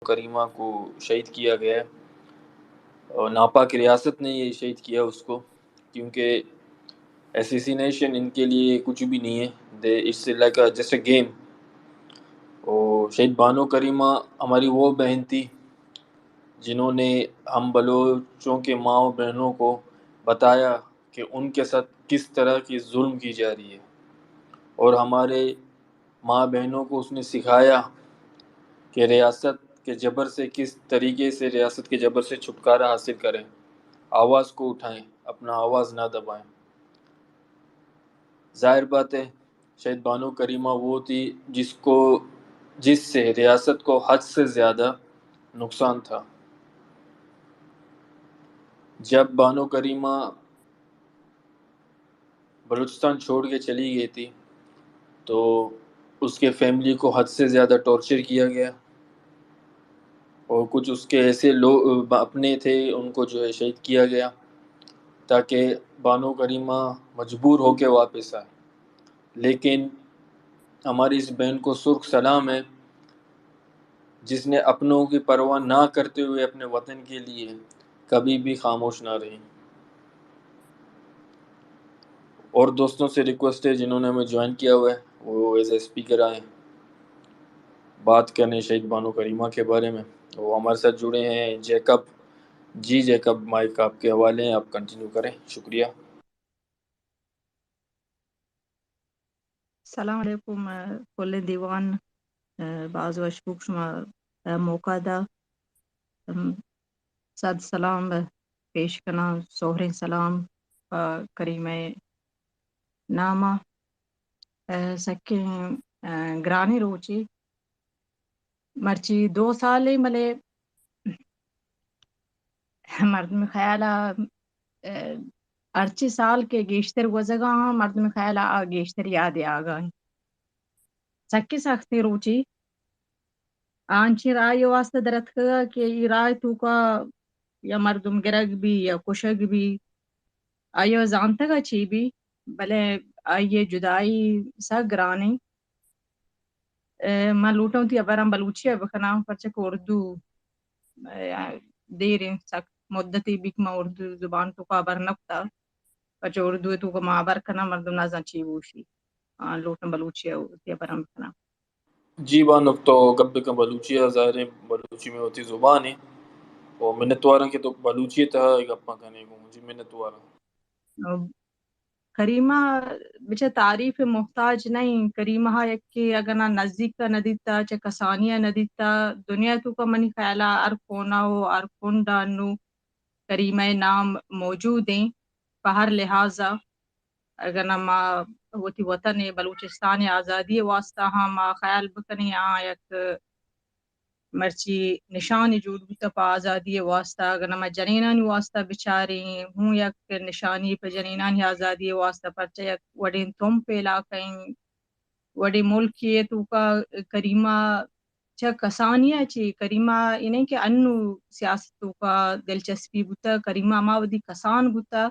کریمہ کو شہید کیا گیا ہے، اور ناپاک ریاست نے یہ شہید کیا اس کو، کیونکہ اسیسینیشن ان کے لیے کچھ بھی نہیں ہے، it's like just a game. اور شہید بانو کریمہ ہماری وہ بہن تھی جنہوں نے ہم بلوچوں کے ماں و بہنوں کو بتایا کہ ان کے ساتھ کس طرح کی ظلم کی جا رہی ہے، اور ہمارے ماں بہنوں کو اس نے سکھایا کہ ریاست کے جبر سے کس طریقے سے ریاست کے جبر سے چھٹکارا حاصل کریں، آواز کو اٹھائیں، اپنا آواز نہ دبائیں۔ ظاہر بات ہے شہید بانو کریمہ وہ تھی جس سے ریاست کو حد سے زیادہ نقصان تھا۔ جب بانو کریمہ بلوچستان چھوڑ کے چلی گئی تھی تو اس کے فیملی کو حد سے زیادہ ٹارچر کیا گیا، اور کچھ اس کے ایسے لوگ اپنے تھے ان کو جو ہے شہید کیا گیا تاکہ بانو کریمہ مجبور ہو کے واپس آئے۔ لیکن ہماری اس بہن کو سرخ سلام ہے جس نے اپنوں کی پرواہ نہ کرتے ہوئے اپنے وطن کے لیے کبھی بھی خاموش نہ رہی۔ اور دوستوں سے ریکویسٹ ہے جنہوں نے ہمیں جوائن کیا ہوا ہے وہ ایز اے اسپیکر آئیں، بات کرنے شہید بانو کریمہ کے بارے میں۔ وہ ہمارے ساتھ جڑے ہیں جیکب جی۔ جیکب مائک آپ کے حوالے ہیں، آپ کنٹینیو کریں، شکریہ۔ سلام علیکم کل دیوان، بعض مشکوک شما موقع دا صد سلام پیش کنا، سہر سلام کریمہ نامہ سکیں گرانی روچی مرچی 2 سال ملے مردم خیالہ ارچی سال کے گیشتر وزگا مردم خیالہ گیشتر یاد آگا سکی سختی روچی آنچی رائے واسطہ درت کا کہ ای رائے تو کا یا مردم گرگ بھی یا کشگ بھی آئیو زانتا گا چی بھی بلے آئیے جدائی سا گرانی میں لوٹوں تھی ابرام بلوچی بخنام پرچک اردو دیر سک مدتی بھی میں اردو زبان تو کا بر نکتا پچ اردو تو کا ماں بر کنا مردم نازان چی بوشی لوٹن بلوچی ہوتی ابرام بخنام۔ جی بانک تو کب کم بلوچی ظاہر ہے، بلوچی میں ہوتی زبان ہے، اور منتوارن کے تو بلوچی تھا ایک اپنا کہنے کو جی منتوارن کریمہ بچہ تعریف محتاج نہیں، کریمہ یک کہ اگر نہ نزدیک کا ندیتا چہ کسانیہ ندیتا دنیا تو کا منی خیالہ ار کونا ہو ار کنڈا نو کریمہ نام موجود ہیں پہر لحاظہ۔ اگر نہ ماں ہوتی وطن بلوچستان آزادی واسطہ ہاں ماں خیال بکنی یک مرچی نشان جوڑ بوتا پا آزادی واسطہ اگر نہ جنینانی واسطہ بچاری ہوں یک نشانی پہ جنینانی آزادی واسطہ پرچہ یک وڈین تم پہ علاقیں وڈی ملکی تو کا کریمہ چا کسانیہ چی کریمہ انہیں کہ انو سیاستوں کا دلچسپی بوتا کریمہ ماودی کسان بوتا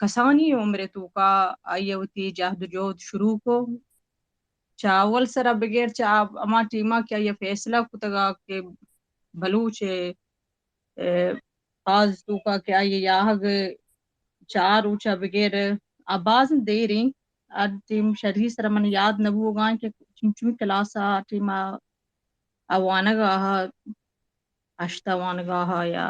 کسانی عمر تو کا آئیے ہوتی جہد جہد شروع کو چاول سرا بغیر چا اما ٹیمہ کیا یہ فیصلہ کتگا کہ بلوچ آز تو کا کیا یہ یاہگ چار اوچا بغیر آباز دے رہی ٹیم شرحی سر من یاد نبو گا کہ چمچمی کلاسا ٹیمہ اوانگاہا اشتا وانگاہا یا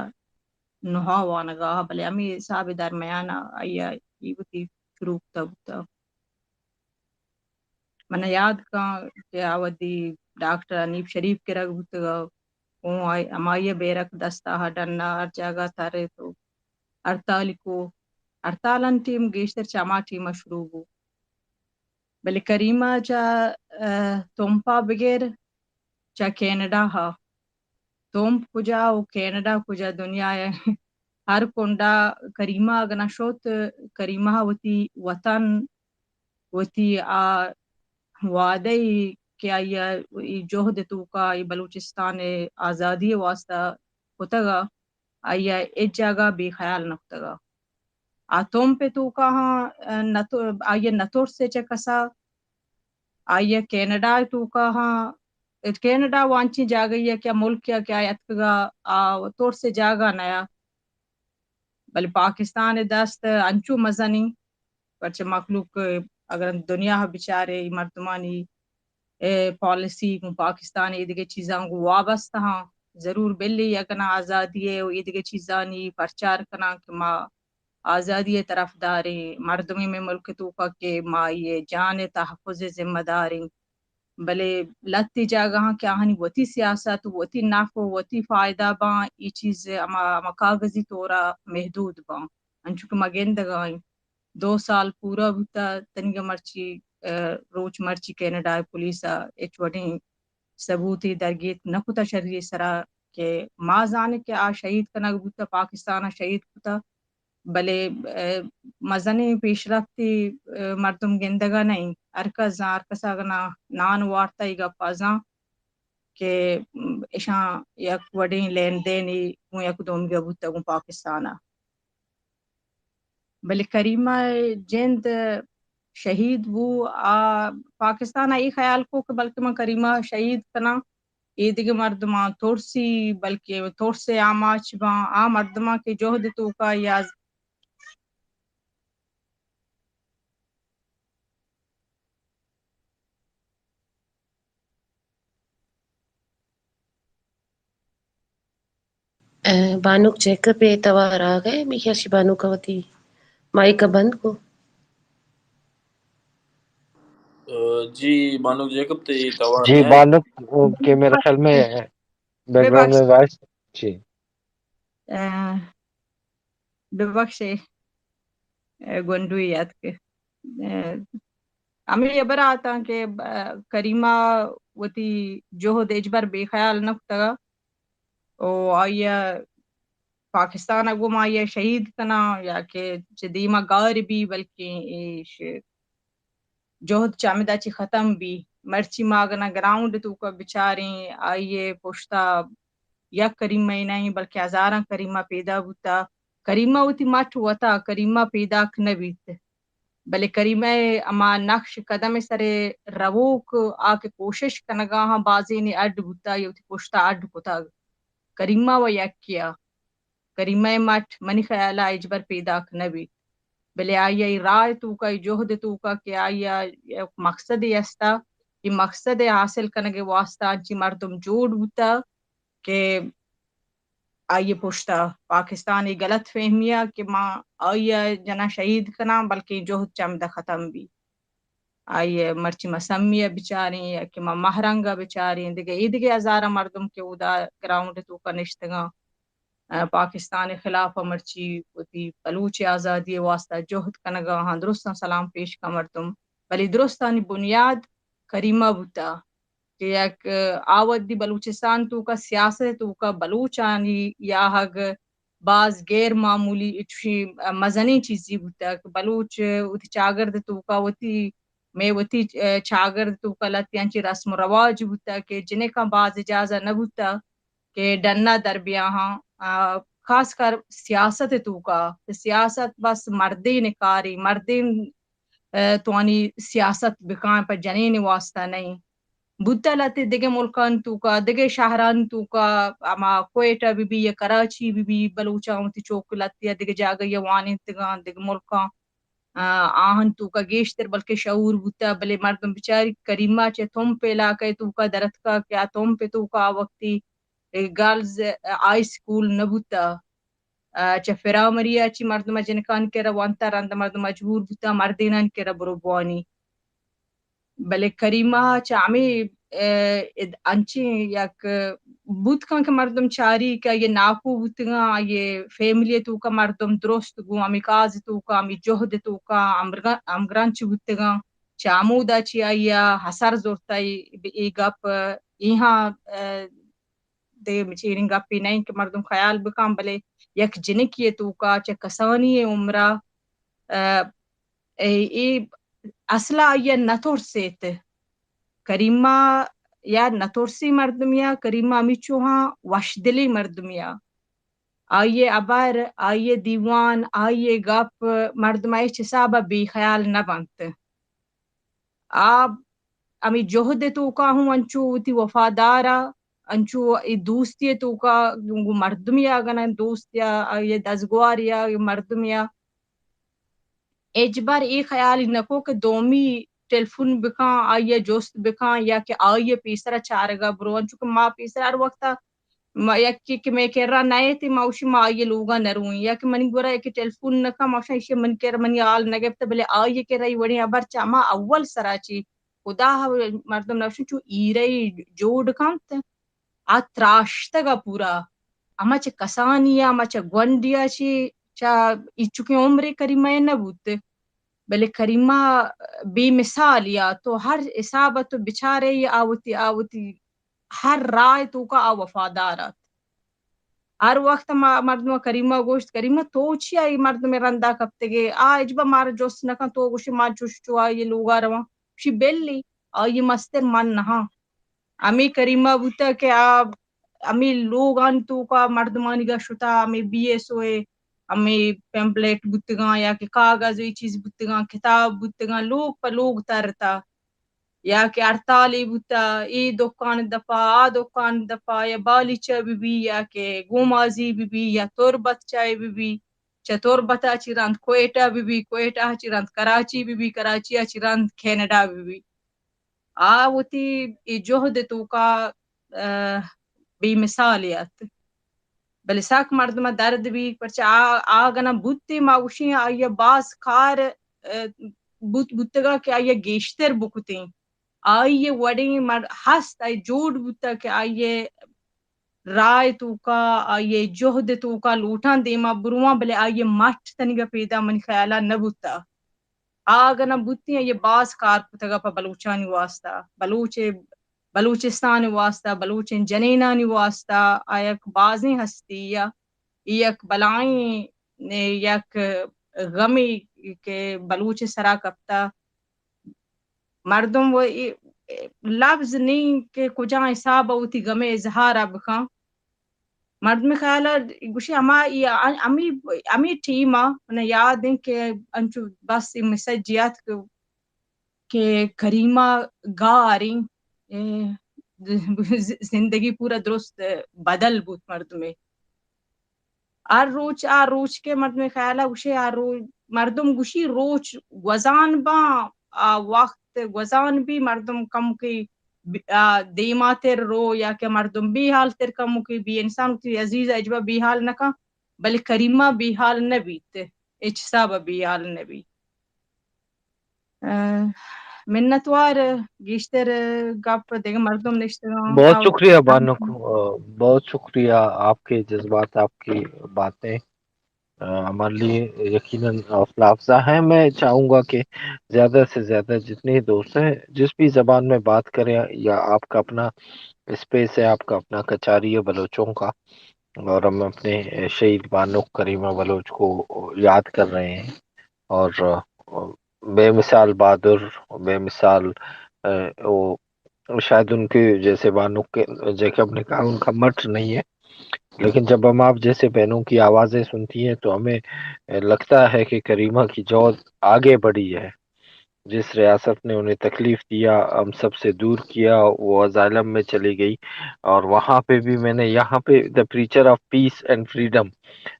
نہا وانگاہا بلے امی صاحب درمیانا آیا یہ بتی شروع تبتا من یاد کان کہ آودی ڈاکٹر انیب شریف کے رگ بتگا اون امائیہ بیرک دستا ہڈنا ہر جگہ تارے تو ارتالی کو ارتالن ٹیم گیشتر چاما ٹیم شروع ہو بلے کریمہ چا تومپا بغیر چا کینیڈا ہا توم کجا و کینیڈا کجا دنیا ہے ہر کنڈا کریمہ اگنا شوت کریمہ وتی وطن وتی وعدئی کیا یہ جوہد تو کا یہ بلوچستان آزادی واسطہ ہوتگا آیا ایک جگہ بے خیال نکتگا آتوم پہ تو کہاں آیا نتور سے چکسا آیا کینیڈا تو کہاں کینیڈا وانچی جاگئی کیا ملک کیا یتگا طور سے جاگا نیا بل پاکستان دست انچو مزنی پرچہ مخلوق اگر دنیا بچارے مردمانی پالیسی پاکستان یہ چیزاں کو وابستہ ہاں ضرور بلی یکنا آزادی ہے یہ چیزانی پرچار کنا کہ ما آزادی طرف داریں مردمی میں ملک تو کا کہ ما یہ جان تحفظ ذمہ داریں بلے لتی جاگہاں کیا ہنی وتی سیاست وتی نفع وتی فائدہ باں یہ چیز اما کاغذی طورا محدود باں انچو کہ مگندگائیں 2 سال پورا ہوتا تنگا مرچی روچ مرچی کینیڈا پولیسا ایچ وڈیں ثبوتی درگیت نکتا شرعی سرا کہ ما زانے کہ آ شہید کنگ بوتا پاکستان شہید کتا بلے مزنی پیش رفتی مردم گندگا نہیں ارکزاں ارکساگنا نان وارتا ہی گا پازاں کہ اشاں یک وڈیں لین دینی یک دوم گیا بوتا گو پاکستانا بلے کریمہ جند شہید وہ پاکستان ای خیال کو کہ بلکہ میں کریمہ شہید کنا ایدگ مردماں تھوڑسی بلکہ تھوڑ سے آماچ باں مردماں کے جوہد تو کا یا بانوک چیک پہ توار آ گئے میخیاشی بانو کا وتی مائی کا بند کو جی بانو جیکب تے توار جی ہیں بانک کے میرے خیال میں بیک گراؤنڈ میں وائس جی ببخشے گنڈوی یاد کے ہمیں یہ برا آتا کہ کریمہ وتی جوہد اجبر بے خیال نکتا او آیا پاکستان اگو ما یہ شہید کنا یا کہ چدیما گار بھی بلکہ جوہد چامدہ چی ختم بھی مرچی ماگنا گراؤنڈ تو کا بچاریں آئیے پوشتا یک کریمہ نہیں بلکہ ہزاراں کریمہ پیدا ہوتا کریمہ ہوتی مٹ ہوتا کریمہ پیدا کنبیت بلے کریمہ اما نقش قدم سرے روک آ کے کوشش کنگا ہاں بازی نے اڈ ہوتا یا پوشتا اڈ ہوتا کریمہ و یک کیا کریمہ مٹ منی خیالہ اجبر پیدا کنبیت بلے آئی رائے تو کا جوہد تو کا کہ آئی مقصد استا یہ مقصد حاصل کرنے واسطہ انچی مردم جوڑ ہوتا کہ آئیے پوشتا پاکستانی غلط فہمیا کہ ماں آئیے جنا شہید کنا بلکہ جوہد چمدہ ختم بھی آئیے مرچی مسمیہ بچاریں یا کہ ماں مہرنگا بچاریں دیگے ہزارہ مردم کے ادا گراؤنڈ تو کا نشتگاں پاکستان خلاف مرچی وتی بلوچ آزادی واسطہ جوہد کنگا ہاں درستان سلام پیش کا مردم بلی درستانی بنیاد کریمہ بوتا کہ یک آود دی بلوچستان تو کا سیاست تو کا بلوچانی یا ہگ بعض غیر معمولی اچھی مزنی چیزی بوتا کہ بلوچ وتی چاگرد تو کا وتی میں وتی چاگرد تو کا لتیانچی رسم و رواج بوتا کہ جنہیں کا بعض اجازہ نہ بوتا کہ ڈنہ دربیاں ہاں خاص کر سیاست تو کا سیاست بس مردی نکاری مردی توانی سیاست بکائیں پر جنین واسطہ نہیں بوتا لاتے دیگے ملکان تو کا دیگے شہران تو کا اما کوئٹہ بھی یا کراچی بھی بلوچاں تی چوک لاتی ہے دیگے جاگہ یا وانی تگان دیگے ملکان آہن تو کا گیشتر بلکہ شعور بوتا بلے مردم بچاری کریمہ چے تم پہ علاقے تو کا درت کا کیا تم پہ تو کا وقتی گرلز آئی سکول نبوتا چا فرامریا چی مردم جنکان کے روانتا رند مردم مجبور بوتا مردینان کے ربروانی بلے کریمہ چامی انچی یک بوت کان کے مردم چاری کا یہ ناکو بوتگا یہ فیملی تو کا مردم درست گو امی کاز تو کا امی جہد تو کا امگران چی بوتگا چامودا چی آیا حسر زورتائی ای گپ ایہاں دے مچیرنگ گپی نہیں کہ مردم خیال بکام بلے یک جنکی تو کا چا کسانی عمرہ ای اصلا آیا نتور سیت کریمہ یا نتورسی مردمیا کریمہ امیچوہاں وشدلی مردمیا آئیے ابر آئیے دیوان آئیے گپ مردمائی حسابہ بے خیال نہ بنت آب امی جوہد تو کا ہوں انچو تی وفادارا انچو ای دوستی تو کا مردمیا گنا دوستیا یہ دزگواریا مردمیا اجبار ای خیال نکو کہ دومی ٹیلیفون بکاں آئیے جوست بکاں یا کہ آئیے پیسرا چارگا برون چونکہ ماں پیسرا ہر وقتا یک کہ میں کہہ رہا نئے تھی موشی ماں آئیے لوگا نروئیں یا کہ منی گورا کہ ٹیلیفون نکا موشا ایشی من کہہ رہا منی آل نگفتا بلے آئیے کہہ رہی وڑی ابر چا ماں اول سراچی خدا مردم نوشن چو ایرئی جوڑ کانت آ تراشتگا پورا اما چے کسانیا اما چے گونڈیا چا چکہ عمر کریمہ نبوت بلے کریمہ بے مثال یا تو ہر حساب تو بچارے آوتی ہر رائے تو کا وفادارات ہر وقت مردم کریمہ گوشت کریمہ تو چی آئی مردم رندہ کپتے گے اجبا مارا جوست نکا تو گوشی ماں چوشچو آئی لوگا رواں شی بیلی آئی مستر من نہا امی کریمہ بوتا کہ امی لوگان تو کا مردمانی گا شتا امی بی ایس ہوئے امی پیمپلیٹ بتگاں یا کہ کاغذ یہ چیز بتگاں کتاب بتگاں لوگ پہ لوگ ترتا یا کہ ہڑتالی بوتا ای دکان دپا آ دکان دپا یا بالی چا بھی یا کہ گومازی بھی یا تربت چائے بھی چا تربتا چی رند کوئٹہ بھی کوئٹہ چی رند کراچی بھی کراچی چی رند کینیڈا بھی وتی ای جہد تو کا بے مثالیت بلے ساک مردمہ درد بھی پرچا آگنا بوتی ماوشی آئیے باس کار بوتگا کہ آئیے گیشتر بکتیں آئیے وڑیں ہست آئی جوڑ بوتا کہ آئیے رائے تو کا آئیے جہد تو کا لوٹان دیما بروان بلے آئیے مٹ تنگا پیدا من خیالہ نبوتا آگنا بوتی یہ باس کار پتگا پا بلوچانی واسطہ بلوچستان واسطہ بلوچن جنینانی واسطہ آیک بازیں ہستی یا یک بلائیں یک غمی کے بلوچ سرا کپتا مردم وہ لفظ نہیں کہ کجا حساب ہوتی غم اظہار بکاں مردم خیال گوشی امی ٹیما انہیں یاد ہیں کہ انچو بس مسجیات کہ کریمہ گا رہی زندگی پورا درست بدل بود مردمے آر روچ کے مردم خیالہ گوشی مردم گوشی روچ گوزان با وقت گوزان بھی مردم کم کی دیما تر رو یا کہ مردم بھی حال تر کم کی بھی انسان کی عزیز اجبا بھی حال نکا بلے کریمہ بھی حال نبیت اچسابہ بھی حال نبی منتوار گیشتر گپ دیکھ مردم نشتگاں بہت شکریہ بانو بہت شکریہ آپ کے جذبات آپ کی باتیں ہمارے لیے یقیناً حوصلہ افزا ہیں میں چاہوں گا کہ زیادہ سے زیادہ جتنے دوست ہیں جس بھی زبان میں بات کریں یا آپ کا اپنا اسپیس ہے آپ کا اپنا کچاری ہے بلوچوں کا اور ہم اپنے شہید بانو کریمہ بلوچ کو یاد کر رہے ہیں اور بے مثال بہادر بے مثال وہ شاید ان کے جیسے بانو کے جیکب نے کہا ان کا مٹ نہیں ہے لیکن جب ہم آپ جیسے بہنوں کی آوازیں سنتی ہیں تو ہمیں لگتا ہے کہ کریمہ کی جوز آگے بڑھی ہے جس ریاست نے انہیں تکلیف دیا ہم سب سے دور کیا وہ ازائلم میں چلی گئی اور وہاں پہ بھی میں نے یہاں پہ the preacher of peace and freedom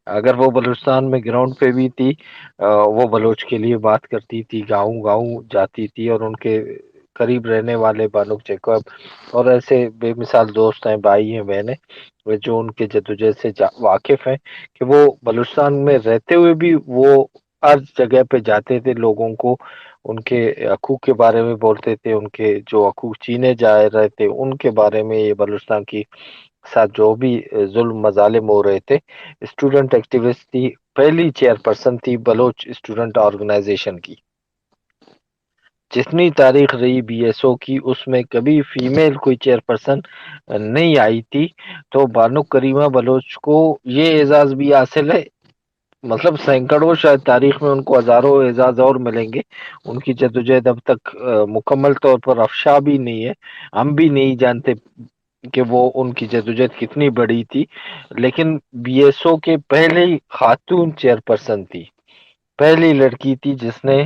اگر وہ بلوچستان میں گراؤنڈ پہ بھی تھی وہ بلوچ کے لیے بات کرتی تھی گاؤں جاتی تھی اور ان کے قریب رہنے والے بانو جیکب اور ایسے بے مثال دوست ہیں بھائی ہیں بہنیں جو ان کے جدوجہد سے واقف ہیں کہ وہ بلوچستان میں رہتے ہوئے بھی وہ ہر جگہ پہ جاتے تھے لوگوں کو ان کے حقوق کے بارے میں بولتے تھے ان کے جو حقوق چینے جا رہے تھے ان کے بارے میں یہ بلوچستان کی ساتھ جو بھی ظلم مظالم ہو رہے تھے اسٹوڈنٹ ایکٹیوسٹ تھی پہلی چیئر پرسن تھی بلوچ اسٹوڈنٹ آرگنائزیشن کی جتنی تاریخ رہی بی ایس او کی اس میں کبھی فیمیل کوئی چیئر پرسن نہیں آئی تھی تو بانو کریمہ بلوچ کو یہ اعزاز بھی حاصل ہے مطلب سینکڑوں شاید تاریخ میں ان کو ہزاروں اعزاز اور ملیں گے ان کی جدوجہد اب تک مکمل طور پر افشا بھی نہیں ہے ہم بھی نہیں جانتے کہ وہ ان کی جدوجہد کتنی بڑی تھی لیکن بی ایس او کے پہلے ہی خاتون چیئر پرسن تھی پہلی لڑکی تھی جس نے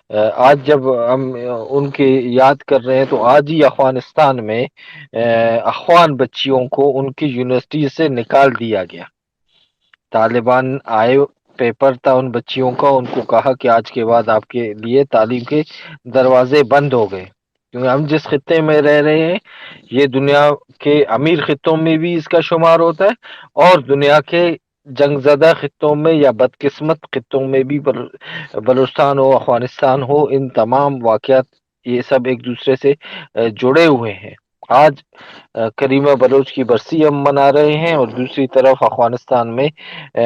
آج جب ہم ان کی یاد کر رہے ہیں تو آج ہی افغانستان میں افغان بچیوں کو ان کی یونیورسٹی سے نکال دیا گیا. طالبان آئے، پیپر تھا ان بچیوں کا، ان کو کہا کہ آج کے بعد آپ کے لیے تعلیم کے دروازے بند ہو گئے. کیونکہ ہم جس خطے میں رہ رہے ہیں یہ دنیا کے امیر خطوں میں بھی اس کا شمار ہوتا ہے، اور دنیا کے جنگ زدہ خطوں میں یا بدقسمت خطوں میں بھی، بلوچستان ہو، افغانستان ہو، ان تمام واقعات یہ سب ایک دوسرے سے جڑے ہوئے ہیں. آج کریمہ بلوچ کی برسی ہم منا رہے ہیں، اور دوسری طرف افغانستان میں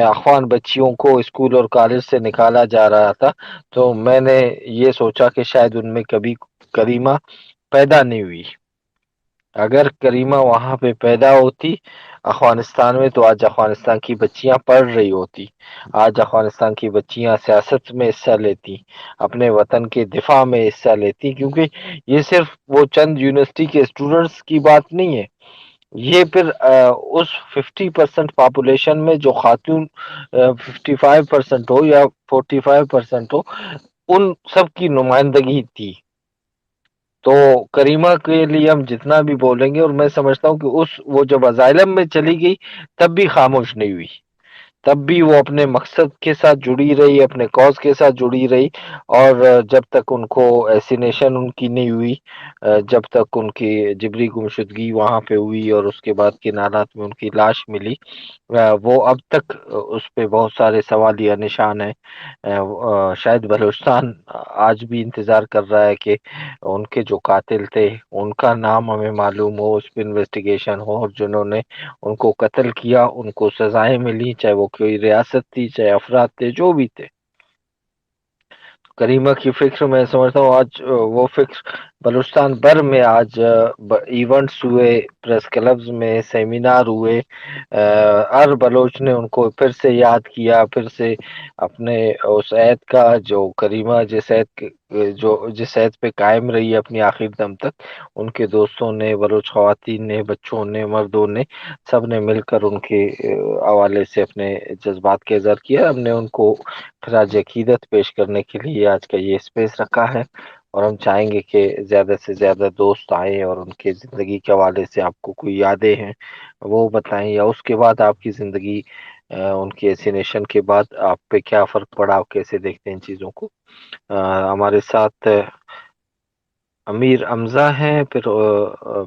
افغان بچیوں کو اسکول اور کالج سے نکالا جا رہا تھا. تو میں نے یہ سوچا کہ شاید ان میں کبھی کریمہ پیدا نہیں ہوئی. اگر کریمہ وہاں پہ پیدا ہوتی افغانستان میں تو آج افغانستان کی بچیاں پڑھ رہی ہوتی، آج افغانستان کی بچیاں سیاست میں حصہ لیتی، اپنے وطن کے دفاع میں حصہ لیتی. کیونکہ یہ صرف وہ چند یونیورسٹی کے اسٹوڈنٹس کی بات نہیں ہے، یہ پھر اس 50% پاپولیشن میں جو خاتون 55% ہو یا 45% ہو، ان سب کی نمائندگی تھی. تو کریمہ کے لیے ہم جتنا بھی بولیں گے، اور میں سمجھتا ہوں کہ وہ جب اسائلم میں چلی گئی تب بھی خاموش نہیں ہوئی، تب بھی وہ اپنے مقصد کے ساتھ جڑی رہی، اپنے کاز کے ساتھ جڑی رہی. اور جب تک ان کو ایسینیشن ان کی نہیں ہوئی، جب تک ان کی جبری گمشدگی وہاں پہ ہوئی اور اس کے بعد کن حالات میں ان کی لاش ملی، وہ اب تک اس پہ بہت سارے سوالیہ نشان ہیں. شاید بلوچستان آج بھی انتظار کر رہا ہے کہ ان کے جو قاتل تھے ان کا نام ہمیں معلوم ہو، اس پہ انویسٹیگیشن ہو، اور جنہوں نے ان کو قتل کیا ان کو سزائیں ملی، چاہے وہ کوئی ریاست تھی، چاہے افراد تھے، جو بھی تھے. کریمہ کی فکر میں سمجھتا ہوں آج وہ فکر بلوچستان بھر میں آج ایونٹس ہوئے، پریس کلبز میں سیمینار ہوئے، ہر بلوچ نے ان کو پھر سے یاد کیا، پھر سے اپنے اس عہد کا جو کریمہ جس عہد پہ قائم رہی اپنی آخر دم تک، ان کے دوستوں نے، بلوچ خواتین نے، بچوں نے، مردوں نے، سب نے مل کر ان کے حوالے سے اپنے جذبات کا اظہار کیا. ہم نے ان کو خراج عقیدت پیش کرنے کے لیے آج کا یہ اسپیس رکھا ہے، اور ہم چاہیں گے کہ زیادہ سے زیادہ دوست آئیں اور ان کے زندگی کے حوالے سے آپ کو کوئی یادیں ہیں وہ بتائیں، یا اس کے بعد آپ کی زندگی، ان کی ایسینیشن کے بعد آپ پہ کیا فرق پڑا، آپ کیسے دیکھتے ہیں ان چیزوں کو. ہمارے ساتھ امیر حمزہ ہیں، پھر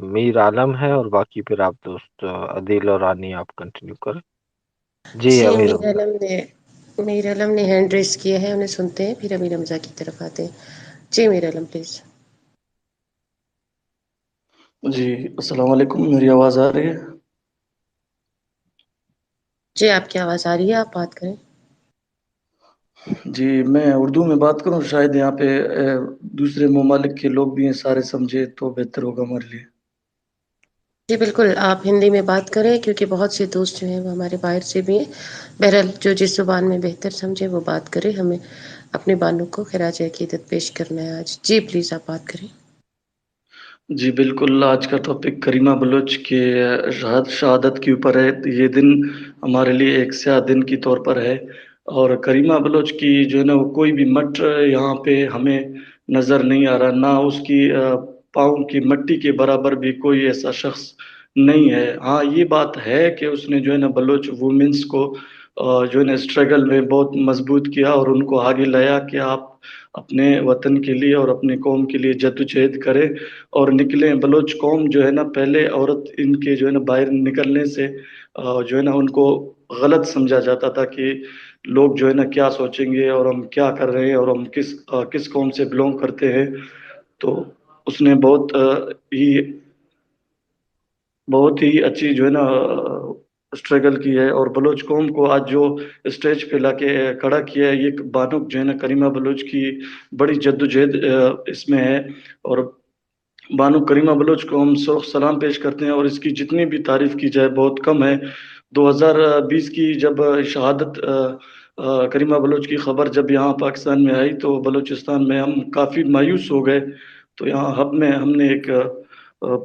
میر عالم ہے، اور باقی پھر آپ دوست عدیل اور رانی آپ کنٹینیو کریں. جی جی امیر میر حمزہ. عالم نے ہینڈ ریس کیا ہے، انہیں سنتے ہیں پھر امیر حمزہ کی طرف آتے ہیں. جی میر عالم پلیز. جی السلام علیکم، میری آواز آ رہی ہے؟ جی آپ کی آواز آ رہی ہے، آپ بات کریں. جی میں اردو میں بات کروں، شاید یہاں پہ دوسرے ممالک کے لوگ بھی ہیں، سارے سمجھے تو بہتر ہوگا ہمارے لیے. جی بالکل، آپ ہندی میں بات کریں کیونکہ بہت سے دوست جو ہیں وہ ہمارے باہر سے بھی ہیں. بہرحال جو جس زبان میں بہتر سمجھے وہ بات کرے، ہمیں اپنے بانوں کو خراج عقیدت پیش کرنا ہے آج. جی پلیز آپ بات کریں. جی بالکل، آج کا ٹاپک کریمہ بلوچ کے شہادت کے اوپر ہے. یہ دن ہمارے لیے ایک سیاہ دن کی طور پر ہے، اور کریمہ بلوچ کی جو ہے نا وہ کوئی بھی مٹ یہاں پہ ہمیں نظر نہیں آ رہا، نہ اس کی پاؤں کی مٹی کے برابر بھی کوئی ایسا شخص نہیں ہے. ہاں یہ بات ہے کہ اس نے جو ہے نا بلوچ وومنس کو جو ہے نا اسٹرگل میں بہت مضبوط کیا، اور ان کو آگے لایا کہ آپ اپنے وطن کے لیے اور اپنے قوم کے لیے جدوجہد کریں اور نکلیں. بلوچ قوم جو ہے نا پہلے عورت ان کے جو ہے نا باہر نکلنے سے جو ہے نا ان کو غلط سمجھا جاتا تھا کہ لوگ جو ہے نا کیا سوچیں گے، اور ہم کیا کر رہے ہیں، اور ہم کس قوم سے بلونگ کرتے ہیں. تو اس نے بہت ہی اچھی جو ہے نا اسٹرگل کی ہے، اور بلوچ قوم کو آج جو اسٹیج پہ لا کے کھڑا کیا ہے، یہ بانو جو ہے نا کریمہ بلوچ کی بڑی جدوجہد اس میں ہے. اور بانو کریمہ بلوچ کو ہم سرخ سلام پیش کرتے ہیں، اور اس کی جتنی بھی تعریف کی جائے بہت کم ہے. 2020 کی جب شہادت کریمہ بلوچ کی خبر جب یہاں پاکستان میں آئی تو بلوچستان میں ہم کافی مایوس ہو گئے. تو یہاں ہب میں ہم نے ایک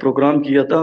پروگرام کیا تھا،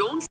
don't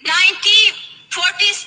1947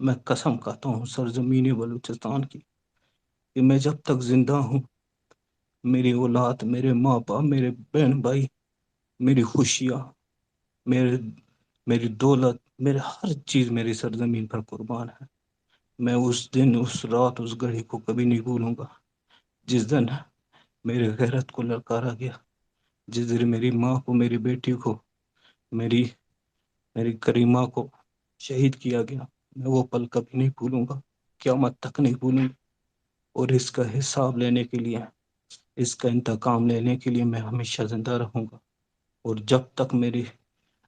میں قسم کھاتا ہوں سرزمین بلوچستان کی کہ میں جب تک زندہ ہوں میری اولاد، میرے ماں باپ، میرے بہن بھائی، میری خوشیاں، میری دولت، میرے ہر چیز میری سرزمین پر قربان ہے. میں اس دن، اس رات، اس گھڑی کو کبھی نہیں بھولوں گا جس دن میری غیرت کو للکارا گیا، جس دن میری ماں کو، میری بیٹی کو، میری کریمہ کو شہید کیا گیا. میں وہ پل کبھی نہیں بھولوں گا، قیامت تک نہیں بھولوں گا. اور اس کا حساب لینے کے لیے، اس کا انتقام لینے کے لیے میں ہمیشہ زندہ رہوں گا. اور جب تک میری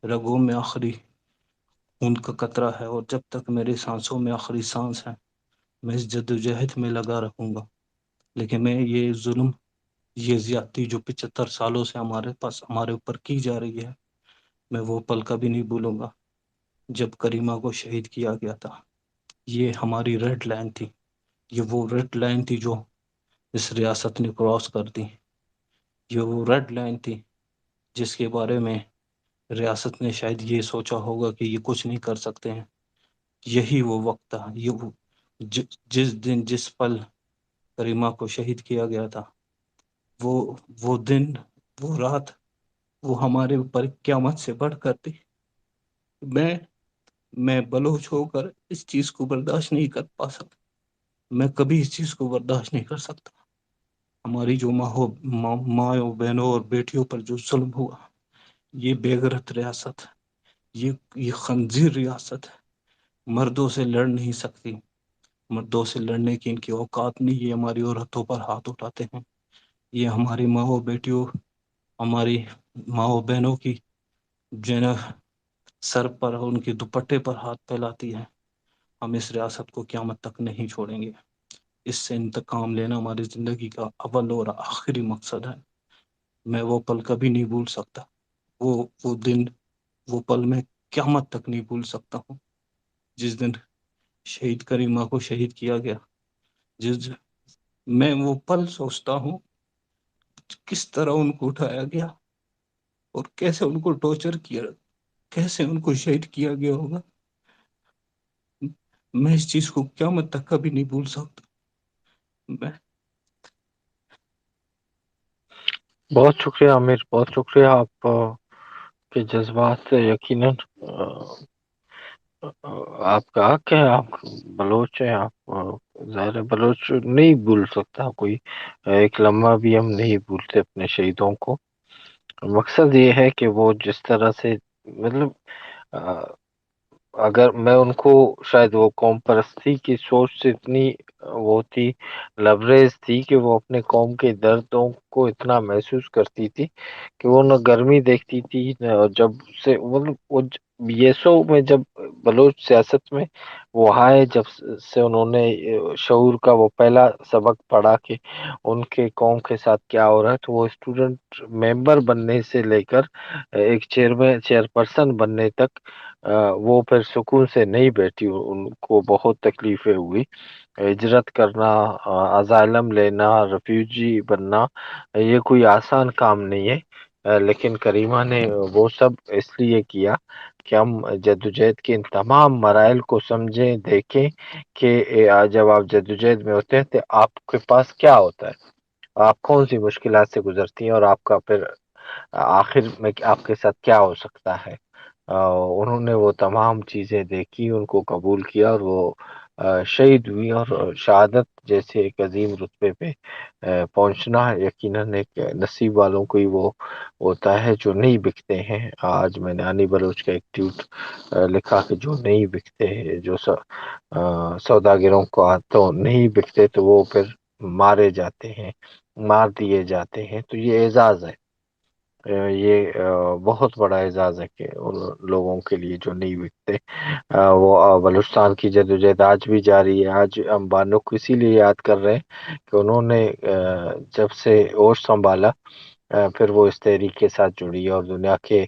رگوں میں آخری خون کا قطرہ ہے اور جب تک میری سانسوں میں آخری سانس ہے، میں اس جدوجہد میں لگا رہوں گا. لیکن میں یہ ظلم، یہ زیادتی جو 75 سالوں سے ہمارے اوپر کی جا رہی ہے، میں وہ پل کبھی نہیں بھولوں گا جب کریمہ کو شہید کیا گیا تھا. یہ ہماری ریڈ لائن تھی، یہ وہ ریڈ لائن تھی جو اس ریاست نے کراس کر دی. یہ وہ ریڈ لائن تھی جس کے بارے میں ریاست نے شاید یہ سوچا ہوگا کہ یہ کچھ نہیں کر سکتے ہیں. یہی وہ وقت تھا، یہ جس دن، جس پل کریمہ کو شہید کیا گیا تھا، وہ دن، وہ رات، وہ ہمارے اوپر قیامت سے بڑھ کر تھی. میں بلوچ ہو کر اس چیز کو برداشت نہیں کر پا سکتا. میں کبھی اس چیز کو برداشت نہیں کر سکتا. ہماری جو ماں بہنوں اور بیٹیوں پر جو ظلم ہوا، یہ بے غیرت ریاست، یہ خنزیر ریاست مردوں سے لڑ نہیں سکتی. مردوں سے لڑنے کی ان کی اوقات نہیں. یہ ہماری عورتوں پر ہاتھ اٹھاتے ہیں. یہ ہماری ماں بیٹیوں، ہماری ماں بہنوں کی جنہ سر پر، ان کے دوپٹے پر ہاتھ پھیلاتی ہے. ہم اس ریاست کو قیامت تک نہیں چھوڑیں گے. اس سے انتقام لینا ہماری زندگی کا اول اور آخری مقصد ہے. میں وہ پل کبھی نہیں بھول سکتا. وہ دن، وہ پل میں قیامت تک نہیں بھول سکتا ہوں جس دن شہید کریمہ کو شہید کیا گیا. میں وہ پل سوچتا ہوں کس طرح ان کو اٹھایا گیا اور کیسے ان کو ٹارچر کیا، کیسے ان کو شہید کیا گیا ہوگا. میں اس چیز کو قیامت تک کبھی نہیں بھول سکتا. بہت شکریہ عامر، بہت شکریہ. آپ کے جذبات یقیناً آپ کا حق ہے. آپ بلوچ ہیں، آپ ظاہر ہے بلوچ نہیں بھول سکتا کوئی ایک لمحہ بھی. ہم نہیں بھولتے اپنے شہیدوں کو. مقصد یہ ہے کہ وہ جس طرح سے، مطلب اگر میں ان کو شاید وہ قوم پرستی کی سوچ سے اتنی وہ تھی، لبریز تھی کہ وہ اپنے قوم کے دردوں کو اتنا محسوس کرتی تھی کہ وہ نہ گرمی دیکھتی تھی نہ، جب سے مطلب وہ یسو میں جب بلوچ سیاست میں وہ آئے، جب سے انہوں نے شعور کا وہ پہلا سبق پڑھا کہ ان کے قوم کے ساتھ کیا ہو رہا ہے، تو وہ اسٹوڈنٹ ممبر بننے سے لے کر ایک چیئر پرسن بننے تک وہ پھر سکون سے نہیں بیٹھی. ان کو بہت تکلیفیں ہوئی. ہجرت کرنا، اسائلم لینا، ریفیوجی بننا، یہ کوئی آسان کام نہیں ہے. لیکن کریمہ نے وہ سب اس لیے کیا کہ ہم جدوجہد کے ان تمام مراحل کو سمجھیں، دیکھیں کہ جب آپ جدوجہد میں ہوتے ہیں تو آپ کے پاس کیا ہوتا ہے، آپ کون سی مشکلات سے گزرتی ہیں، اور آپ کا پھر آخر میں آپ کے ساتھ کیا ہو سکتا ہے. انہوں نے وہ تمام چیزیں دیکھی، ان کو قبول کیا، اور وہ شہید ہوئی. اور شہادت جیسے ایک عظیم رتبے پہ پہنچنا یقیناً ایک نصیب والوں کو ہی وہ ہوتا ہے جو نہیں بکتے ہیں. آج میں نے انی بلوچ کا ایک ٹویٹ لکھا کہ جو نہیں بکتے ہیں، جو سوداگروں کو تو نہیں بکتے، تو وہ پھر مارے جاتے ہیں، مار دیے جاتے ہیں. تو یہ اعزاز ہے، یہ بہت بڑا اعزاز ہے کہ ان لوگوں کے لیے جو نہیں بکتے. وہ بلوچستان کی جدوجہد آج بھی جاری ہے. آج ہم بانو کو اسی لیے یاد کر رہے ہیں کہ انہوں نے جب سے ہوش سنبھالا پھر وہ اس تحریک کے ساتھ جڑی، اور دنیا کے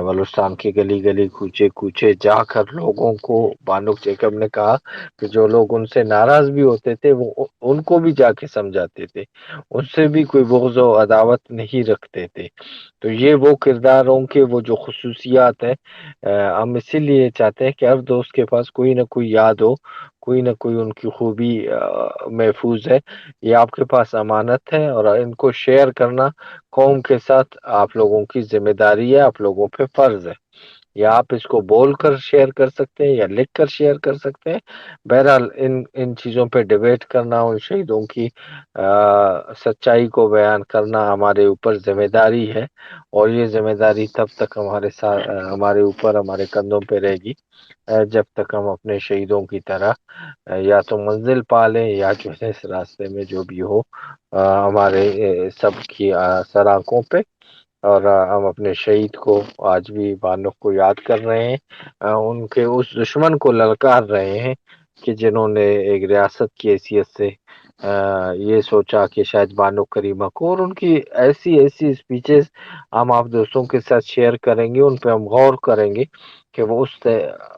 بلوچستان کے گلی گلی کوچے کوچے جا کر لوگوں کو، بانو جیکب نے کہا کہ جو لوگ ان سے ناراض بھی ہوتے تھے وہ ان کو بھی جا کے سمجھاتے تھے، ان سے بھی کوئی بغض و عداوت نہیں رکھتے تھے. تو یہ وہ کرداروں کے وہ جو خصوصیات ہیں، ہم اسی لیے چاہتے ہیں کہ ہر دوست کے پاس کوئی نہ کوئی یاد ہو، کوئی نہ کوئی ان کی خوبی محفوظ ہے. یہ آپ کے پاس امانت ہے، اور ان کو شیئر کرنا قوم کے ساتھ آپ لوگوں کی ذمہ داری ہے، آپ لوگوں پہ فرض ہے. یا آپ اس کو بول کر شیئر کر سکتے ہیں یا لکھ کر شیئر کر سکتے ہیں. بہرحال ان چیزوں پہ ڈیبیٹ کرنا، ان شہیدوں کی سچائی کو بیان کرنا ہمارے اوپر ذمہ داری ہے، اور یہ ذمہ داری تب تک ہمارے اوپر، ہمارے کندھوں پہ رہے گی جب تک ہم اپنے شہیدوں کی طرح یا تو منزل پالیں، یا جو ہے اس راستے میں جو بھی ہو ہمارے سب کی سرآنکھوں پہ. اور ہم اپنے شہید کو آج بھی بانوں کو یاد کر رہے ہیں، ان کے اس دشمن کو للکار رہے ہیں کہ جنہوں نے ایک ریاست کی حیثیت سے یہ سوچا کہ شاید بانو کریمہ کو، اور ان کی ایسی اسپیچز ہم آپ دوستوں کے ساتھ شیئر کریں گے، ان پہ ہم غور کریں گے کہ وہ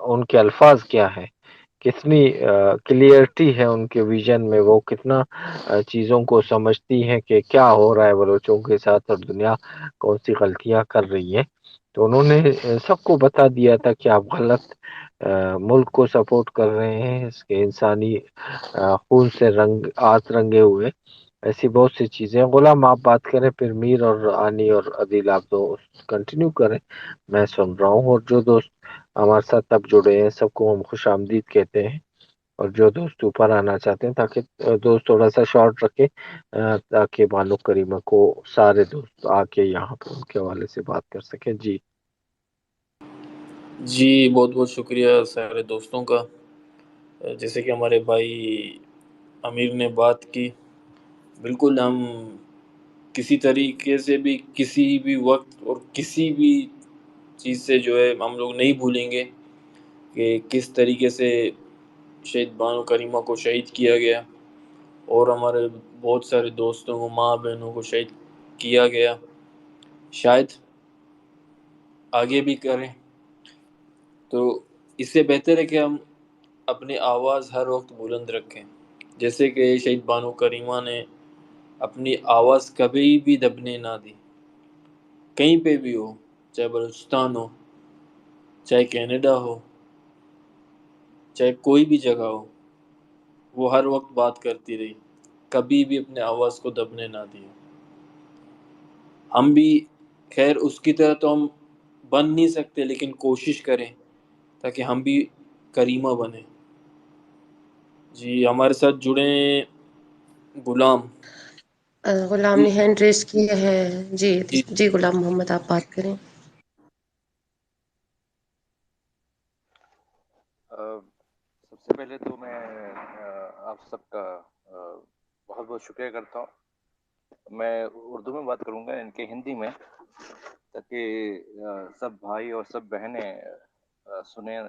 ان کے الفاظ کیا ہیں، کتنی کلیئرٹی ہے ان کے ویژن میں، وہ کتنا چیزوں کو سمجھتی ہیں کہ کیا ہو رہا ہے بلوچوں کے ساتھ اور دنیا کون سی غلطیاں کر رہی ہے. تو انہوں نے سب کو بتا دیا تھا کہ آپ غلط ملک کو سپورٹ کر رہے ہیں، اس کے انسانی خون سے رنگے ہوئے. ایسی بہت سی چیزیں. غلام آپ بات کریں، پھر میر اور آنی اور عدیل آپ دو کنٹینیو کریں، میں سن رہا ہوں. اور جو دوست ہمارے ساتھ اب جڑے ہیں سب کو ہم خوش آمدید کہتے ہیں، اور جو دوست اوپر آنا چاہتے ہیں تاکہ دوست تھوڑا سا شارٹ رکھے تاکہ بانو کریمہ کو سارے دوست آ کے یہاں پہ ان کے حوالے سے بات کر سکیں. جی جی بہت بہت شکریہ سارے دوستوں کا. جیسے کہ ہمارے بھائی امیر نے بات کی، بالکل ہم کسی طریقے سے بھی کسی بھی وقت اور کسی بھی چیز سے جو ہے ہم لوگ نہیں بھولیں گے کہ کس طریقے سے شہید بانو کریمہ کو شہید کیا گیا، اور ہمارے بہت سارے دوستوں کو، ماں بہنوں کو شہید کیا گیا. شاید آگے بھی کریں. تو اس سے بہتر ہے کہ ہم اپنی آواز ہر وقت بلند رکھیں، جیسے کہ شہید بانو کریمہ نے اپنی آواز کبھی بھی دبنے نہ دی، کہیں پہ بھی ہو، چاہے بلوچستان ہو، چاہے کینیڈا ہو، چاہے کوئی بھی جگہ ہو، وہ ہر وقت بات کرتی رہی، کبھی بھی اپنے آواز کو دبنے نہ دیا. ہم بھی خیر اس کی طرح تو ہم بن نہیں سکتے، لیکن کوشش کریں تاکہ ہم بھی کریمہ بنیں. جی ہمارے ساتھ جڑے غلام. غلام جی نے ہینڈ ریس کیا ہے. جی جی جی غلام محمد آپ بات کریں. سب سے پہلے تو میں آپ سب کا بہت بہت شکریہ کرتا ہوں. میں اردو میں بات کروں گا ان کے ہندی میں، تاکہ سب بھائی اور سب بہنیں سنیں.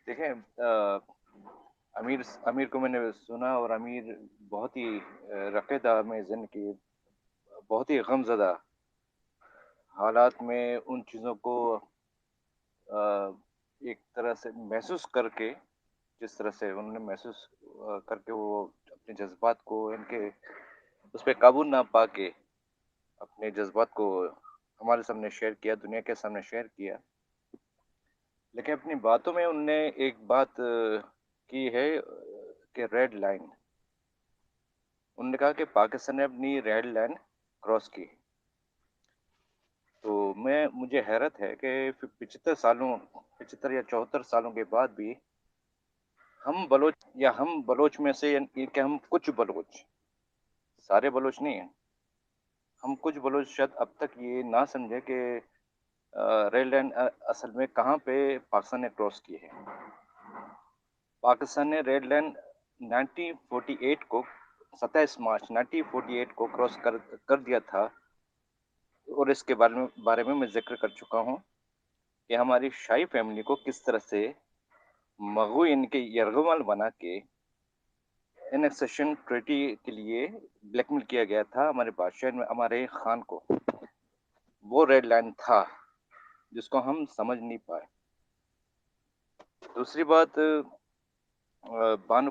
دیکھیں، امیر کو میں نے سنا، اور امیر بہت ہی رقیدہ میں زن کی بہت ہی غم زدہ حالات میں ان چیزوں کو ایک طرح سے محسوس کر کے، جس طرح سے انہوں نے محسوس کر کے وہ اپنے جذبات کو ان کے اس پہ قابو نہ پا کے اپنے جذبات کو ہمارے سامنے شیئر کیا، دنیا کے سامنے شیئر کیا. لیکن اپنی باتوں میں انہوں نے ایک بات کی ہے کہ ریڈ لائن. انہوں نے کہا کہ پاکستان نے اپنی ریڈ لائن کراس کی. تو مجھے حیرت ہے کہ 75 یا 74 سالوں کے بعد بھی ہم بلوچ میں سے، یعنی کہ ہم کچھ بلوچ، سارے بلوچ نہیں ہیں، ہم کچھ بلوچ شاید اب تک یہ نہ سمجھے کہ ریڈ لائن اصل میں کہاں پہ پاکستان نے کراس کی ہے. پاکستان نے ریڈ لائن 1948 کو 27 مارچ 1948 کو کراس کر دیا تھا. اور اس کے بارے میں ذکر کر چکا ہوں کہ ہماری شاہی فیملی کو کس طرح سے مغو ان کے یرغمال بنا کے انیکسیشن ٹریٹی کے لیے بلیک میل کیا گیا تھا ہمارے بادشاہ میں، ہمارے خان کو. وہ ریڈ لائن تھا جس کو ہم سمجھ نہیں پائے. دوسری بات، بانو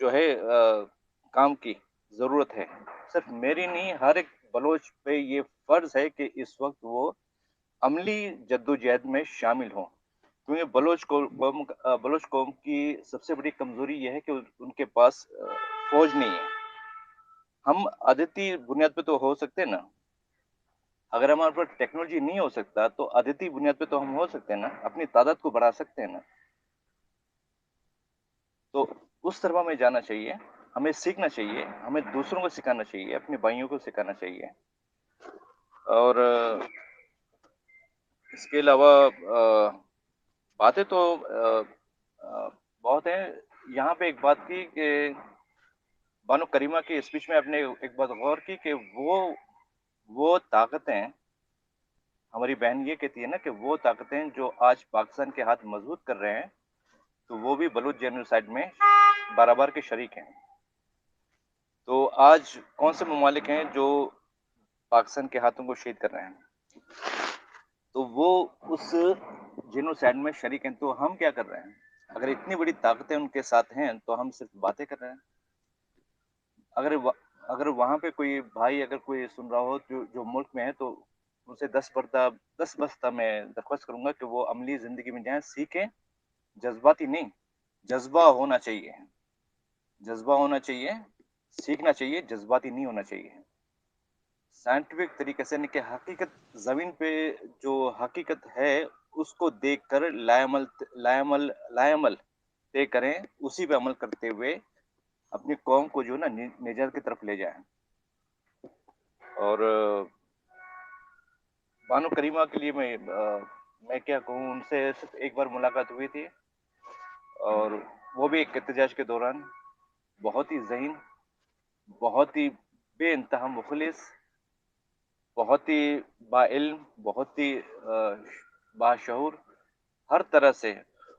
جو ہے کام کی ضرورت ہے. صرف میری نہیں، ہر ایک بلوچ پہ یہ فرض ہے کہ اس وقت وہ عملی جدوجہد میں شامل ہوں، کیونکہ بلوچ قوم کی سب سے بڑی کمزوری یہ ہے کہ ان کے پاس فوج نہیں ہے. ہم عادتی بنیاد پہ تو ہو سکتے ہیں نا، اگر ہمارے پاس ٹیکنالوجی نہیں ہو سکتا تو عادتی بنیاد پہ تو ہم ہو سکتے ہیں نا، اپنی تعداد کو بڑھا سکتے ہیں نا. تو اس طرح میں جانا چاہیے، ہمیں سیکھنا چاہیے، ہمیں دوسروں کو سکھانا چاہیے، اپنے بھائیوں کو سکھانا چاہیے. اور اس کے علاوہ باتیں تو بہت ہیں. یہاں پہ ایک بات کی کہ بانو کریمہ کی اسپیچ میں آپ نے ایک بات غور کی کہ وہ طاقتیں، ہماری بہن یہ کہتی ہے نا کہ وہ طاقتیں جو آج پاکستان کے ہاتھ مضبوط کر رہے ہیں تو وہ بھی بلوچ جینوسائیڈ میں برابر کے شریک ہیں. تو آج کون سے ممالک ہیں جو پاکستان کے ہاتھوں کو شہید کر رہے ہیں؟ تو وہ اس جینوسائیڈ میں شریک ہیں. تو ہم کیا کر رہے ہیں؟ اگر اتنی بڑی طاقتیں ان کے ساتھ ہیں تو ہم صرف باتیں کر رہے ہیں. اگر وہاں پہ کوئی بھائی اگر کوئی سن رہا ہو جو ملک میں ہے تو ان سے 10 بستہ میں درخواست کروں گا کہ وہ عملی زندگی میں جائیں، سیکھیں. جذباتی نہیں، جذبہ ہونا چاہیے، جذبہ ہونا چاہیے، سیکھنا چاہیے، جذباتی نہیں ہونا چاہیے. سائنٹیفک طریقے سے، کہ حقیقت زمین پہ جو حقیقت ہے اس کو دیکھ کر لائعمل طے کریں، اسی پہ عمل کرتے ہوئے اپنی قوم کو جو نا نجات کی طرف لے جائیں. اور بانو کریمہ کے لیے میں کیا کہوں، ان سے صرف ایک بار ملاقات ہوئی تھی اور وہ بھی ایک احتجاج کے دوران. بہت ہی ذہین، بہت ہی بے انتہا مخلص، بہت ہی با علم، بہت ہی باشعور، ہر طرح سے.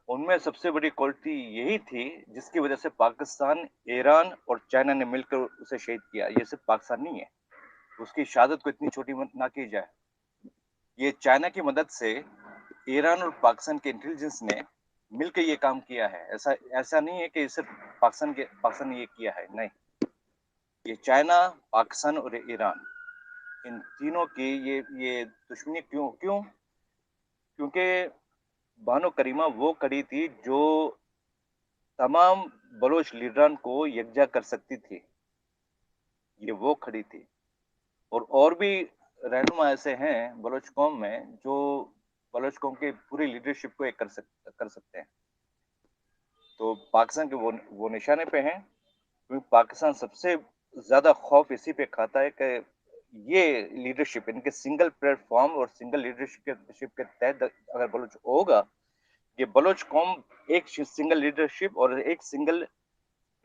ان میں سب سے بڑی کوالٹی یہی تھی جس کی وجہ سے پاکستان، ایران اور چائنا نے مل کر اسے شہید کیا. یہ صرف پاکستان نہیں ہے، اس کی شہادت کو اتنی چھوٹی نہ کی جائے. یہ چائنا کی مدد سے ایران اور پاکستان کے انٹیلیجنس نے مل کے یہ کام کیا ہے. ایسا نہیں ہے کہ صرف پاکستان نے یہ کیا ہے، نہیں. یہ چائنا، پاکستان اور ایران، ان تینوں کی یہ دشمنی کیوں؟ کیونکہ بانو کریمہ وہ کڑی تھی جو تمام بلوچ لیڈران کو یکجا کر سکتی تھی. یہ وہ کھڑی تھی. اور بھی رہنما ایسے ہیں بلوچ قوم میں جو بلوچ قوم کی پوری لیڈرشپ کو ایک کر سکتے ہیں. تو پاکستان کے وہ نشانے پہ ہیں، کیونکہ پاکستان سب سے زیادہ خوف اسی پہ کھاتا ہے کہ یہ لیڈرشپ، ان کے سنگل پلیٹ فارم اور سنگل لیڈرشپ کے تحت اگر بلوچ ہوگا، یہ بلوچ قوم ایک سنگل لیڈرشپ اور ایک سنگل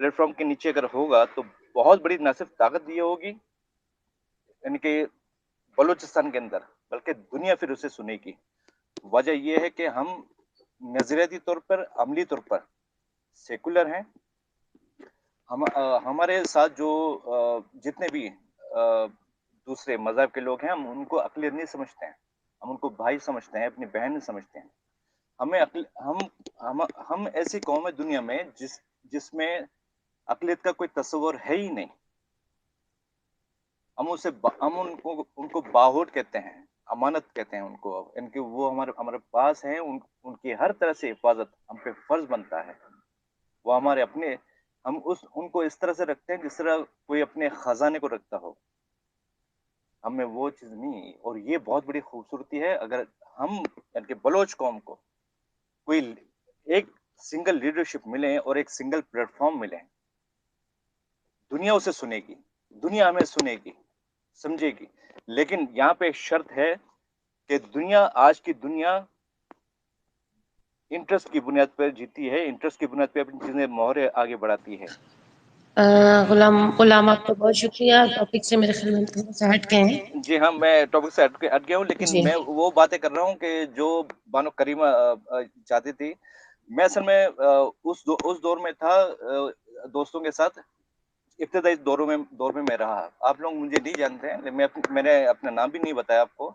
پلیٹ فارم کے نیچے اگر ہوگا تو بہت بڑی نہ صرف طاقت یہ ہوگی یعنی کہ بلوچستان کے اندر، بلکہ دنیا پھر اسے سنے گی. وجہ یہ ہے کہ ہم نظریاتی طور پر، عملی طور پر سیکولر ہیں. ہمارے ساتھ جو جتنے بھی دوسرے مذہب کے لوگ ہیں، ہم ان کو اقلیت نہیں سمجھتے ہیں، ہم ان کو بھائی سمجھتے ہیں، اپنی بہن سمجھتے ہیں. ہم ایسی قوم ہے دنیا میں جس میں اقلیت کا کوئی تصور ہے ہی نہیں. ہم ان کو باہوٹ کہتے ہیں، امانت کہتے ہیں ان کو. ان کے وہ ہمارے پاس ہیں، ان کی ہر طرح سے حفاظت ہم پہ فرض بنتا ہے. وہ ہمارے اپنے، ہم ان کو اس طرح سے رکھتے ہیں جس طرح کوئی اپنے خزانے کو رکھتا ہو. ہمیں وہ چیز نہیں. اور یہ بہت بڑی خوبصورتی ہے. اگر ہم یعنی کہ بلوچ قوم کو کوئی ایک سنگل لیڈرشپ ملے اور ایک سنگل پلیٹ فارم ملے، دنیا اسے سنے گی، دنیا ہمیں سنے گی، سمجھے گی. لیکن یہاں پہ ایک شرط ہے کہ آج کی دنیا انٹرسٹ کی بنیاد پر جیتی ہے، انٹرسٹ کی بنیاد پہ اپنی چیزیں مہرے آگے بڑھاتی ہے. غلام آپ کا بہت شکریہ. ٹاپک سے میرے خیال میں تھوڑا سا ہٹ گئے ہیں. جی ہاں، میں ٹاپک سے ہٹ گیا ہوں، لیکن جی میں وہ باتیں کر رہا ہوں کہ جو بانو کریمہ چاہتی تھی. میں اصل میں اس دور میں تھا دوستوں کے ساتھ، ابتدائی دور میں رہا. آپ لوگ مجھے نہیں جانتے ہیں، میں نے اپنا نام بھی نہیں بتایا آپ کو.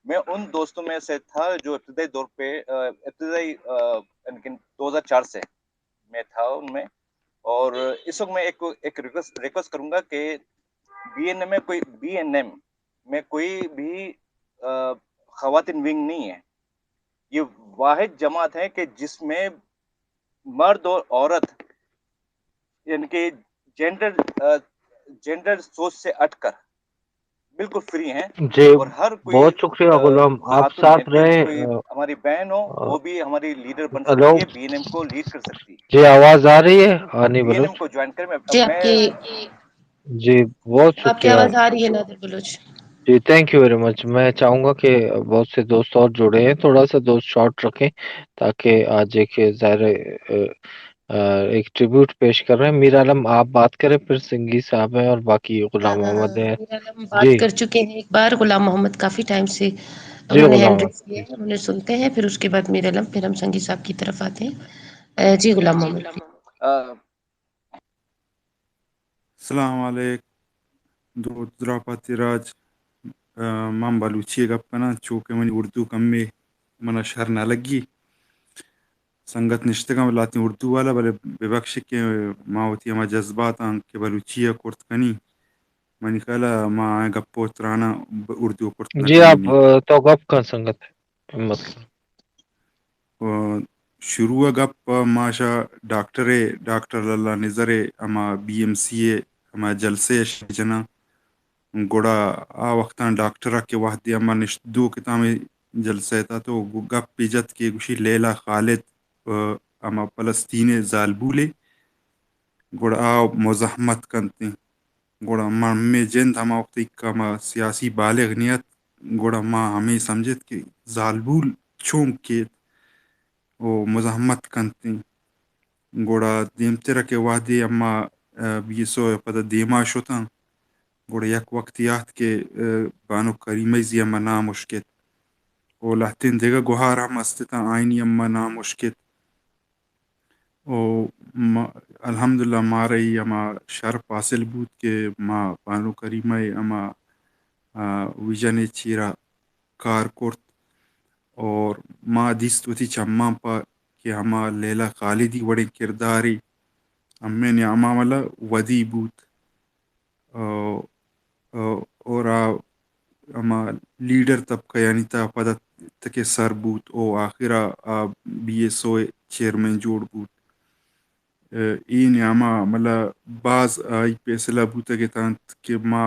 میں ان دوستوں میں سے تھا جو ابتدائی دور پہ 2004 سے میں تھا ان میں. اور اس وقت میں ایک ریکویسٹ کروں گا کہ بی این ایم میں کوئی بھی خواتین ونگ نہیں ہے. یہ واحد جماعت ہے کہ جس میں مرد اور عورت یعنی کہ جینڈر سوچ سے ہٹ کر بالکل فری ہیں. جی اور ہر کوئی بہت شکریہ غلام، آپ خاتون ساتھ چاہے رہیں. کوئی ہماری بہن ہو وہ بھی ہماری لیڈر بن ہلو سکتی ہے, بی این ایم کو لیڈ کر سکتی ہے. جی آواز آ رہی ہے آنی بی این ایم بلوچ؟ کو جوائن کر جی میں جی بہت آپ کی شکریہ. آواز آ رہی ہے نادر بلوچ. جی تھینک یو ویری مچ. میں چاہوں گا کہ بہت سے دوست اور جڑے ہیں، تھوڑا سا دوست شارٹ رکھیں تاکہ آج ایک ظاہر ایک ٹریبیوٹ پیش کر رہے ہیں. میر عالم آپ بات کریں، پھر سنگھی صاحب ہیں اور باقی غلام محمد ہیں. ہم بات جی کر چکے ہیں ایک بار. غلام محمد کافی ٹائم سے جی انہوں نے غلام ہینڈ ریز محمد کیا جی. ہے، انہیں سنتے ہیں، پھر اس کے بعد میر علم، پھر ہم سنگی صاحب کی طرف آتے ہیں. جی غلام محمد. السلام علیکم دو دراپاتی راج مام بلوچی گپ کنا چونکہ منی اردو کم میں منا شہر نہ لگی سنگت نشتگم لاتی اردو والا بلے ببخش کے ما ہوتی ہما جذبات آن کے بلوچی کرت کنی منی کلا ما گپو ترانا اردو کرت جی نکنی آپ نی تو گپ کا سنگت ہے مطلب شروع گپ ماشا ڈاکٹر اللہ نظر اما بی ایم سی اے اما جلسے جنا گوڑا آ وقتاً ڈاکٹر کے وحدی اما دو کتاب جلسے تھا تو گپ پیجت کے گوشی لیلا خالد اما فلسطین زالبولے گوڑا آ مزاحمت کنتے گوڑا ما میں جند ہما وقتی کما سیاسی بالغ نیت گوڑا ما ہمیں سمجھت کہ زالبول چونک کے او مزاحمت کنتے گوڑا دیمتر کے وحدی اما بیسو پتہ دیما شتاں گوڑا یک وقت یات کے بانو کریمہ زی اما نام مشکت او لہتین دیگا گوہار ہم استتا آئینی اما نام مشکت او الحمدللہ مارئی اما شرف حاصل بود کہ ما بانو کریمہ اما ویژن چیرا کار کرت اور ما دیست وتی چمان پا کہ ہما لیلا خالدی وڑے کرداری ہمیں نے اما ملا ودی بود اور اما لیڈر طبقہ یعنی تا پدہ تک سر بود او آخرا بی ایس او چیئرمین جوڑ بود این اما ملا بعض آئی فیصلہ بوتا کہ تانت کہ ما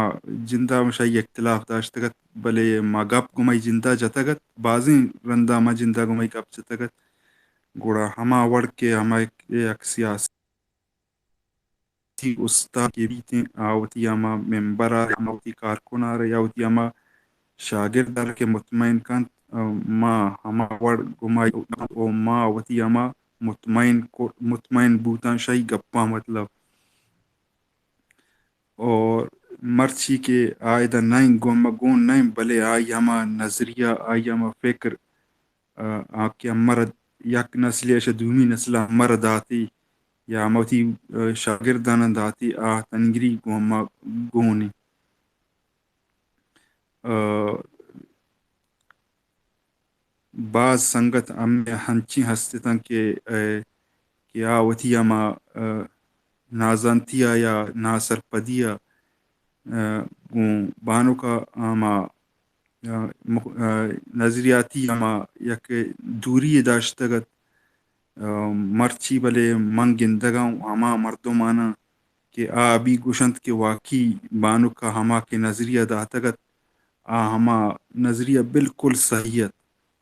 جندہ مشائی اختلاف داشتگت بلے ما گپ گمائی جندہ جتگت بعضیں رندہ ما جندہ گمائی گپ جتگت گوڑا ہما وڑ کے ہما ایک سیاسی استاد کے بیتے آوتی اما ممبرہ آوتی کارکنار یاوتی اما شاگردار کے مطمئن کن ما ہما وڑ گمائی او ما وتی اما مطمئن بوتان شاہی گپا مطلب اور مرچی کے آئدہ نائن گون نائن بلے آئی ہما نظریہ آئی ہما فکر آکے مرد یک نسل یا دومی نسل مرد آتی یا موتی شاگردان داتی تنگری گونی بعض سنگت ہمیں ہنچی ہستتاں کہ آوتی اما نازانتیا یا ناسرپدیا بانو کا اما نظریاتی اما یک دوری داشتگت مرچی بلے من گندگاں ہما مردمانا کہ ابھی گوشند کے واقعی بانو کا ہما کے نظریہ داتگت ہما نظریہ بالکل صحیحت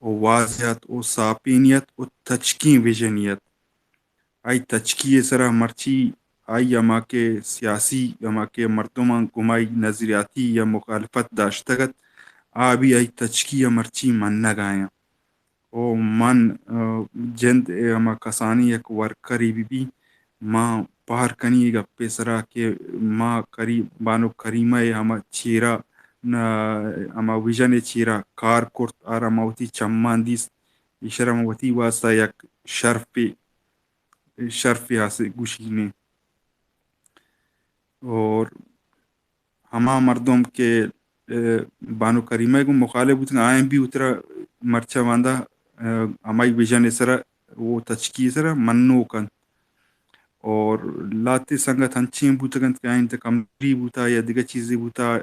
و واضحت و صاپینیت و تچکی ویژنیت آئی تچکی سرا مرچی آئی اما کے سیاسی اما کے مردمان گمائی نظریاتی یا مخالفت داشتگت آبی آئی تچکی مرچی من نگائیں او من جند اما کسانی یک ورکری بھی ماں پار کنی گپے سرا کہ ماں بانو کریمہ ہما چیرا اما ویژن چیرا کار کرت آر اما وتی چمان دیست اشرم وتی واسطہ یک شرف حاصل گوشینے اور ہما مردم کے بانو کریمہ کو مخالف ہوتے ہیں آئیں بھی اترا مرچہ واندہ ہمائی ویژن سرا وہ تچکی سرا منو کن اور لاتے سنگت ہنچیں بوتگنت کہ آئین تکمری بوتا یا دیگر چیزیں بوتا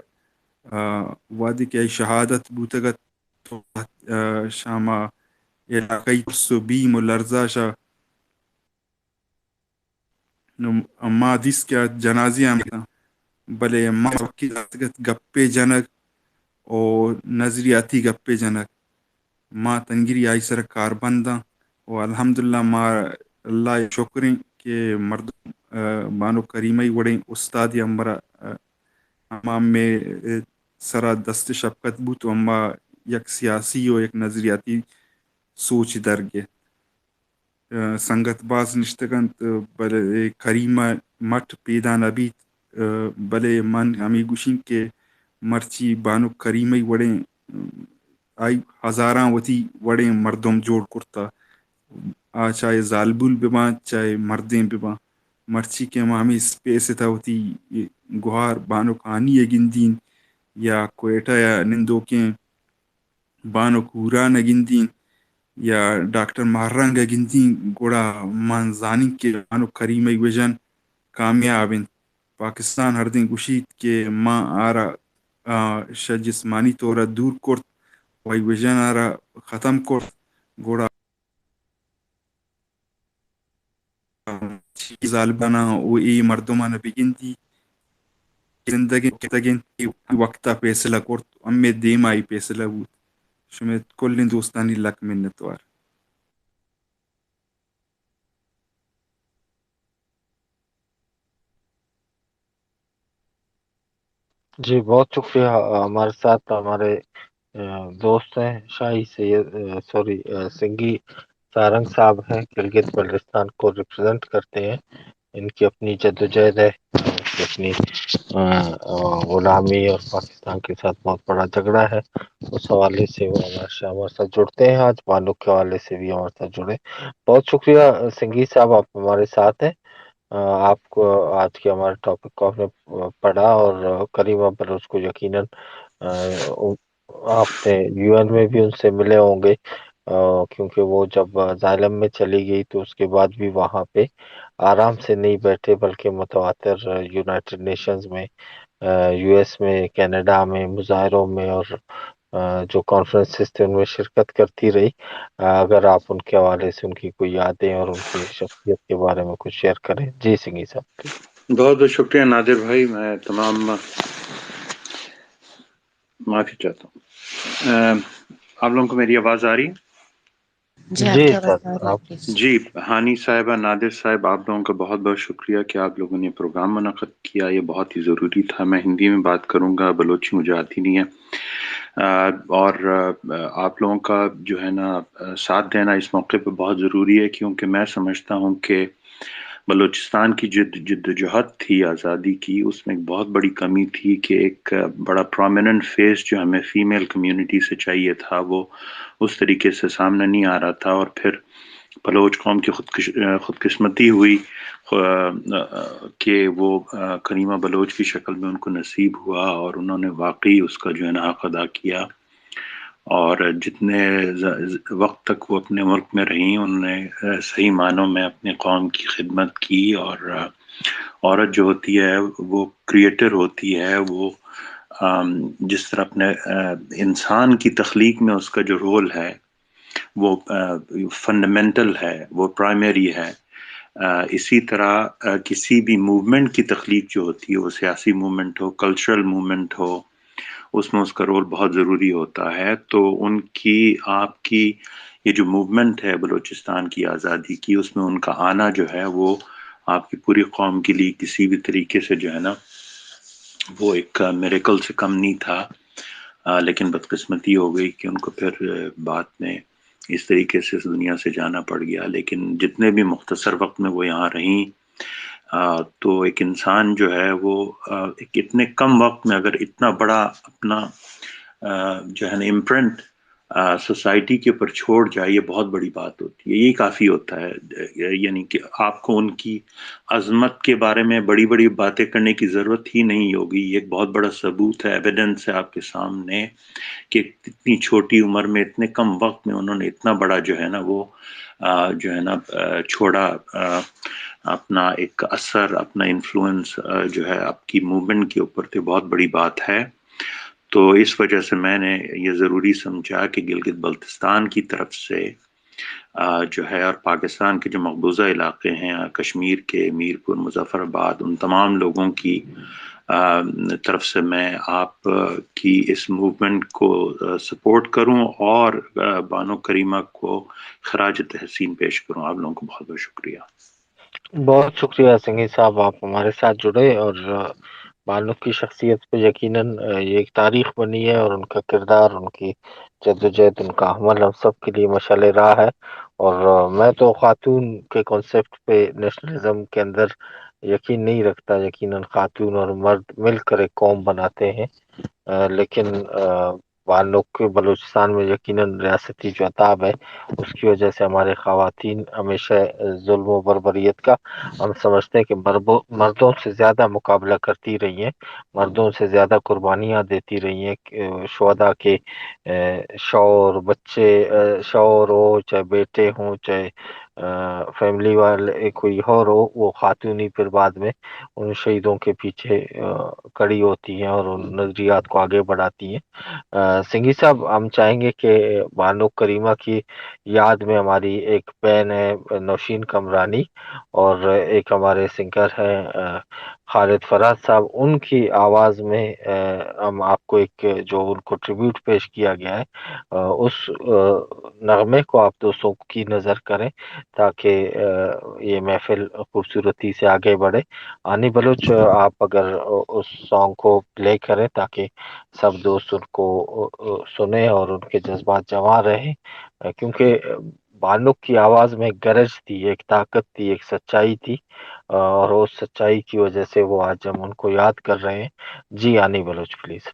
وادی کہ شہادت بوتگت شاما علاقائی سو بیم و لرزاشا ما دیس کیا جنازی آمدن بلے ما وکی گپے جنک اور نظریاتی گپے جنک ما تنگری آئی سر کاربنداں و الحمدللہ ما اللہ شکریں کہ مردم بانو کریمئی وڑیں استادی امبرا اما میں سرا دست شفقت بوت و اما یک سیاسی و یک نظریاتی سوچ درگے سنگت باز نشتگنت بلے کریمہ مٹ پیدا نبیت بلے من ہمیں گوشیں کہ مرچی بانو کریمئی وڑیں آئی ہزاراں وتی وڑیں مردم جوڑ کرتا چاہے زالبول بباں چاہے مردیں بباں مرچی کے ہمیں اسپیس تھا ہوتی گوہار بانو کہانی گندین یا کوئٹہ یا نندوکیں بانو کورا نگندین یا ڈاکٹر محرنگ گندین گوڑا من زانی کے بانو کریمئی وجن کامیاب پاکستان ہر دن گشید کہ ماں آرا جسمانی طورا دور کرت وی وجن آرا ختم کرت گوڑا ظالبانا او ای مردمانا بگندی زندگی تگین وقتا فیصلہ کرت امی دیمائی فیصلہ بود شمیت کل دوستانی لک منتوار جی بہت شکریہ. ہمارے ساتھ ہمارے دوست ہیں شاہی سید سنگھی سارنگ صاحب ہیں، گلگت بلتستان کو ریپرزینٹ کرتے ہیں. ان کی اپنی جدوجہد ہے، اپنی غلامی اور پاکستان کے ساتھ بہت بڑا جھگڑا ہے. اس حوالے سے وہ ہمارے ساتھ جڑتے ہیں. آج بانو کے حوالے سے بھی ہمارے ساتھ جڑے. بہت شکریہ سنگھی صاحب، آپ ہمارے ساتھ ہیں. آپ کو آج کے ہمارے ٹاپک کو آپ نے پڑھا اور کریمہ بلوچ کو یقیناً آپ نے یو این میں بھی ان سے ملے ہوں گے، کیونکہ وہ جب زائلم میں چلی گئی تو اس کے بعد بھی وہاں پہ آرام سے نہیں بیٹھے، بلکہ متواتر یونائٹڈ نیشنز میں، یو ایس میں، کینیڈا میں، مظاہروں میں اور جو کانفرنسز تھے ان میں شرکت کرتی رہی. اگر آپ ان کے حوالے سے ان کی کوئی یادیں اور ان کی شخصیت کے بارے میں کچھ شیئر کریں. جی سنگھی صاحب. بہت بہت شکریہ نادر بھائی. میں تمام معافی چاہتا ہوں. آپ لوگوں کو میری آواز آ رہی ہے؟ آپ جی کی آواز آ رہی ہے پلیز. جی ہانی صاحبہ، نادر صاحب، آپ لوگوں کا بہت بہت شکریہ کہ آپ لوگوں نے پروگرام منعقد کیا. یہ بہت ہی ضروری تھا. میں ہندی میں بات کروں گا، بلوچی مجھے آتی نہیں ہے. اور آپ لوگوں کا جو ہے نا ساتھ دینا اس موقع پہ بہت ضروری ہے، کیونکہ میں سمجھتا ہوں کہ بلوچستان کی جدوجہد تھی آزادی کی، اس میں ایک بہت بڑی کمی تھی کہ ایک بڑا پرومیننٹ فیس جو ہمیں فیمیل کمیونٹی سے چاہیے تھا وہ اس طریقے سے سامنے نہیں آ رہا تھا. اور پھر بلوچ قوم کی خود قسمتی ہوئی کہ وہ کریمہ بلوچ کی شکل میں ان کو نصیب ہوا اور انہوں نے واقعی اس کا جو ہے نا حق ادا کیا. اور جتنے وقت تک وہ اپنے ملک میں رہیں انہوں نے صحیح معنوں میں اپنے قوم کی خدمت کی. اور عورت جو ہوتی ہے وہ کریٹر ہوتی ہے، وہ جس طرح اپنے انسان کی تخلیق میں اس کا جو رول ہے وہ فنڈامنٹل ہے، وہ پرائمری ہے. اسی طرح کسی بھی موومنٹ کی تخلیق جو ہوتی ہے، وہ سیاسی موومنٹ ہو، کلچرل موومنٹ ہو، اس میں اس کا رول بہت ضروری ہوتا ہے. تو ان کی آپ کی یہ جو موومنٹ ہے بلوچستان کی آزادی کی، اس میں ان کا آنا جو ہے وہ آپ کی پوری قوم کے لیے کسی بھی طریقے سے جو ہے نا وہ ایک میریکل سے کم نہیں تھا. لیکن بدقسمتی ہو گئی کہ ان کو پھر بعد میں اس طریقے سے اس دنیا سے جانا پڑ گیا. لیکن جتنے بھی مختصر وقت میں وہ یہاں رہیں تو ایک انسان جو ہے وہ ایک اتنے کم وقت میں اگر اتنا بڑا اپنا جو ہے نا امپرنٹ سوسائٹی کے اوپر چھوڑ جائے، یہ بہت بڑی بات ہوتی ہے. یہی کافی ہوتا ہے، یعنی کہ آپ کو ان کی عظمت کے بارے میں بڑی بڑی باتیں کرنے کی ضرورت ہی نہیں ہوگی. یہ ایک بہت بڑا ثبوت ہے، ایویڈنس ہے آپ کے سامنے کہ اتنی چھوٹی عمر میں اتنے کم وقت میں انہوں نے اتنا بڑا جو ہے نا وہ جو ہے نا چھوڑا اپنا ایک اثر، اپنا انفلوئنس جو ہے آپ کی موومنٹ کے اوپر تھے، بہت بڑی بات ہے۔ تو اس وجہ سے میں نے یہ ضروری سمجھا کہ گلگت بلتستان کی طرف سے جو ہے، اور پاکستان کے جو مقبوضہ علاقے ہیں، کشمیر کے میرپور، مظفر آباد، ان تمام لوگوں کی طرف سے میں آپ کی اس موومنٹ کو سپورٹ کروں اور بانو کریمہ کو خراج تحسین پیش کروں۔ آپ لوگوں کو بہت بہت شکریہ۔ بہت شکریہ سنگھی صاحب، آپ ہمارے ساتھ جڑے، اور بانو کی شخصیت پہ یقیناً یہ ایک تاریخ بنی ہے، اور ان کا کردار، ان کی جدوجہد، ان کا عمل ہم سب کے لیے مشعل راہ ہے۔ اور میں تو خاتون کے کانسیپٹ پہ نیشنلزم کے اندر یقین نہیں رکھتا، یقیناً خاتون اور مرد مل کر ایک قوم بناتے ہیں، لیکن بانو بلوچستان میں یقیناً ریاستی جو عطاب ہے اس کی وجہ سے ہمارے خواتین ہمیشہ ظلم و بربریت کا ہم سمجھتے ہیں کہ مردوں سے زیادہ مقابلہ کرتی رہی ہیں، مردوں سے زیادہ قربانیاں دیتی رہی ہیں، شہداء کے شوہر، بچے، شوہر ہو، چاہے بیٹے ہوں، چاہے فیملی والے کوئی اور ہو، وہ خاتون ہی پھر بعد میں ان شہیدوں کے پیچھے کڑی ہوتی ہیں اور ان نظریات کو آگے بڑھاتی ہیں۔ سنگھی صاحب، ہم چاہیں گے کہ بانو کریمہ کی یاد میں ہماری ایک بہن ہے نوشین کمرانی، اور ایک ہمارے سنگر ہیں خالد فرحت صاحب، ان کی آواز میں ہم آپ کو ایک جو ان کو ٹریبیوٹ پیش کیا گیا ہے اس نغمے کو آپ دوستوں کی نظر کریں تاکہ یہ محفل خوبصورتی سے آگے بڑھے۔ آنی بلوچ، آپ اگر اس سانگ کو پلے کریں تاکہ سب دوست ان کو سنیں اور ان کے جذبات جمع رہیں، کیونکہ بانو کی آواز میں ایک گرج تھی، ایک طاقت تھی، ایک سچائی تھی، اور اس سچائی کی وجہ سے وہ آج ہم ان کو یاد کر رہے ہیں۔ جی آنی بلوچ پلیز۔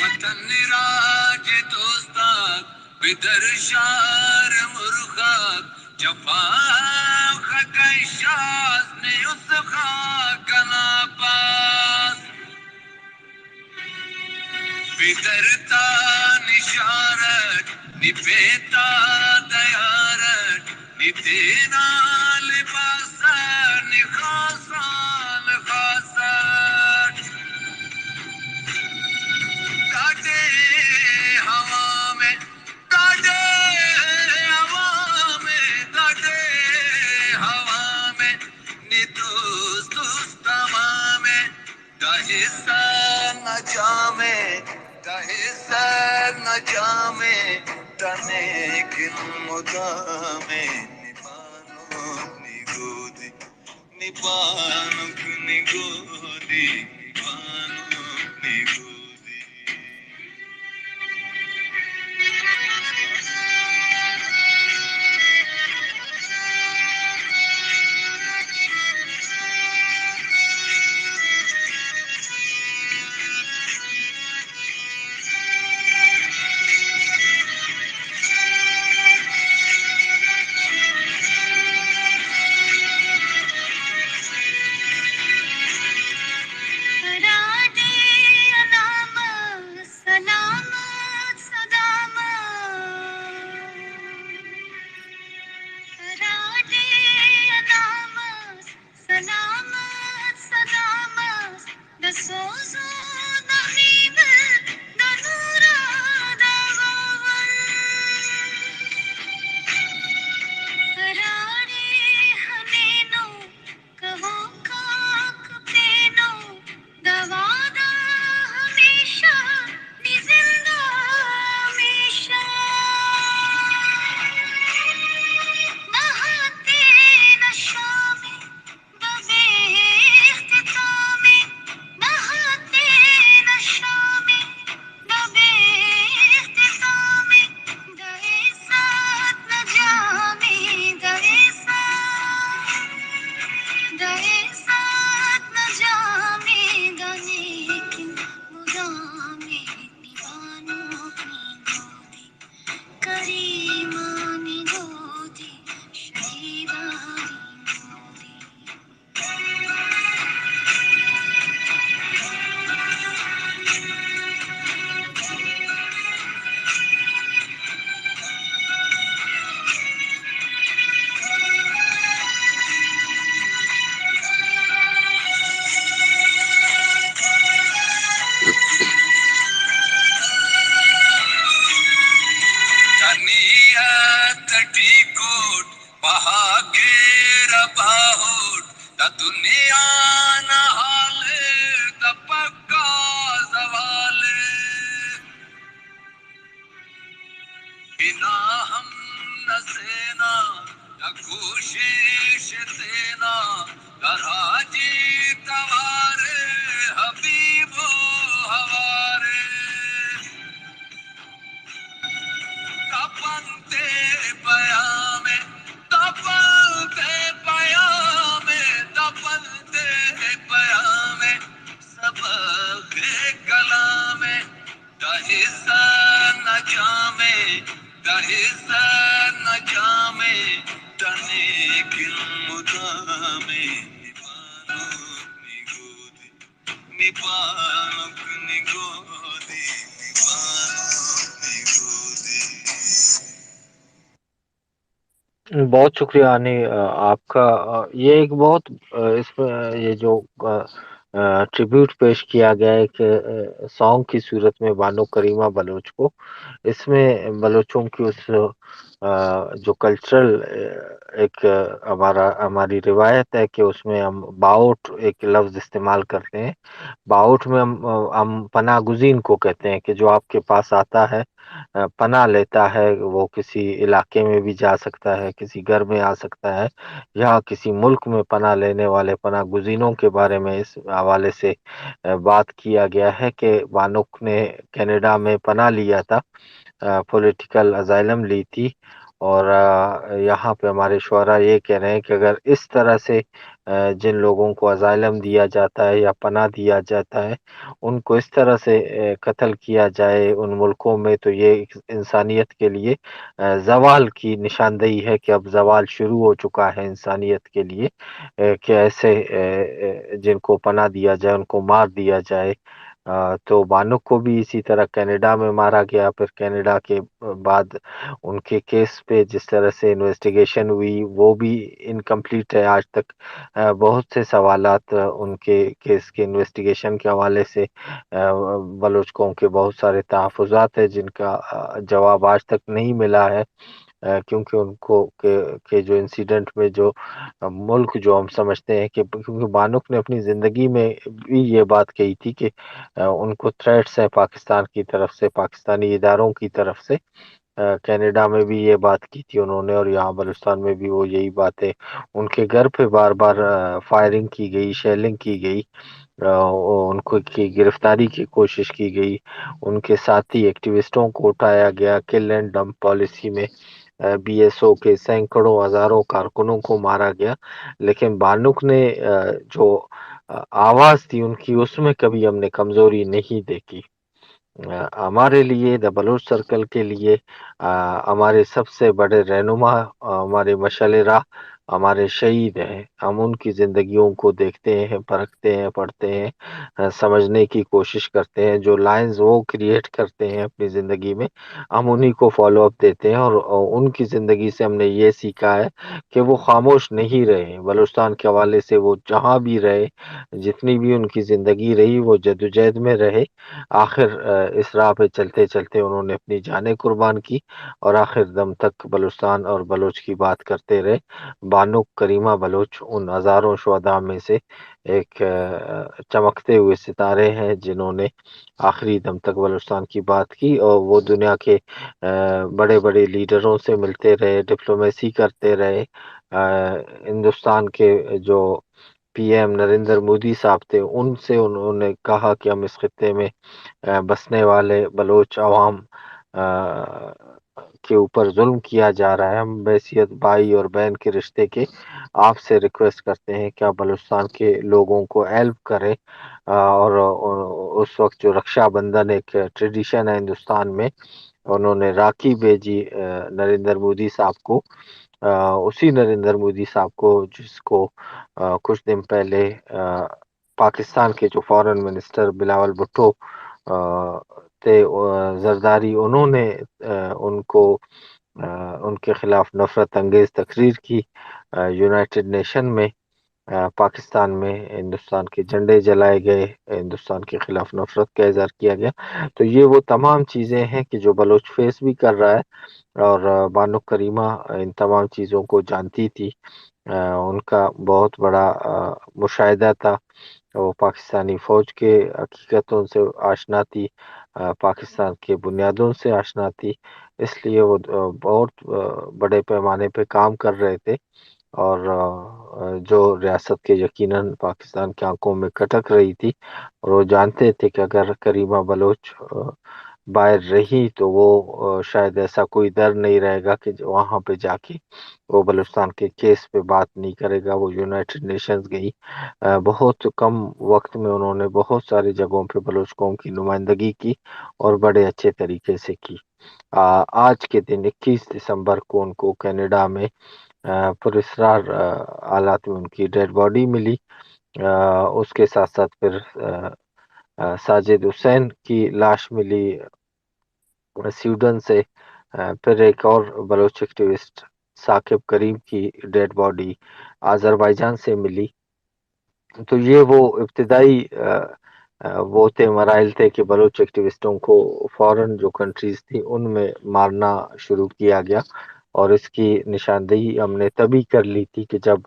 وطن راج دوستان بدر شار مرخاک جفا خکن شاز نیوز خاکنا پاس بدرتا نشارت نپیتا دیارت نتینا لباسا نخاسان خاسات ڈاڈے ہوا میں ڈاڈے ہوا میں ڈاڈے ہوا میں ندوس دوستما میں دہسا نہ جامے دہسا نہ جامے تنے کن مدامے نبانو نگودی نبانو نگودی نبانو نگودی دنیا نہ حالے دا پکا زوالے بنا ہم نہ سینا نہ کوشش تینا کراجی توارے حبیب و ہوارے تپنتے پیامے تپنتے پیامے تپنتے پیامے سبق کلامے دہسا نہ جامے دہسا نہ جامے تنے کن مدامے نبانو نگودی نبانو نگودی نبانو نگودی. بہت شکریہ آنی آپ کا. یہ ایک بہت اس میں یہ جو ٹریبیوٹ پیش کیا گیا ہے کہ سانگ کی صورت میں بانو کریمہ بلوچ کو، اس میں بلوچوں کی اس جو کلچرل ایک ہماری روایت ہے کہ اس میں ہم باؤٹ ایک لفظ استعمال کرتے ہیں. باؤٹ میں ہم پناہ گزین کو کہتے ہیں کہ جو آپ کے پاس آتا ہے پناہ لیتا ہے. وہ کسی علاقے میں بھی جا سکتا ہے, کسی گھر میں آ سکتا ہے, یا کسی ملک میں پناہ لینے والے پناہ گزینوں کے بارے میں اس حوالے سے بات کیا گیا ہے کہ بانک نے کینیڈا میں پناہ لیا تھا, پولیٹیکل ازائلم لی تھی. اور یہاں پہ ہمارے شعراء یہ کہہ رہے ہیں کہ اگر اس طرح سے جن لوگوں کو ازائلم دیا جاتا ہے یا پناہ دیا جاتا ہے ان کو اس طرح سے قتل کیا جائے ان ملکوں میں, تو یہ انسانیت کے لیے زوال کی نشاندہی ہے کہ اب زوال شروع ہو چکا ہے انسانیت کے لیے, کہ ایسے جن کو پناہ دیا جائے ان کو مار دیا جائے. تو بانک کو بھی اسی طرح کینیڈا میں مارا گیا. پھر کینیڈا کے بعد ان کے کیس پہ جس طرح سے انویسٹیگیشن ہوئی وہ بھی انکمپلیٹ ہے آج تک. بہت سے سوالات ان کے کیس کے انویسٹیگیشن کے حوالے سے بلوچ قوم کے بہت سارے تحفظات ہیں جن کا جواب آج تک نہیں ملا ہے, کیونکہ ان کو کہ جو انسیڈنٹ میں جو ملک جو ہم سمجھتے ہیں کہ کیونکہ بانک نے اپنی زندگی میں بھی یہ بات کہی تھی کہ ان کو تھریٹس ہیں پاکستان کی طرف سے, پاکستانی اداروں کی طرف سے. کینیڈا میں بھی یہ بات کی تھی انہوں نے, اور یہاں بلوچستان میں بھی وہ یہی باتیں. ان کے گھر پہ بار بار فائرنگ کی گئی, شیلنگ کی گئی, ان کو کی گرفتاری کی کوشش کی گئی. ان کے ساتھی ایکٹیوسٹوں کو اٹھایا گیا. کل اینڈ ڈمپ پالیسی میں بی ایس او کے سینکڑوں ہزاروں کارکنوں کو مارا گیا. لیکن بانک نے جو آواز تھی ان کی, اس میں کبھی ہم نے کمزوری نہیں دیکھی. ہمارے لیے دا بلوچ سرکل کے لیے ہمارے سب سے بڑے رہنما, ہمارے مشعل راہ ہمارے شہید ہیں. ہم ان کی زندگیوں کو دیکھتے ہیں, پرکھتے ہیں, پڑھتے ہیں, سمجھنے کی کوشش کرتے ہیں. جو لائنز وہ کریٹ کرتے ہیں اپنی زندگی میں ہم انہی کو فالو اپ دیتے ہیں. اور ان کی زندگی سے ہم نے یہ سیکھا ہے کہ وہ خاموش نہیں رہے. بلوچستان کے حوالے سے وہ جہاں بھی رہے, جتنی بھی ان کی زندگی رہی, وہ جدوجہد میں رہے. آخر اس راہ پہ چلتے چلتے انہوں نے اپنی جانیں قربان کی اور آخر دم تک بلوچستان اور بلوچ کی بات کرتے رہے. بانک کریمہ بلوچ ان ہزاروں شہداء میں سے ایک چمکتے ہوئے ستارے ہیں جنہوں نے آخری دم تک بلوچستان کی بات کی. اور وہ دنیا کے بڑے بڑے لیڈروں سے ملتے رہے, ڈپلومیسی کرتے رہے. ہندوستان کے جو پی ایم نریندر مودی صاحب تھے, ان سے انہوں نے کہا کہ ہم اس خطے میں بسنے والے بلوچ عوام کے اوپر ظلم کیا جا رہا ہے. ہم بحیثیت بھائی اور بہن کے رشتے کے آپ سے ریکویسٹ کرتے ہیں کہ آپ بلوچستان کے لوگوں کو ہیلپ کریں. اور اس وقت جو رکشا بندھن ایک ٹریڈیشن ہے ہندوستان میں, انہوں نے راکھی بھیجی نریندر مودی صاحب کو. اسی نریندر مودی صاحب کو جس کو کچھ دن پہلے پاکستان کے جو فارن منسٹر بلاول بھٹو تھے زرداری, انہوں نے ان کو ان کے خلاف نفرت انگیز تقریر کی یونائٹڈ نیشن میں. پاکستان میں ہندوستان کے جھنڈے جلائے گئے, ہندوستان کے خلاف نفرت کا اظہار کیا گیا. تو یہ وہ تمام چیزیں ہیں کہ جو بلوچ فیس بھی کر رہا ہے, اور بانک کریمہ ان تمام چیزوں کو جانتی تھی. ان کا بہت بڑا مشاہدہ تھا. وہ پاکستانی فوج کے حقیقتوں سے آشنا تھی, پاکستان کے بنیادوں سے آشنا تھی. اس لیے وہ بہت بڑے پیمانے پہ کام کر رہے تھے. اور جو ریاست کے یقیناً پاکستان کی آنکھوں میں کھٹک رہی تھی, اور وہ جانتے تھے کہ اگر کریمہ بلوچ باہر رہی تو وہ شاید ایسا کوئی ڈر نہیں رہے گا کہ وہاں پہ جا کے وہ بلوچستان کے کیس پہ بات نہیں کرے گا. وہ یونائٹڈ نیشنز گئی, بہت کم وقت میں انہوں نے بہت ساری جگہوں پہ بلوچ قوم کی نمائندگی کی اور بڑے اچھے طریقے سے کی. آج کے دن 21 دسمبر کو ان کو کینیڈا میں پراسرار حالات میں ان کی ڈیڈ باڈی ملی. اس کے ساتھ ساتھ پھر ساجد حسین کی لاش ملی سویڈن سے. پھر ایک اور بلوچ ایکٹیوسٹ ثاقب کریم کی ڈیڈ باڈی آذربائیجان سے ملی. تو یہ وہ ابتدائی وہ تھے مراحل تھے کہ بلوچ ایکٹیوسٹوں کو فورن جو کنٹریز تھی ان میں مارنا شروع کیا گیا. اور اس کی نشاندہی ہم نے تبھی کر لی تھی کہ جب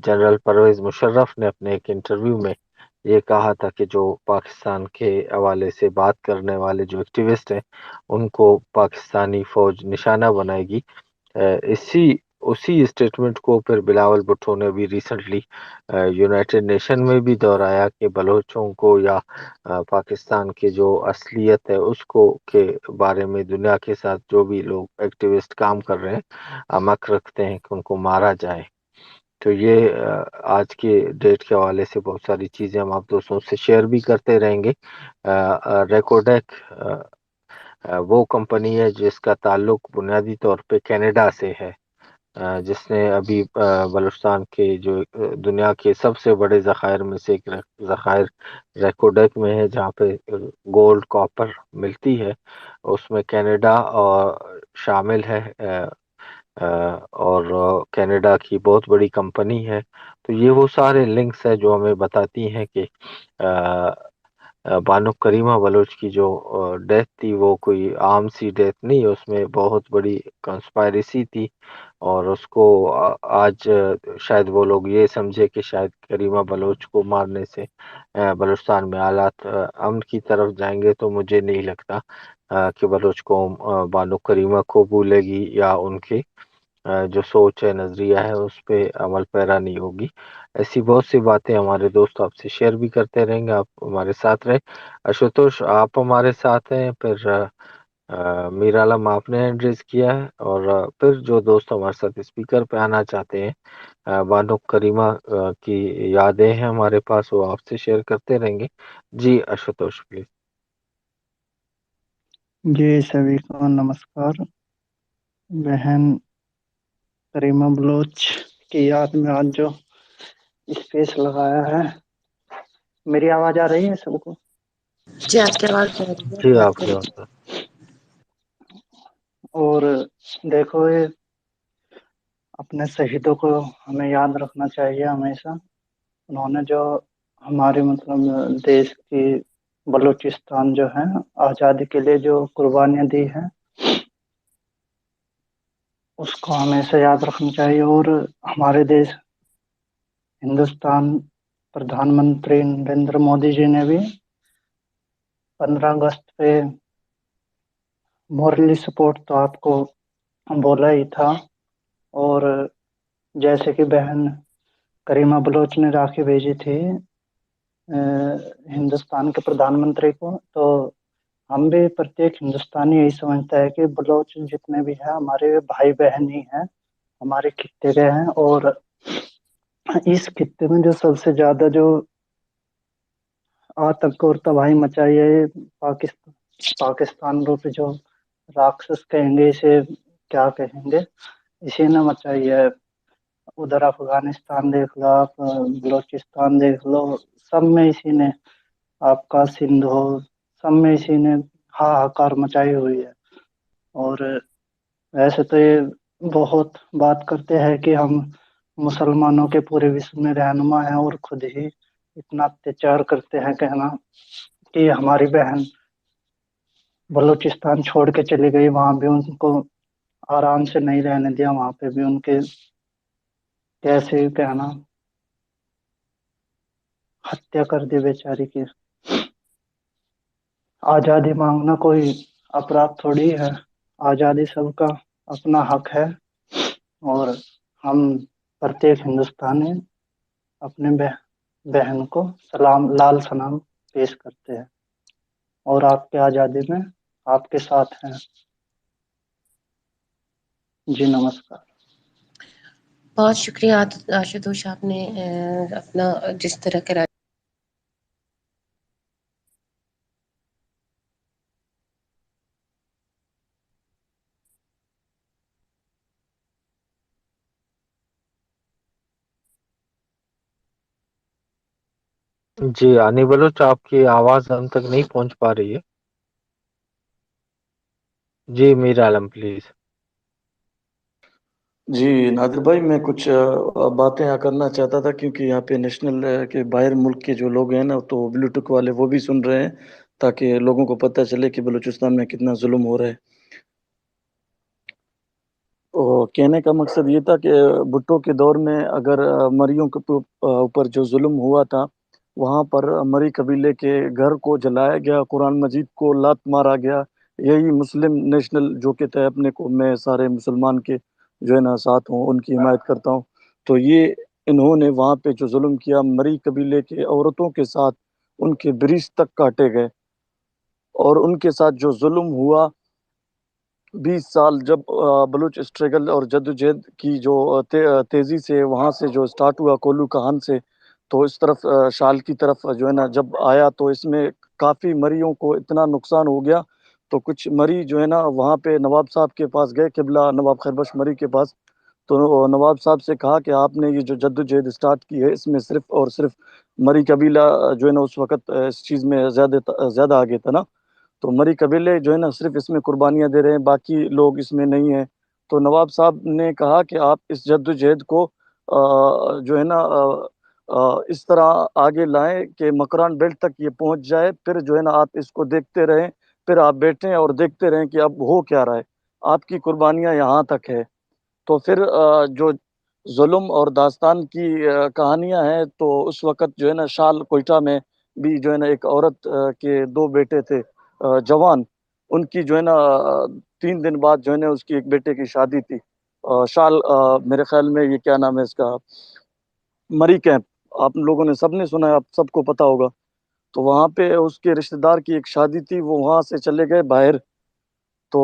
جنرل پرویز مشرف نے اپنے ایک انٹرویو میں یہ کہا تھا کہ جو پاکستان کے حوالے سے بات کرنے والے جو ایکٹیوسٹ ہیں ان کو پاکستانی فوج نشانہ بنائے گی. اسی اسٹیٹمنٹ کو پھر بلاول بھٹو نے بھی ریسنٹلی یونائٹڈ نیشن میں بھی دہرایا کہ بلوچوں کو یا پاکستان کی جو اصلیت ہے اس کو کے بارے میں دنیا کے ساتھ جو بھی لوگ ایکٹیوسٹ کام کر رہے ہیں مک رکھتے ہیں کہ ان کو مارا جائے. تو یہ آج کے ڈیٹ کے حوالے سے بہت ساری چیزیں ہم آپ دوستوں سے شیئر بھی کرتے رہیں گے. ریکوڈیک وہ کمپنی ہے جس کا تعلق بنیادی طور پہ کینیڈا سے ہے، جس نے ابھی بلوچستان کے جو دنیا کے سب سے بڑے ذخائر میں سے ایک ذخائر ریکوڈیک میں ہے جہاں پہ گولڈ کاپر ملتی ہے، اس میں کینیڈا شامل ہے اور کینیڈا کی بہت بڑی کمپنی ہے. تو یہ وہ سارے لنکس ہیں جو ہمیں بتاتی ہیں کہ بانو کریمہ بلوچ کی جو ڈیتھ تھی وہ کوئی عام سی ڈیتھ نہیں، اس میں بہت بڑی کنسپائریسی تھی. اور اس کو آج شاید وہ لوگ یہ سمجھے کہ شاید کریمہ بلوچ کو مارنے سے بلوچستان میں حالات امن کی طرف جائیں گے، تو مجھے نہیں لگتا کہ بلوچ قوم بانو کریمہ کو بھولے گی یا ان کی جو سوچ ہے نظریہ ہے اس پہ عمل پیرا نہیں ہوگی. ایسی بہت سی باتیں ہمارے دوست آپ سے شیئر بھی کرتے رہیں گے. آپ ہمارے ساتھ رہیں. اشوتوش آپ ہمارے ساتھ ہیں، پھر میر عالم آپ نے ہینڈ ریز کیا ہے، اور پھر جو دوست ہمارے ساتھ اسپیکر پہ آنا چاہتے ہیں بانو کریمہ کی یادیں ہیں ہمارے پاس، وہ آپ سے شیئر کرتے رہیں گے. جی اشوتوش پلیز. جی سبھی کو نمسکار. بہن کریمہ بلوچ کی یاد میں آج جو اسپیس لگایا ہے، میری آواز آ رہی ہے سب کو؟ جی آپ کی آواز آ رہی ہے، جی بات آپ کی کریں. بات. اور دیکھو یہ اپنے شہیدوں کو ہمیں یاد رکھنا چاہیے ہمیشہ. انہوں نے جو ہماری مطلب دیش کی بلوچستان جو ہے آزادی کے لیے جو قربانیاں دی ہیں اس کو ہمیشہ یاد رکھنا چاہیے. اور ہمارے دیش ہندوستان پردھان منتری نریندر مودی جی نے بھی 15 اگست پہ مورلی سپورٹ تو آپ کو بولا ہی تھا. اور جیسے کہ بہن کریمہ بلوچ نے راکھی بھیجی تھی ہندوستان کے پردھان منتری کو، تو ہم بھی پرتیک ہندوستانی یہی سمجھتا ہے کہ بلوچ جتنے بھی ہیں ہمارے بھائی بہن ہی ہیں، ہمارے خطے کے ہیں. اور اس خطے میں جو سب سے زیادہ جو آتنک اور تباہی مچائی ہے پاکستان روپی جو راکشس کہیں گے، اسے کیا کہیں گے، اسی نے مچائی ہے. ادھر افغانستان دیکھ لو آپ، بلوچستان دیکھ لو، سب میں اسی نے، آپ کا سندھ ہو، سب میں اسی نے ہاہاکار مچائی ہوئی ہے. اور ویسے تو یہ بہت بات کرتے ہیں کہ ہم مسلمانوں کے پورے وشو میں رہنما ہیں، اور خود ہی اتنا اتیاچار کرتے ہیں کہنا کہ ہماری بہن بلوچستان چھوڑ کے چلی گئی، وہاں بھی ان کو آرام سے نہیں رہنے دیا، وہاں پہ بھی ان کے کیسے کہنا ہتیا کر دی بیچاری کی. آزادی مانگنا کوئی اپرادھ تھوڑی ہے، آزادی سب کا اپنا حق ہے. اور ہم پرتیک ہندوستانی اپنے بہن کو لال سلام پیش کرتے ہیں، اور آپ کی آزادی میں آپ کے ساتھ ہیں. جی نمسکار. بہت شکریہ آشوتوش، آپ نے اپنا جس طرح کا جی آنی بلوچ، آپ کی آواز ہم تک نہیں پہنچ پا رہی ہے. جی میر عالم پلیز. جی نادر بھائی، میں کچھ باتیں یہاں کرنا چاہتا تھا، کیونکہ یہاں پہ نیشنل کے باہر ملک کے جو لوگ ہیں نا، تو بلوٹوتھ والے وہ بھی سن رہے ہیں، تاکہ لوگوں کو پتہ چلے کہ بلوچستان میں کتنا ظلم ہو رہا ہے. کہنے کا مقصد یہ تھا کہ بھٹو کے دور میں اگر مریوں کے اوپر جو ظلم ہوا تھا وہاں پر مری قبیلے کے گھر کو جلایا گیا، قرآن مجید کو لات مارا گیا، یہی مسلم نیشنل جو کہتا ہے اپنے کو میں سارے مسلمان کے جو ہے نا ساتھ ہوں، ان کی حمایت کرتا ہوں، تو یہ انہوں نے وہاں پہ جو ظلم کیا مری قبیلے کے عورتوں کے ساتھ ان کے بریس تک کاٹے گئے، اور ان کے ساتھ جو ظلم ہوا 20 سال جب بلوچ اسٹرگل اور جدوجہد کی جو تیزی سے وہاں سے جو سٹارٹ ہوا کولو کہان سے، تو اس طرف شال کی طرف جو ہے نا جب آیا تو اس میں کافی مریوں کو اتنا نقصان ہو گیا، تو کچھ مری جو ہے نا وہاں پہ نواب صاحب کے پاس گئے، قبلہ نواب خیربخش مری کے پاس، تو نواب صاحب سے کہا کہ آپ نے یہ جو جدوجہد اسٹارٹ کی ہے اس میں صرف اور صرف مری قبیلہ جو ہے نا اس وقت اس چیز میں زیادہ آگے تھا نا، تو مری قبیلے جو ہے نا صرف اس میں قربانیاں دے رہے ہیں، باقی لوگ اس میں نہیں ہیں، تو نواب صاحب نے کہا کہ آپ اس جدوجہد کو جو ہے نا اس طرح آگے لائیں کہ مکران بیلٹ تک یہ پہنچ جائے، پھر جو ہے نا آپ اس کو دیکھتے رہیں، پھر آپ بیٹھیں اور دیکھتے رہیں کہ اب ہو کیا رہا ہے، آپ کی قربانیاں یہاں تک ہے۔ تو پھر جو ظلم اور داستان کی کہانیاں ہیں، تو اس وقت جو ہے نا شال کوئٹہ میں بھی جو ہے نا ایک عورت کے 2 بیٹے تھے جوان، ان کی جو ہے نا 3 دن بعد جو ہے نا اس کی ایک بیٹے کی شادی تھی، شال میرے خیال میں یہ کیا نام ہے اس کا، مری کیمپ، آپ لوگوں نے سب نے سنا ہے، آپ سب کو پتا ہوگا، تو وہاں پہ اس کے رشتہ دار کی ایک شادی تھی، وہ وہاں سے چلے گئے باہر، تو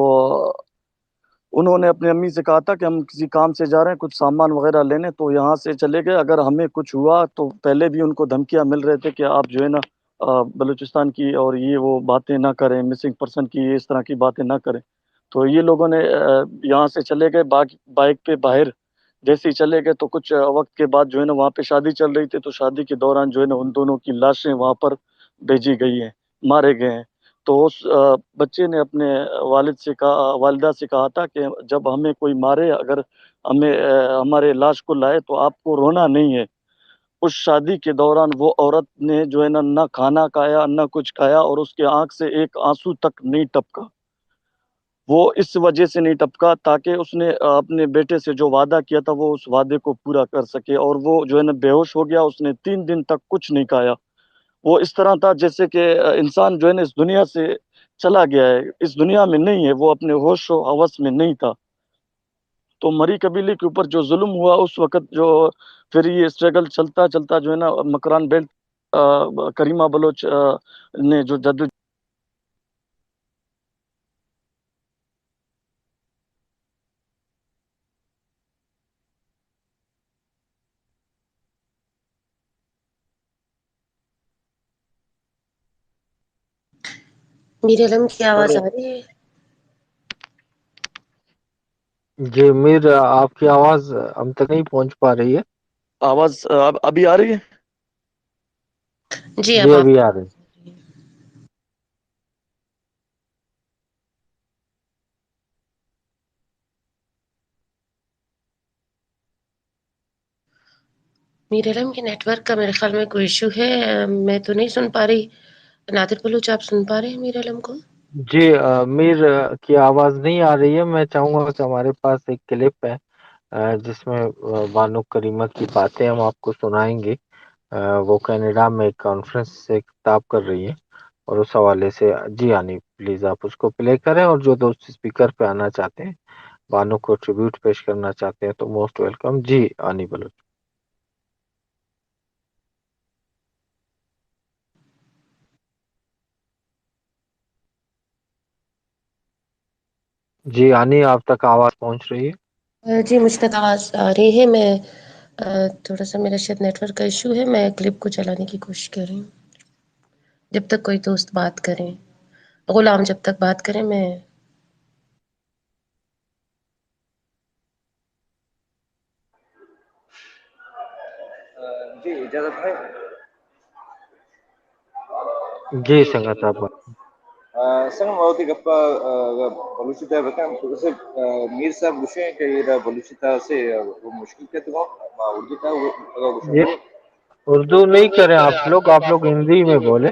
انہوں نے اپنی امی سے کہا تھا کہ ہم کسی کام سے جا رہے ہیں کچھ سامان وغیرہ لینے، تو یہاں سے چلے گئے، اگر ہمیں کچھ ہوا تو پہلے بھی ان کو دھمکیاں مل رہے تھے کہ آپ جو ہے نا بلوچستان کی اور یہ وہ باتیں نہ کریں، مسنگ پرسن کی اس طرح کی باتیں نہ کریں، تو یہ لوگوں نے یہاں سے چلے گئے بائک پہ باہر، جیسے ہی چلے گئے تو کچھ وقت کے بعد جو ہے نا وہاں پہ شادی چل رہی تھی، تو شادی کے دوران جو ہے نا ان دونوں کی لاشیں وہاں پر بھیجی گئی ہیں، مارے گئے ہیں، تو اس بچے نے اپنے والدہ سے کہا تھا کہ جب ہمیں کوئی مارے، اگر ہمیں ہمارے لاش کو لائے تو آپ کو رونا نہیں ہے۔ اس شادی کے دوران وہ عورت نے جو ہے نا نہ کھانا کھایا نہ کچھ کھایا، اور اس کے آنکھ سے ایک آنسو تک نہیں ٹپکا، وہ اس وجہ سے نہیں ٹپکا تاکہ اس نے اپنے بیٹے سے جو وعدہ کیا تھا وہ اس وعدے کو پورا کر سکے، اور وہ جو ہے نا بے ہوش ہو گیا، اس نے 3 دن تک کچھ نہیں کھایا، وہ اس طرح تھا جیسے کہ انسان جو ہے نا اس دنیا سے چلا گیا ہے، اس دنیا میں نہیں ہے، وہ اپنے ہوش و حوث میں نہیں تھا۔ تو مری قبیلے کے اوپر جو ظلم ہوا اس وقت، جو پھر یہ اسٹرگل چلتا چلتا جو ہے نا مکران بیلٹ کریمہ بلوچ نے جو میر علم کی آواز آ رہی ہے؟ جی میر، آپ کی آواز ہم تک نہیں پہنچ پا رہی ہے۔ آواز ابھی آ رہی ہے؟ جی جی اب آپ ابھی آ رہی ہے۔ میر علم کے نیٹ ورک کا میرے خیال میں کوئی ایشو ہے، میں تو نہیں سن پا رہی۔ نادر بلوچ آپ سن پا رہے ہیں میر علم کو؟ جی میر کی آواز نہیں آ رہی ہے، میں چاہوں گا کہ ہمارے پاس ایک کلپ ہے جس میں بانو کریمہ کی باتیں ہم آپ کو سنائیں گے۔ وہ کینیڈا میں ایک کانفرنس سے خطاب کر رہی ہے، اور اس حوالے سے جی آنی پلیز آپ اس کو پلے کریں، اور جو دوست اسپیکر پہ آنا چاہتے ہیں، بانو کو ٹریبیوٹ پیش کرنا چاہتے ہیں تو موسٹ ویلکم۔ جی آنی بلوچ۔ جی آنی، آپ تک آواز پہنچ رہی ہے؟ جی مجھ تک آواز آ رہی ہے، میں تھوڑا سا میرا شاید نیٹ ورک کا ایشو ہے، میں کلپ کو چلانے کی کوشش کر رہی ہوں جب تک کوئی دوست بات کریں، غلام جب تک بات کریں میں جی اجازت ہے؟ جی سنگت آپ۔ Sangat mau tiga Baluchita bahkan se Mir sahab gushee ke ida Baluchita se mushkil ke tumo ma urdu ta یہ gushe اردو نہیں کریں آپ لوگ ہندی میں بولیں۔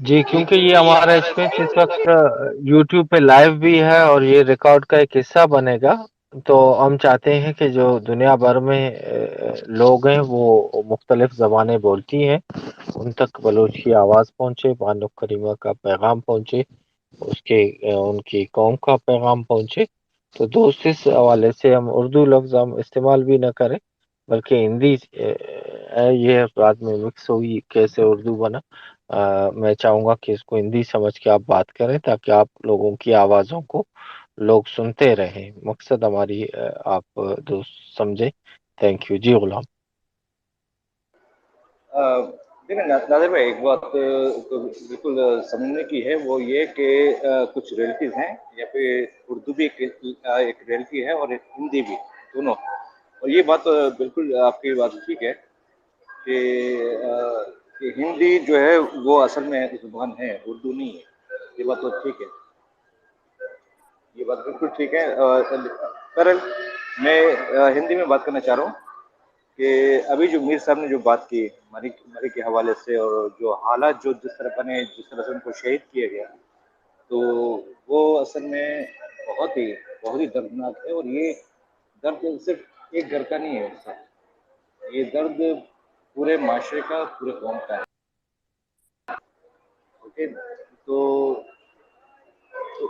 جی کیونکہ یہ ہمارا اسپیچ اس وقت یوٹیوب پہ لائیو بھی ہے اور یہ ریکارڈ کا ایک حصہ بنے گا، تو ہم چاہتے ہیں کہ جو دنیا بھر میں لوگ ہیں وہ مختلف زبانیں بولتی ہیں ان تک بلوچ کی آواز پہنچے، بانو کریمہ کا پیغام پہنچے، ان کی قوم کا پیغام پہنچے۔ تو دوست اس حوالے سے ہم اردو لفظ ہم استعمال بھی نہ کریں بلکہ ہندی یہ بعد میں مکس ہوئی کیسے اردو بنا، میں چاہوں گا کہ اس کو ہندی سمجھ کے آپ بات کریں تاکہ آپ لوگوں کی آوازوں کو لوگ سنتے رہیں۔ مقصد ہماری آپ دوست سمجھے۔ تھینک یو جی غلام۔ دیکھیں نادر بھائی، ایک بات تو بالکل سمجھنے کی ہے، وہ یہ کہ کچھ ریئلٹیز ہیں یا پھر اردو بھی ایک ریئلٹی ہے اور ہندی بھی، دونوں، اور یہ بات بالکل آپ کی بات ٹھیک ہے کہ ہندی جو ہے وہ اصل میں زبان ہے، اردو نہیں ہے، یہ بات تو ٹھیک ہے، یہ بات بالکل ٹھیک ہے۔ پر میں ہندی میں بات کرنا چاہ رہا ہوں کہ ابھی جو میر صاحب نے جو بات کی مری کے حوالے سے، اور جو حالات جو جس طرح بنے، جس طرح سے ان کو شہید کیا گیا، تو وہ اصل میں بہت ہی دردناک ہے، اور یہ درد صرف ایک گھر کا نہیں ہے سر، یہ درد پورے معاشرے کا، پورے قوم کا ہے۔ اوکے، تو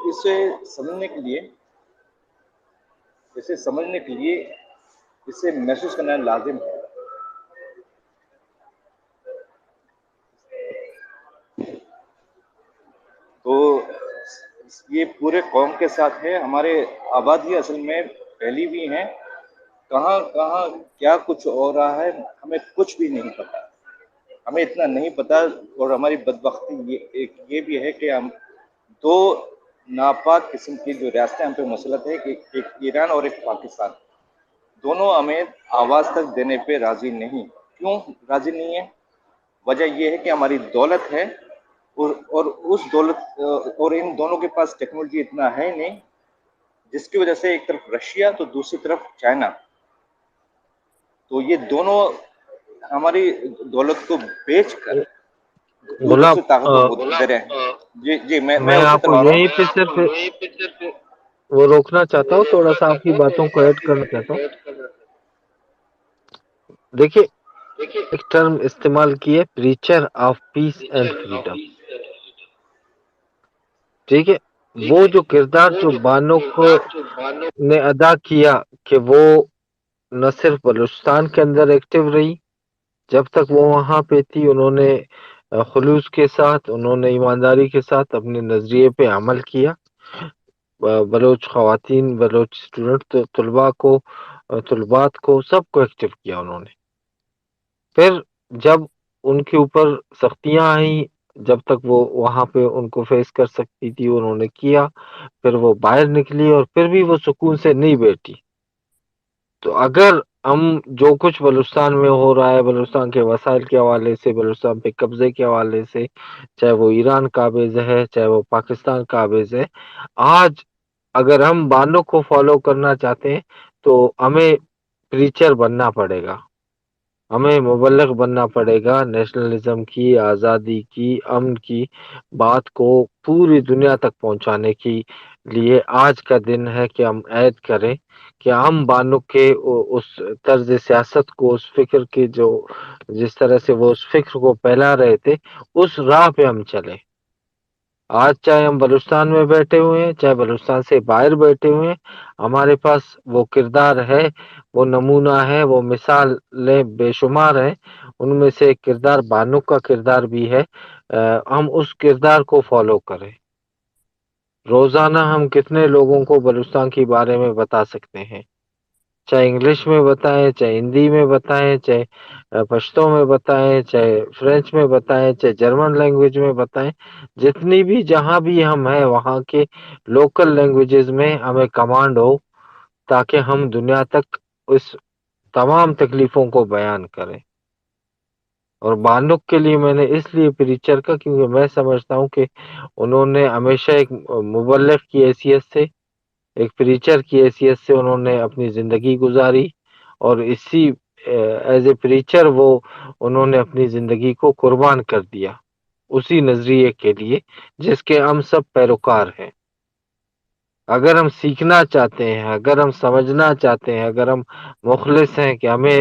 اسے سمجھنے کے لیے اسے محسوس کرنا لازم ہے۔ تو یہ پورے قوم کے ساتھ ہے، ہمارے آبادی اصل میں پھیلی بھی ہیں، کہاں کہاں کیا کچھ ہو رہا ہے ہمیں کچھ بھی نہیں پتا، ہمیں اتنا نہیں پتا، اور ہماری بدبختی یہ بھی ہے کہ ہم دو ناپاک قسم کی جو ریاستیں ہم پہ مسلط ہے، کہ ایک ایران اور ایک پاکستان، دونوں ہمیں آواز تک دینے پہ راضی نہیں۔ کیوں راضی نہیں ہے؟ وجہ یہ ہے کہ ہماری دولت ہے، اور اس دولت اور ان دونوں کے پاس ٹیکنالوجی اتنا ہے نہیں، جس کی وجہ سے ایک طرف رشیا تو دوسری طرف چائنا، تو یہ دونوں ہماری دولت کو بیچ کر غلام دوسری طاقتوں کو دے رہے ہیں۔ جی میں میں اسی آپ کو طرف آ رہا یہیں پہ ہوں۔ صرف وہ روکنا چاہتا ہوں، تھوڑا سا آپ کی باتوں کو ایڈ کرنا چاہتا ہوں۔ دیکھیے ایک ٹرم استعمال کیے، preacher of peace and freedom, ٹھیک ہے؟ وہ جو کردار جو بانوک نے ادا کیا کہ وہ نہ صرف بلوچستان کے اندر ایکٹیو رہی، جب تک وہ وہاں پہ تھی انہوں نے خلوص کے ساتھ، انہوں نے ایمانداری کے ساتھ اپنے نظریے پہ عمل کیا، بلوچ خواتین، بلوچ اسٹوڈنٹ طلبات کو سب کو ایکٹیو کیا انہوں نے۔ پھر جب ان کے اوپر سختیاں آئیں، جب تک وہ وہاں پہ ان کو فیس کر سکتی تھی انہوں نے کیا، پھر وہ باہر نکلی اور پھر بھی وہ سکون سے نہیں بیٹھی۔ تو اگر ہم جو کچھ بلوچستان میں ہو رہا ہے، بلوچستان کے وسائل کے حوالے سے، بلوچستان پہ قبضے کے حوالے سے، چاہے وہ ایران قابض ہے چاہے وہ پاکستان قابض ہے، آج اگر ہم بانوں کو فالو کرنا چاہتے ہیں تو ہمیں پریچر بننا پڑے گا، ہمیں مبلغ بننا پڑے گا نیشنلزم کی، آزادی کی، امن کی بات کو پوری دنیا تک پہنچانے کے لیے آج کا دن ہے کہ ہم عہد کریں کہ ہم بانو کے اس طرز سیاست کو، اس فکر کی جو جس طرح سے وہ اس فکر کو پھیلا رہے تھے، اس راہ پہ ہم چلیں۔ آج چاہے ہم بلوچستان میں بیٹھے ہوئے ہیں چاہے بلوچستان سے باہر بیٹھے ہوئے ہیں، ہمارے پاس وہ کردار ہے، وہ نمونہ ہے، وہ مثالیں بے شمار ہیں، ان میں سے ایک کردار بانو کا کردار بھی ہے۔ ہم اس کردار کو فالو کریں۔ روزانہ ہم کتنے لوگوں کو بلوچستان کے بارے میں بتا سکتے ہیں، چاہے انگلش میں بتائیں، چاہے ہندی میں بتائیں، چاہے پشتو میں بتائیں، چاہے فرینچ میں بتائیں، چاہے جرمن لینگویج میں بتائیں، جتنی بھی جہاں بھی ہم ہیں وہاں کے لوکل لینگویجز میں ہمیں کمانڈ ہو تاکہ ہم دنیا تک اس تمام تکلیفوں کو بیان کریں۔ اور بانوک کے لیے میں نے اس لیے پریچر کا کیونکہ میں سمجھتا ہوں کہ انہوں نے ہمیشہ ایک مبلغ کی حیثیت سے، ایک پریچر کی حیثیت سے انہوں نے اپنی زندگی گزاری، اور اسی ایز اے پریچر انہوں نے اپنی زندگی کو قربان کر دیا اسی نظریے کے لیے جس کے ہم سب پیروکار ہیں۔ اگر ہم سیکھنا چاہتے ہیں، اگر ہم سمجھنا چاہتے ہیں، اگر ہم مخلص ہیں کہ ہمیں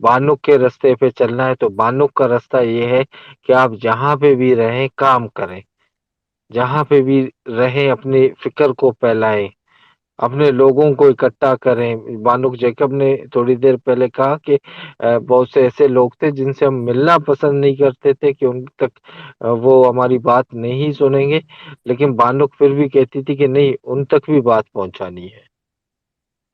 بانک کے راستے پہ چلنا ہے، تو بانک کا راستہ یہ ہے کہ آپ جہاں پہ بھی رہیں کام کریں، جہاں پہ بھی رہیں اپنی فکر کو پھیلائیں، اپنے لوگوں کو اکٹھا کریں۔ بانک جیکب نے تھوڑی دیر پہلے کہا کہ بہت سے ایسے لوگ تھے جن سے ہم ملنا پسند نہیں کرتے تھے کہ ان تک وہ ہماری بات نہیں سنیں گے، لیکن بانک پھر بھی کہتی تھی کہ نہیں، ان تک بھی بات پہنچانی ہے۔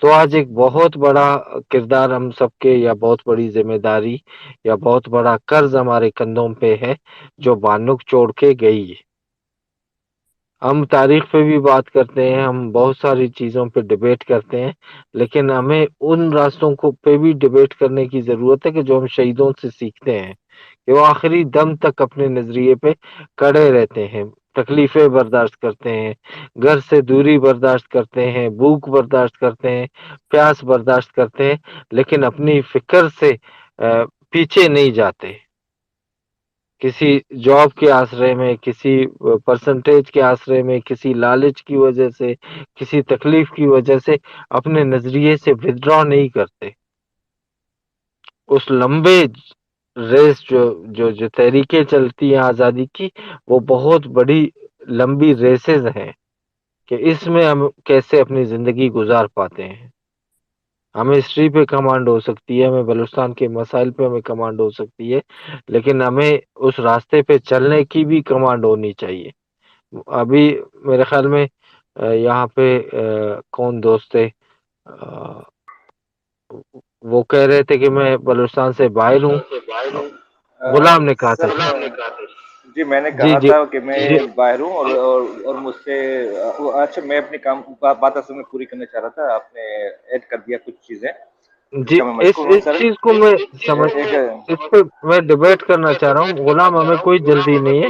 تو آج ایک بہت بڑا کردار ہم سب کے، یا بہت بڑی ذمہ داری یا بہت بڑا قرض ہمارے کندھوں پہ ہے جو بانک چھوڑ کے گئی ہے۔ ہم تاریخ پہ بھی بات کرتے ہیں، ہم بہت ساری چیزوں پہ ڈیبیٹ کرتے ہیں، لیکن ہمیں ان راستوں کو پہ بھی ڈیبیٹ کرنے کی ضرورت ہے کہ جو ہم شہیدوں سے سیکھتے ہیں، کہ وہ آخری دم تک اپنے نظریے پہ کڑے رہتے ہیں، تکلیفیں برداشت کرتے ہیں، گھر سے دوری برداشت کرتے ہیں، بھوک برداشت کرتے ہیں، پیاس برداشت کرتے ہیں، لیکن اپنی فکر سے پیچھے نہیں جاتے۔ کسی جاب کے آسرے میں، کسی پرسنٹیج کے آسرے میں، کسی لالچ کی وجہ سے، کسی تکلیف کی وجہ سے اپنے نظریے سے ودرا نہیں کرتے۔ اس لمبے ریس جو تحریکیں چلتی ہیں آزادی کی، وہ بہت بڑی لمبی ریسز ہیں کہ اس میں ہم کیسے اپنی زندگی گزار پاتے ہیں۔ ہمیں ہسٹری پہ کمانڈ ہو سکتی ہے، ہمیں بلوچستان کے مسائل پہ ہمیں کمانڈ ہو سکتی ہے، لیکن ہمیں اس راستے پہ چلنے کی بھی کمانڈ ہونی چاہیے۔ ابھی میرے خیال میں یہاں پہ کون دوست تھے، وہ کہہ رہے تھے کہ میں بلوچستان سے باہر ہوں، غلام نے کہا تھا سر جی میں نے جی کہا جی تھا کہ میں جی باہر ہوں اور مجھ سے اچھا میں اپنی بات اصل میں پوری کرنا چاہ رہا تھا، آپ نے ایڈ کر دیا کچھ چیزیں جس جی کا میں اس مشکور ہوں اس سر۔ چیز کو میں سمجھ، اس پہ میں ڈیبیٹ کرنا چاہ رہا ہوں۔ غلام ہمیں کوئی جلدی نہیں ہے،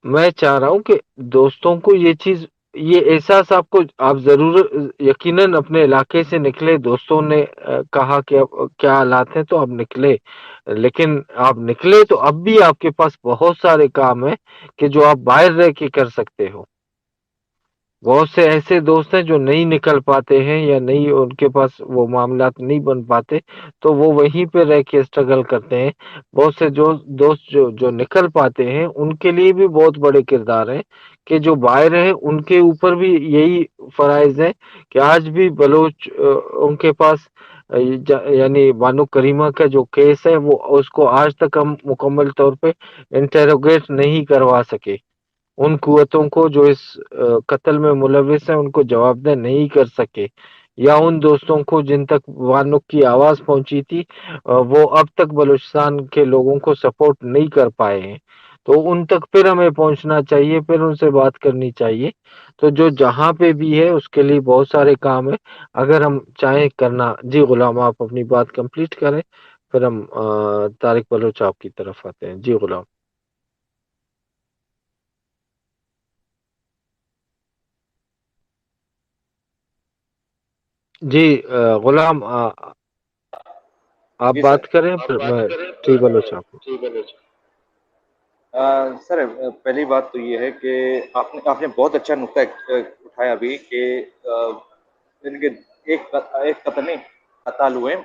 میں چاہ رہا ہوں کہ دوستوں کو یہ چیز، یہ احساس آپ ضرور یقیناً اپنے علاقے سے نکلے، دوستوں نے کہا کہ اب کیا حالات ہیں تو آپ نکلے، لیکن آپ نکلے تو اب بھی آپ کے پاس بہت سارے کام ہیں کہ جو آپ باہر رہ کے کر سکتے ہو۔ بہت سے ایسے دوست ہیں جو نہیں نکل پاتے ہیں یا نہیں، ان کے پاس وہ معاملات نہیں بن پاتے، تو وہ وہیں پہ رہ کے اسٹرگل کرتے ہیں۔ بہت سے دوست جو نکل پاتے ہیں، ان کے لیے بھی بہت بڑے کردار ہیں کہ جو باہر ہیں ان کے اوپر بھی یہی فرائض ہے کہ آج بھی بلوچ ان کے پاس، یعنی بانو کریمہ کا جو کیس ہے وہ اس کو آج تک ہم مکمل طور پہ انٹیروگیٹ نہیں کروا سکے۔ ان قوتوں کو جو اس قتل میں ملوث ہیں ان کو جواب دہ نہیں کر سکے، یا ان دوستوں کو جن تک بانک کی آواز پہنچی تھی وہ اب تک بلوچستان کے لوگوں کو سپورٹ نہیں کر پائے ہیں، تو ان تک پھر ہمیں پہنچنا چاہیے، پھر ان سے بات کرنی چاہیے۔ تو جو جہاں پہ بھی ہے اس کے لیے بہت سارے کام ہیں، اگر ہم چاہیں کرنا۔ جی غلام آپ اپنی بات کمپلیٹ کریں، پھر ہم طارق بلوچ آپ کی طرف آتے ہیں۔ جی غلام۔ جی غلام آپ جی سر بات کریں، پھر میں ٹھیک بلوچ آپ کو۔ سر پہلی بات تو یہ ہے کہ آپ نے بہت اچھا نقطہ اٹھایا ابھی کہ ان کے ایک قتل نہیں، قتال ہوئے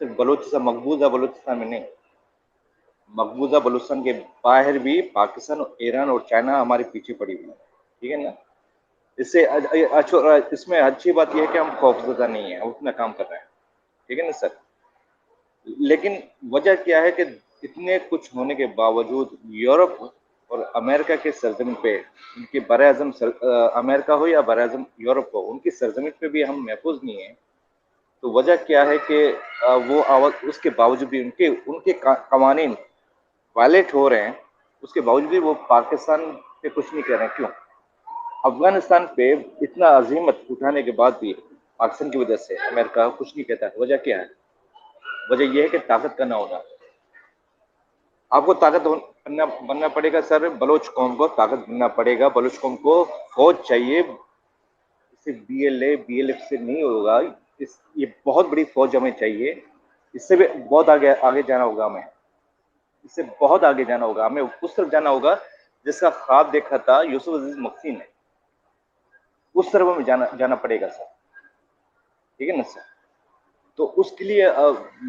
صرف بلوچستان، مقبوضہ بلوچستان میں نہیں، مقبوضہ بلوچستان کے باہر بھی پاکستان اور ایران اور چائنا ہمارے پیچھے پڑی ہوئی ہے، ٹھیک ہے نا۔ اس میں اچھی بات یہ ہے کہ ہم خوفزدہ نہیں ہیں، ہم اپنا کام کر رہے ہیں، ٹھیک ہے نا سر۔ لیکن وجہ کیا ہے کہ اتنے کچھ ہونے کے باوجود یورپ اور امریکہ کے سرزمین پہ، ان کے بر اعظم امریکہ ہو یا بر اعظم یورپ ہو، ان کی سرزمین پہ بھی ہم محفوظ نہیں ہیں۔ تو وجہ کیا ہے کہ وہ اس کے باوجود بھی ان کے قوانین وائلیٹ ہو رہے ہیں، اس کے باوجود بھی وہ پاکستان پہ کچھ نہیں کر رہے ہیں۔ کیوں؟ افغانستان پہ اتنا عظیمت اٹھانے کے بعد بھی پاکستان کی وجہ سے امریکہ کچھ نہیں کہتا ہے۔ وجہ کیا ہے؟ وجہ یہ ہے کہ طاقت کا نہ ہونا۔ آپ کو طاقت بننا پڑے گا سر، بلوچ قوم کو طاقت بننا پڑے گا، بلوچ قوم کو فوج چاہیے، صرف BLF سے نہیں ہوگا، یہ بہت بڑی فوج ہمیں چاہیے، اس سے بھی بہت آگے جانا ہوگا ہمیں۔ اس سے بہت آگے جانا ہوگا. ہمیں اس طرف جانا ہوگا جس کا خواب دیکھا تھا یوسف عزیز مکی نے. اس طرف ہمیں جانا پڑے گا سر. ٹھیک ہے نا سر. تو اس کے لیے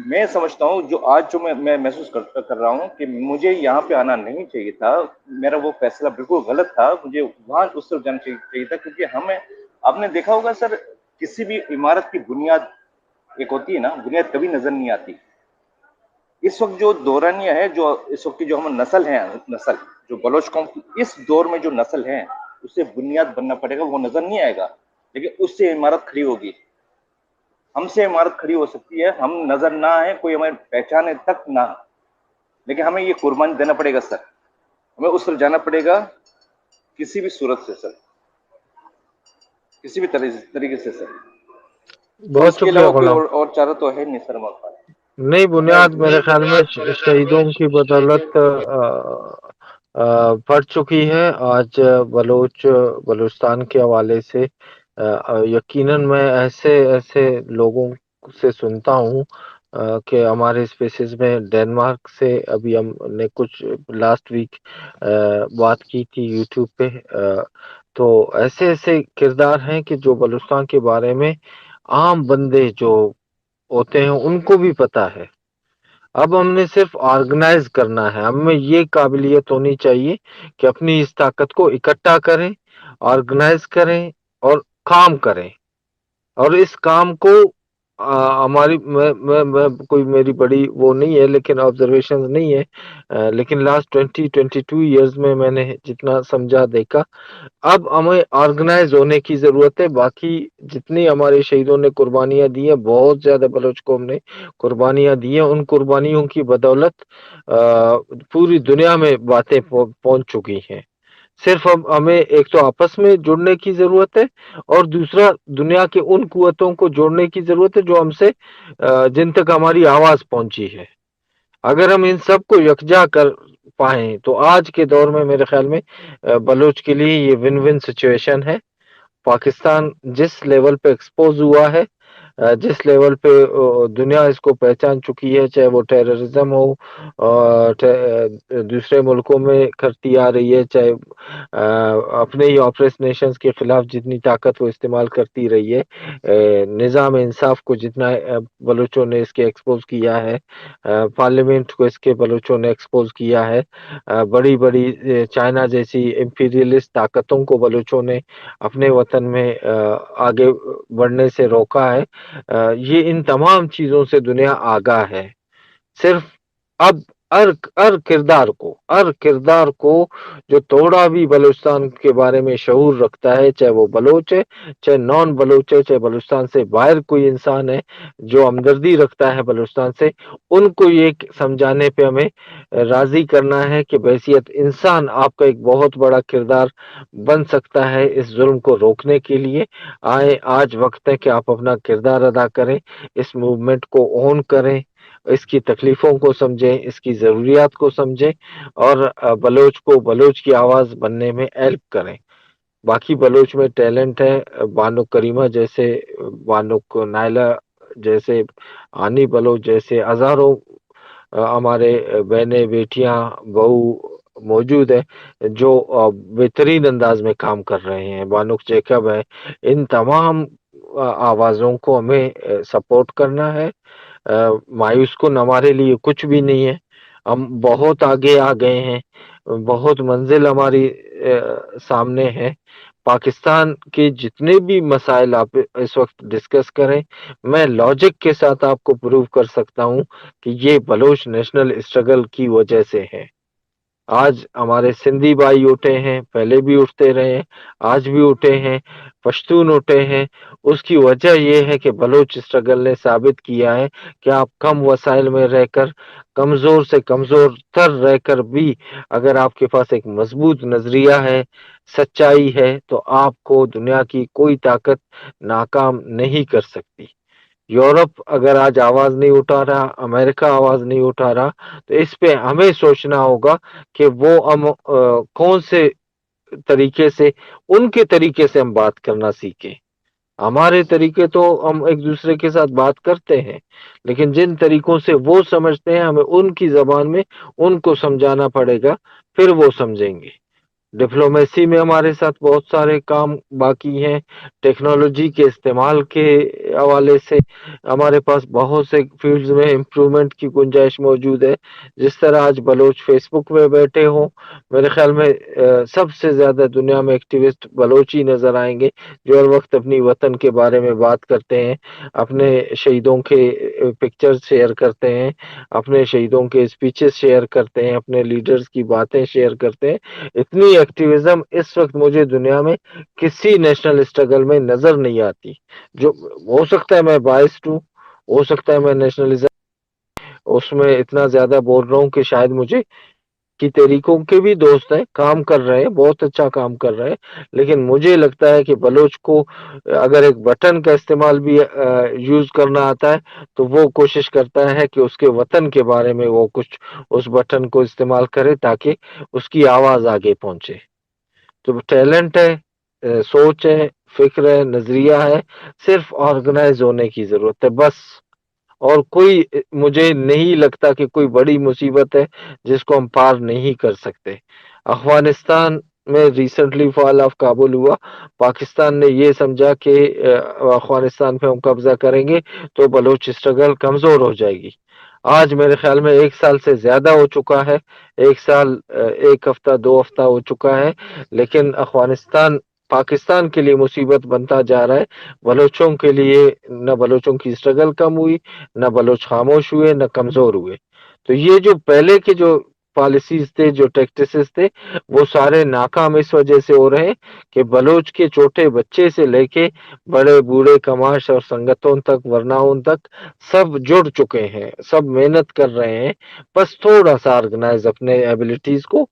میں سمجھتا ہوں جو میں محسوس کر رہا ہوں کہ مجھے یہاں پہ آنا نہیں چاہیے تھا. میرا وہ فیصلہ بالکل غلط تھا. مجھے وہاں اس طرف جانا چاہیے تھا کیونکہ آپ نے دیکھا ہوگا سر کسی بھی عمارت کی بنیاد ایک ہوتی ہے نا, بنیاد کبھی نظر نہیں آتی. اس وقت جو دورانیہ ہے, جو اس وقت کی جو ہم نسل جو بلوچ قوم کی اس دور میں جو نسل ہے اسے بنیاد بننا پڑے گا. وہ نظر نہیں آئے گا لیکن اس سے عمارت کھڑی ہوگی. ہم سے عمارت کھڑی ہو سکتی ہے, ہم نظر نہ آئے, کوئی ہمیں پہچانے تک نہ, لیکن ہمیں یہ قربانی دینا پڑے گا سر. ہمیں اس طرف جانا پڑے گا کسی بھی صورت سے سر, کسی بھی طریقے سے سر. اور بہت اس کے شکریہ علاوہ کوئی غلام. اور چارہ تو ہے نہیں سر. نہیں, بنیاد میرے خیال میں شہیدوں کی بدولت پڑ چکی ہے. آج بلوچستان کے حوالے سے یقیناً میں ایسے لوگوں سے سنتا ہوں کہ ہمارے اسپیسز میں ڈینمارک سے ابھی ہم نے کچھ لاسٹ ویک بات کی تھی یوٹیوب پہ. تو ایسے کردار ہیں کہ جو بلوچستان کے بارے میں عام بندے جو ہوتے ہیں ان کو بھی پتا ہے. اب ہم نے صرف آرگنائز کرنا ہے. ہمیں یہ قابلیت ہونی چاہیے کہ اپنی اس طاقت کو اکٹھا کریں, آرگنائز کریں اور کام کریں. اور اس کام کو ہماری میں کوئی میری بڑی وہ نہیں ہے لیکن آبزرویشن نہیں ہے, لیکن لاسٹ 22 ایئرز میں نے جتنا سمجھا دیکھا, اب ہمیں آرگنائز ہونے کی ضرورت ہے. باقی جتنی ہمارے شہیدوں نے قربانیاں دی ہیں, بہت زیادہ بلوچ قوم نے قربانیاں دی ہیں, ان قربانیوں کی بدولت پوری دنیا میں باتیں پہنچ چکی ہیں. صرف ہمیں ایک تو آپس میں جڑنے کی ضرورت ہے اور دوسرا دنیا کے ان قوتوں کو جوڑنے کی ضرورت ہے جو ہم سے جن تک ہماری آواز پہنچی ہے. اگر ہم ان سب کو یکجا کر پائیں تو آج کے دور میں میرے خیال میں بلوچ کے لیے یہ ون ون سچویشن ہے. پاکستان جس لیول پہ ایکسپوز ہوا ہے, جس لیول پہ دنیا اس کو پہچان چکی ہے, چاہے وہ ٹیررزم ہو دوسرے ملکوں میں کرتی آ رہی ہے, چاہے اپنے ہی آپریس نیشنز کے خلاف جتنی طاقت وہ استعمال کرتی رہی ہے, نظام انصاف کو جتنا بلوچوں نے اس کے ایکسپوز کیا ہے, پارلیمنٹ کو اس کے بلوچوں نے ایکسپوز کیا ہے, بڑی چائنا جیسی امپیریلسٹ طاقتوں کو بلوچوں نے اپنے وطن میں آگے بڑھنے سے روکا ہے. یہ ان تمام چیزوں سے دنیا آگاہ ہے. صرف اب ہر کردار کو جو توڑا بھی بلوچستان کے بارے میں شعور رکھتا ہے, چاہے وہ بلوچ ہے, چاہے نان بلوچ ہے, چاہے بلوچستان سے باہر کوئی انسان ہے جو ہمدردی رکھتا ہے بلوچستان سے, ان کو یہ سمجھانے پہ ہمیں راضی کرنا ہے کہ بحیثیت انسان آپ کا ایک بہت بڑا کردار بن سکتا ہے اس ظلم کو روکنے کے لیے. آج وقت ہے کہ آپ اپنا کردار ادا کریں, اس موومنٹ کو اون کریں, اس کی تکلیفوں کو سمجھیں, اس کی ضروریات کو سمجھیں اور بلوچ کی آواز بننے میں ہیلپ کریں. باقی بلوچ میں ٹیلنٹ ہے, بانو کریمہ جیسے, بانو نائلہ جیسے, آنی بلوچ جیسے ہزاروں ہمارے بہنیں بیٹیاں بہو موجود ہیں جو بہترین انداز میں کام کر رہے ہیں. بانو جیکب ہے, ان تمام آوازوں کو ہمیں سپورٹ کرنا ہے. مایوس کن ہمارے لیے کچھ بھی نہیں ہے, ہم بہت آگے آ گئے ہیں, بہت منزل ہماری سامنے ہے. پاکستان کے جتنے بھی مسائل آپ اس وقت ڈسکس کریں, میں لاجک کے ساتھ آپ کو پروو کر سکتا ہوں کہ یہ بلوچ نیشنل اسٹرگل کی وجہ سے ہے. آج ہمارے سندھی بھائی اٹھے ہیں, پہلے بھی اٹھتے رہے ہیں, آج بھی اٹھے ہیں, پشتون اٹھے ہیں. اس کی وجہ یہ ہے کہ بلوچ اسٹرگل نے ثابت کیا ہے کہ آپ کم وسائل میں رہ کر, کمزور سے کمزور تر رہ کر بھی اگر آپ کے پاس ایک مضبوط نظریہ ہے, سچائی ہے, تو آپ کو دنیا کی کوئی طاقت ناکام نہیں کر سکتی. یورپ اگر آج آواز نہیں اٹھا رہا, امریکہ آواز نہیں اٹھا رہا, تو اس پہ ہمیں سوچنا ہوگا کہ وہ ہم کون سے طریقے سے, ان کے طریقے سے ہم بات کرنا سیکھیں. ہمارے طریقے تو ہم ایک دوسرے کے ساتھ بات کرتے ہیں، لیکن جن طریقوں سے وہ سمجھتے ہیں ہمیں ان کی زبان میں ان کو سمجھانا پڑے گا، پھر وہ سمجھیں گے۔ ڈپلومیسی میں ہمارے ساتھ بہت سارے کام باقی ہیں، ٹیکنالوجی کے استعمال کے حوالے سے ہمارے پاس بہت سے فیلڈز میں امپرومنٹ کی گنجائش موجود ہے۔ جس طرح آج بلوچ فیس بک میں بیٹھے ہوں، میرے خیال میں سب سے زیادہ دنیا میں ایکٹیوسٹ بلوچ ہی نظر آئیں گے، جو ہر وقت اپنی وطن کے بارے میں بات کرتے ہیں، اپنے شہیدوں کے پکچرز شیئر کرتے ہیں، اپنے شہیدوں کے اسپیچز شیئر کرتے ہیں، اپنے لیڈرز کی باتیں شیئر کرتے ہیں۔ اتنی ایکٹیویزم اس وقت مجھے دنیا میں کسی نیشنل اسٹرگل میں نظر نہیں آتی۔ جو ہو سکتا ہے میں بائسڈ ہوں، ہو سکتا ہے میں نیشنلزم اس میں اتنا زیادہ بول رہا ہوں کہ شاید مجھے کی طریقوں کے بھی دوست ہیں، کام کر رہے ہیں، بہت اچھا کام کر رہے ہیں، لیکن مجھے لگتا ہے کہ بلوچ کو اگر ایک بٹن کا استعمال بھی یوز کرنا آتا ہے تو وہ کوشش کرتا ہے کہ اس کے وطن کے بارے میں وہ کچھ اس بٹن کو استعمال کرے تاکہ اس کی آواز آگے پہنچے۔ تو ٹیلنٹ ہے، سوچ ہے، فکر ہے، نظریہ ہے، صرف آرگنائز ہونے کی ضرورت ہے بس۔ اور کوئی مجھے نہیں لگتا کہ کوئی بڑی مصیبت ہے جس کو ہم پار نہیں کر سکتے۔ افغانستان میں ریسنٹلی فال آف کابل ہوا، پاکستان نے یہ سمجھا کہ افغانستان پہ ہم قبضہ کریں گے تو بلوچ اسٹرگل کمزور ہو جائے گی۔ آج میرے خیال میں 1 سال سے زیادہ ہو چکا ہے، 1 سال 1 ہفتہ 2 ہفتہ ہو چکا ہے، لیکن افغانستان پاکستان کے لیے مصیبت بنتا جا رہا ہے، بلوچوں کے لیے نہ بلوچوں کی اسٹرگل کم ہوئی، نہ بلوچ خاموش ہوئے، نہ کمزور ہوئے۔ تو یہ جو پہلے کے جو پالیسیز تھے، جو ٹیکٹسز تھے، وہ سارے ناکام اس وجہ سے ہو رہے ہیں کہ بلوچ کے چھوٹے بچے سے لے کے بڑے بوڑھے کماش اور سنگتوں تک، ورناؤں تک سب جڑ چکے ہیں، سب محنت کر رہے ہیں، بس تھوڑا سا آرگنائز اپنے ایبلٹیز کو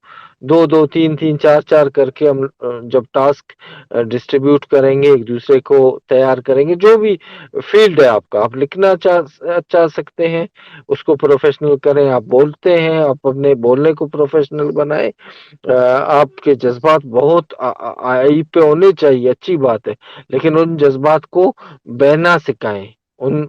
2 3 3 4 4 کر کے ہم جب ٹاسک ڈسٹریبیوٹ کریں گے، ایک دوسرے کو تیار کریں گے۔ جو بھی فیلڈ ہے آپ کا، آپ لکھنا چاہ سکتے ہیں، اس کو پروفیشنل کریں، آپ بولتے ہیں، آپ اپنے بولنے کو پروفیشنل بنائیں، آپ کے جذبات بہت آئی پہ ہونے چاہیے، اچھی بات ہے، لیکن ان جذبات کو بہنا سکھائیں، ان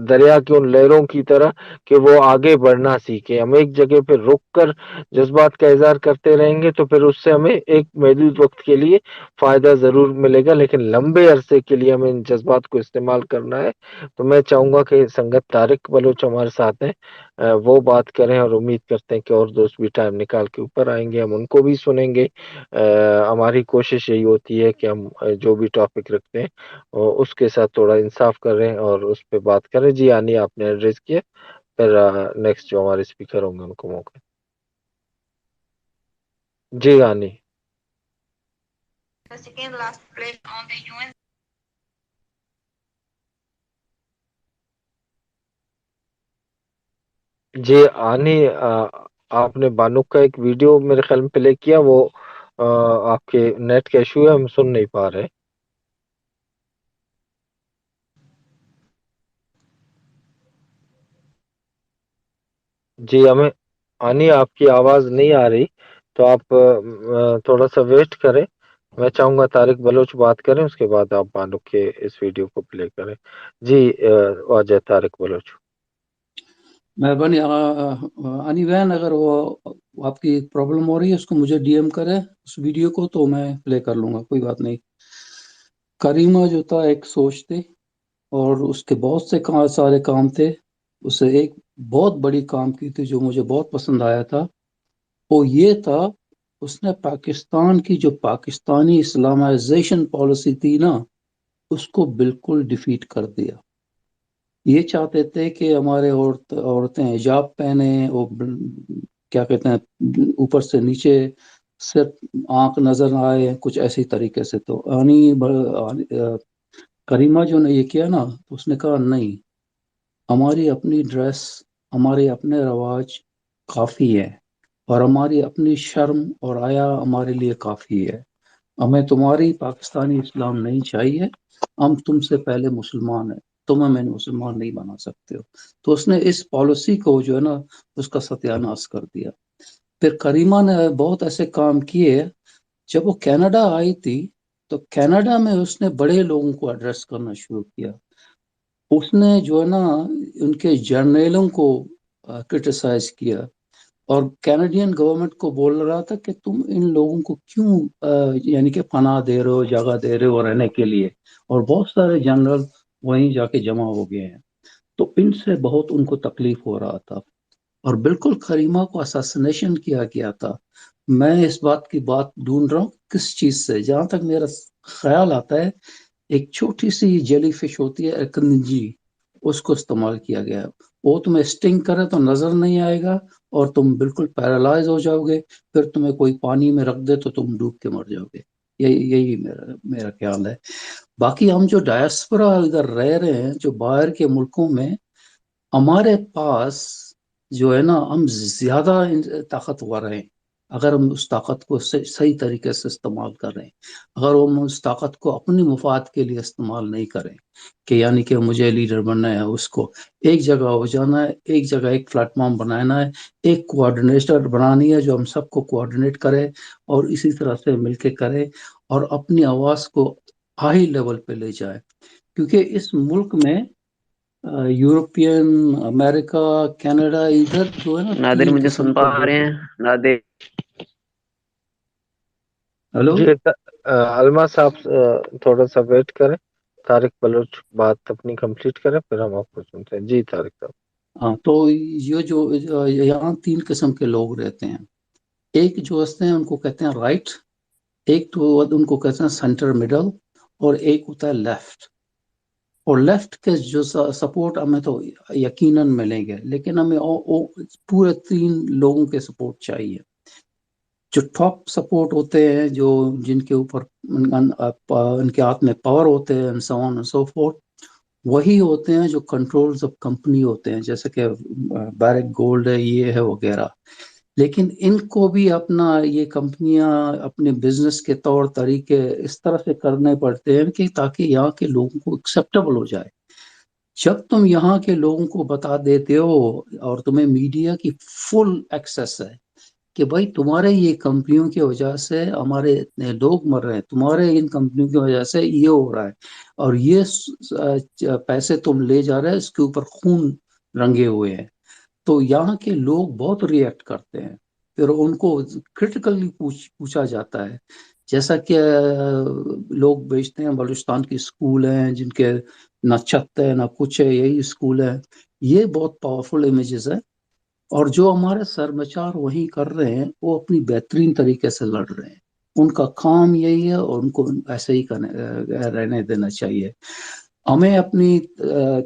دریا کی ان لہروں کی طرح کہ وہ آگے بڑھنا سیکھیں۔ ہم ایک جگہ پہ رک کر جذبات کا اظہار کرتے رہیں گے تو پھر اس سے ہمیں ایک محدود وقت کے لیے فائدہ ضرور ملے گا، لیکن لمبے عرصے کے لیے ہمیں ان جذبات کو استعمال کرنا ہے۔ تو میں چاہوں گا کہ سنگت طارق بلوچ ہمارے ساتھ ہیں، وہ بات کریں، اور امید کرتے ہیں کہ اور دوست بھی ٹائم نکال کے اوپر آئیں گے، ہم ان کو بھی سنیں گے۔ ہماری کوشش یہی ہوتی ہے کہ ہم جو بھی ٹاپک رکھتے ہیں اس کے ساتھ تھوڑا انصاف کریں اور اس پہ بات کریں۔ جی آنی آپ نے ایڈریس کیا، پھر نیکسٹ جو ہمارے اسپیکر ہوں گے ان کو موقع۔ جی آنی۔ The second last place on the UN. جی آنی، آپ نے بانو کا ایک ویڈیو میرے خیال میں پلے کیا، وہ آپ کے نیٹ کا ایشو ہے، ہم سن نہیں پا رہے۔ جی ہمیں آنی آپ کی آواز نہیں آ رہی، تو آپ تھوڑا سا ویٹ کریں، میں چاہوں گا طارق بلوچ بات کریں، اس کے بعد آپ بانو کے اس ویڈیو کو پلے کریں۔ جی واجہ طارق بلوچ۔ مہربانی آنی وین، اگر وہ آپ کی پرابلم ہو رہی ہے اس کو مجھے ڈی ایم کرے اس ویڈیو کو، تو میں پلے کر لوں گا، کوئی بات نہیں۔ کریمہ جو تھا ایک سوچ تھے، اور اس کے بہت سے سارے کام تھے، اسے ایک بہت بڑی کام کی تھی جو مجھے بہت پسند آیا تھا، وہ یہ تھا اس نے پاکستان کی جو پاکستانی اسلامائزیشن پالیسی تھی نا، اس کو بالکل ڈیفیٹ کر دیا۔ یہ چاہتے تھے کہ ہمارے عورتیں حجاب پہنیں، اور کیا کہتے ہیں اوپر سے نیچے صرف آنکھ نظر نہ آئے، کچھ ایسی طریقے سے۔ تو کریمہ جو نے یہ کیا نا، تو اس نے کہا نہیں، ہماری اپنی ڈریس، ہمارے اپنے رواج کافی ہے، اور ہماری اپنی شرم اور حیا ہمارے لیے کافی ہے، ہمیں تمہاری پاکستانی اسلام نہیں چاہیے، ہم تم سے پہلے مسلمان ہیں، تمہیں میں نے مسلمان نہیں بنا سکتے ہو۔ تو اس نے اس پالیسی کو جو ہے نا اس کا ستیہ ناش کر دیا۔ پھر کریمہ نے بہت ایسے کام کیے، جب وہ کینیڈا آئی تھی تو کینیڈا میں اس نے بڑے لوگوں کو ایڈریس کرنا شروع کیا. اس نے جو ہے نا ان کے جرنیلوں کو کرٹیسائز کیا اور کینیڈین گورنمنٹ کو بول رہا تھا کہ تم ان لوگوں کو کیوں یعنی کہ پناہ دے رہے ہو، جگہ دے رہے ہو رہنے کے لیے. اور بہت سارے جنرل وہیں جا کے جمع ہو گئے ہیں. تو ان سے بہت ان کو تکلیف ہو رہا تھا اور بالکل کریمہ کو اساسینیشن کیا گیا تھا. میں اس بات کی بات ڈھونڈ رہا ہوں کس چیز سے. جہاں تک میرا خیال آتا ہے ایک چھوٹی سی جیلی فش ہوتی ہے ایکنجی، اس کو استعمال کیا گیا. وہ تمہیں اسٹنگ کرے تو نظر نہیں آئے گا اور تم بالکل پیرالائز ہو جاؤ گے. پھر تمہیں کوئی پانی میں رکھ دے تو تم ڈوب کے مر جاؤ گے. یہی میرا خیال ہے. باقی ہم جو ڈائسپورا ادھر رہ رہے ہیں، جو باہر کے ملکوں میں، ہمارے پاس جو ہے نا ہم زیادہ طاقتور ہیں اگر ہم اس طاقت کو صحیح طریقے سے استعمال کر رہے ہیں. اگر ہم اس طاقت کو اپنی مفاد کے لیے استعمال نہیں کریں کہ یعنی کہ مجھے لیڈر بننا ہے، اس کو ایک جگہ ہو جانا ہے، ایک جگہ ایک پلیٹ فارم بنانا ہے، ایک کوآرڈینیٹر بنانی ہے جو ہم سب کو کوآرڈینیٹ کرے اور اسی طرح سے مل کے کرے اور اپنی آواز کو ہائی لیول پہ لے جائے. کیونکہ اس ملک میں یورپین، امریکہ، کینیڈا، ادھر جو ہے نا نادر 3 مجھے قسم سن کے پا لوگ رہے ہیں. ہیں نادر؟ ہلو جی علمہ صاحب تھوڑا سا ویٹ کریں، طارق بلوچ بات اپنی کمپلیٹ کریں پھر ہم آپ کو سنتے ہیں. جی طارق صاحب. ہاں، تو یہ جو یہاں 3 قسم کے لوگ رہتے ہیں. ایک جو ہوتے ہیں ان کو کہتے ہیں رائٹ، ایک تو ان کو کہتے ہیں سینٹر مڈل، اور ایک ہوتا ہے لیفٹ. اور لیفٹ کے جو سپورٹ ہمیں تو یقیناً ملیں گے، لیکن ہمیں پورے 3 لوگوں کے سپورٹ چاہیے. جو ٹاپ سپورٹ ہوتے ہیں، جو جن کے اوپر ان کے ہاتھ میں پاور ہوتے ہیں and so on and so forth، وہی ہوتے ہیں جو کنٹرولز آف کمپنی ہوتے ہیں، جیسے کہ بیرک گولڈ ہے، یہ ہے وغیرہ. لیکن ان کو بھی اپنا یہ کمپنیاں اپنے بزنس کے طور طریقے اس طرح سے کرنے پڑتے ہیں کہ تاکہ یہاں کے لوگوں کو ایکسیپٹیبل ہو جائے. جب تم یہاں کے لوگوں کو بتا دیتے ہو اور تمہیں میڈیا کی فل ایکسیس ہے کہ بھائی تمہارے یہ کمپنیوں کی وجہ سے ہمارے اتنے لوگ مر رہے ہیں، تمہارے ان کمپنیوں کی وجہ سے یہ ہو رہا ہے، اور یہ پیسے تم لے جا رہے ہیں، اس کے اوپر خون رنگے ہوئے ہیں، تو یہاں کے لوگ بہت ری ایکٹ کرتے ہیں. پھر ان کو کرٹیکلی پوچھا جاتا ہے. جیسا کہ لوگ بیچتے ہیں بلوچستان کی اسکول ہیں جن کے نہ چھت ہے نہ کچھ ہے، یہی اسکول ہے. یہ بہت پاورفل امیجز ہے. اور جو ہمارے سرمچار وہیں کر رہے ہیں وہ اپنی بہترین طریقے سے لڑ رہے ہیں. ان کا کام یہی ہے اور ان کو ایسے ہی رہنے دینا چاہیے. ہمیں اپنی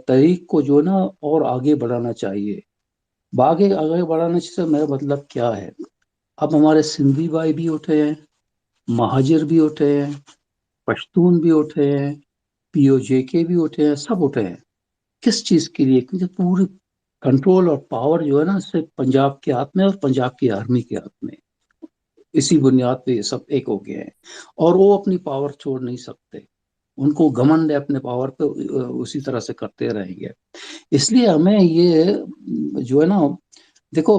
تحریک کو جو نا اور آگے بڑھانا چاہیے. آگے بڑھانے سے میرا مطلب کیا ہے؟ اب ہمارے سندھی بھائی بھی اٹھے ہیں، مہاجر بھی اٹھے ہیں، پشتون بھی اٹھے ہیں، پی او جے کے بھی اٹھے ہیں، سب اٹھے ہیں. کس چیز کے لیے؟ کیونکہ پوری کنٹرول اور پاور جو ہے نا صرف پنجاب کے ہاتھ میں اور پنجاب کی آرمی کے ہاتھ میں. اسی بنیاد پہ یہ سب ایک ہو گئے ہیں اور وہ اپنی پاور چھوڑ نہیں سکتے. ان کو گھمنڈ ہے اپنے پاور پہ، اسی طرح سے کرتے رہیں گے. اس لیے ہمیں یہ جو ہے نا، دیکھو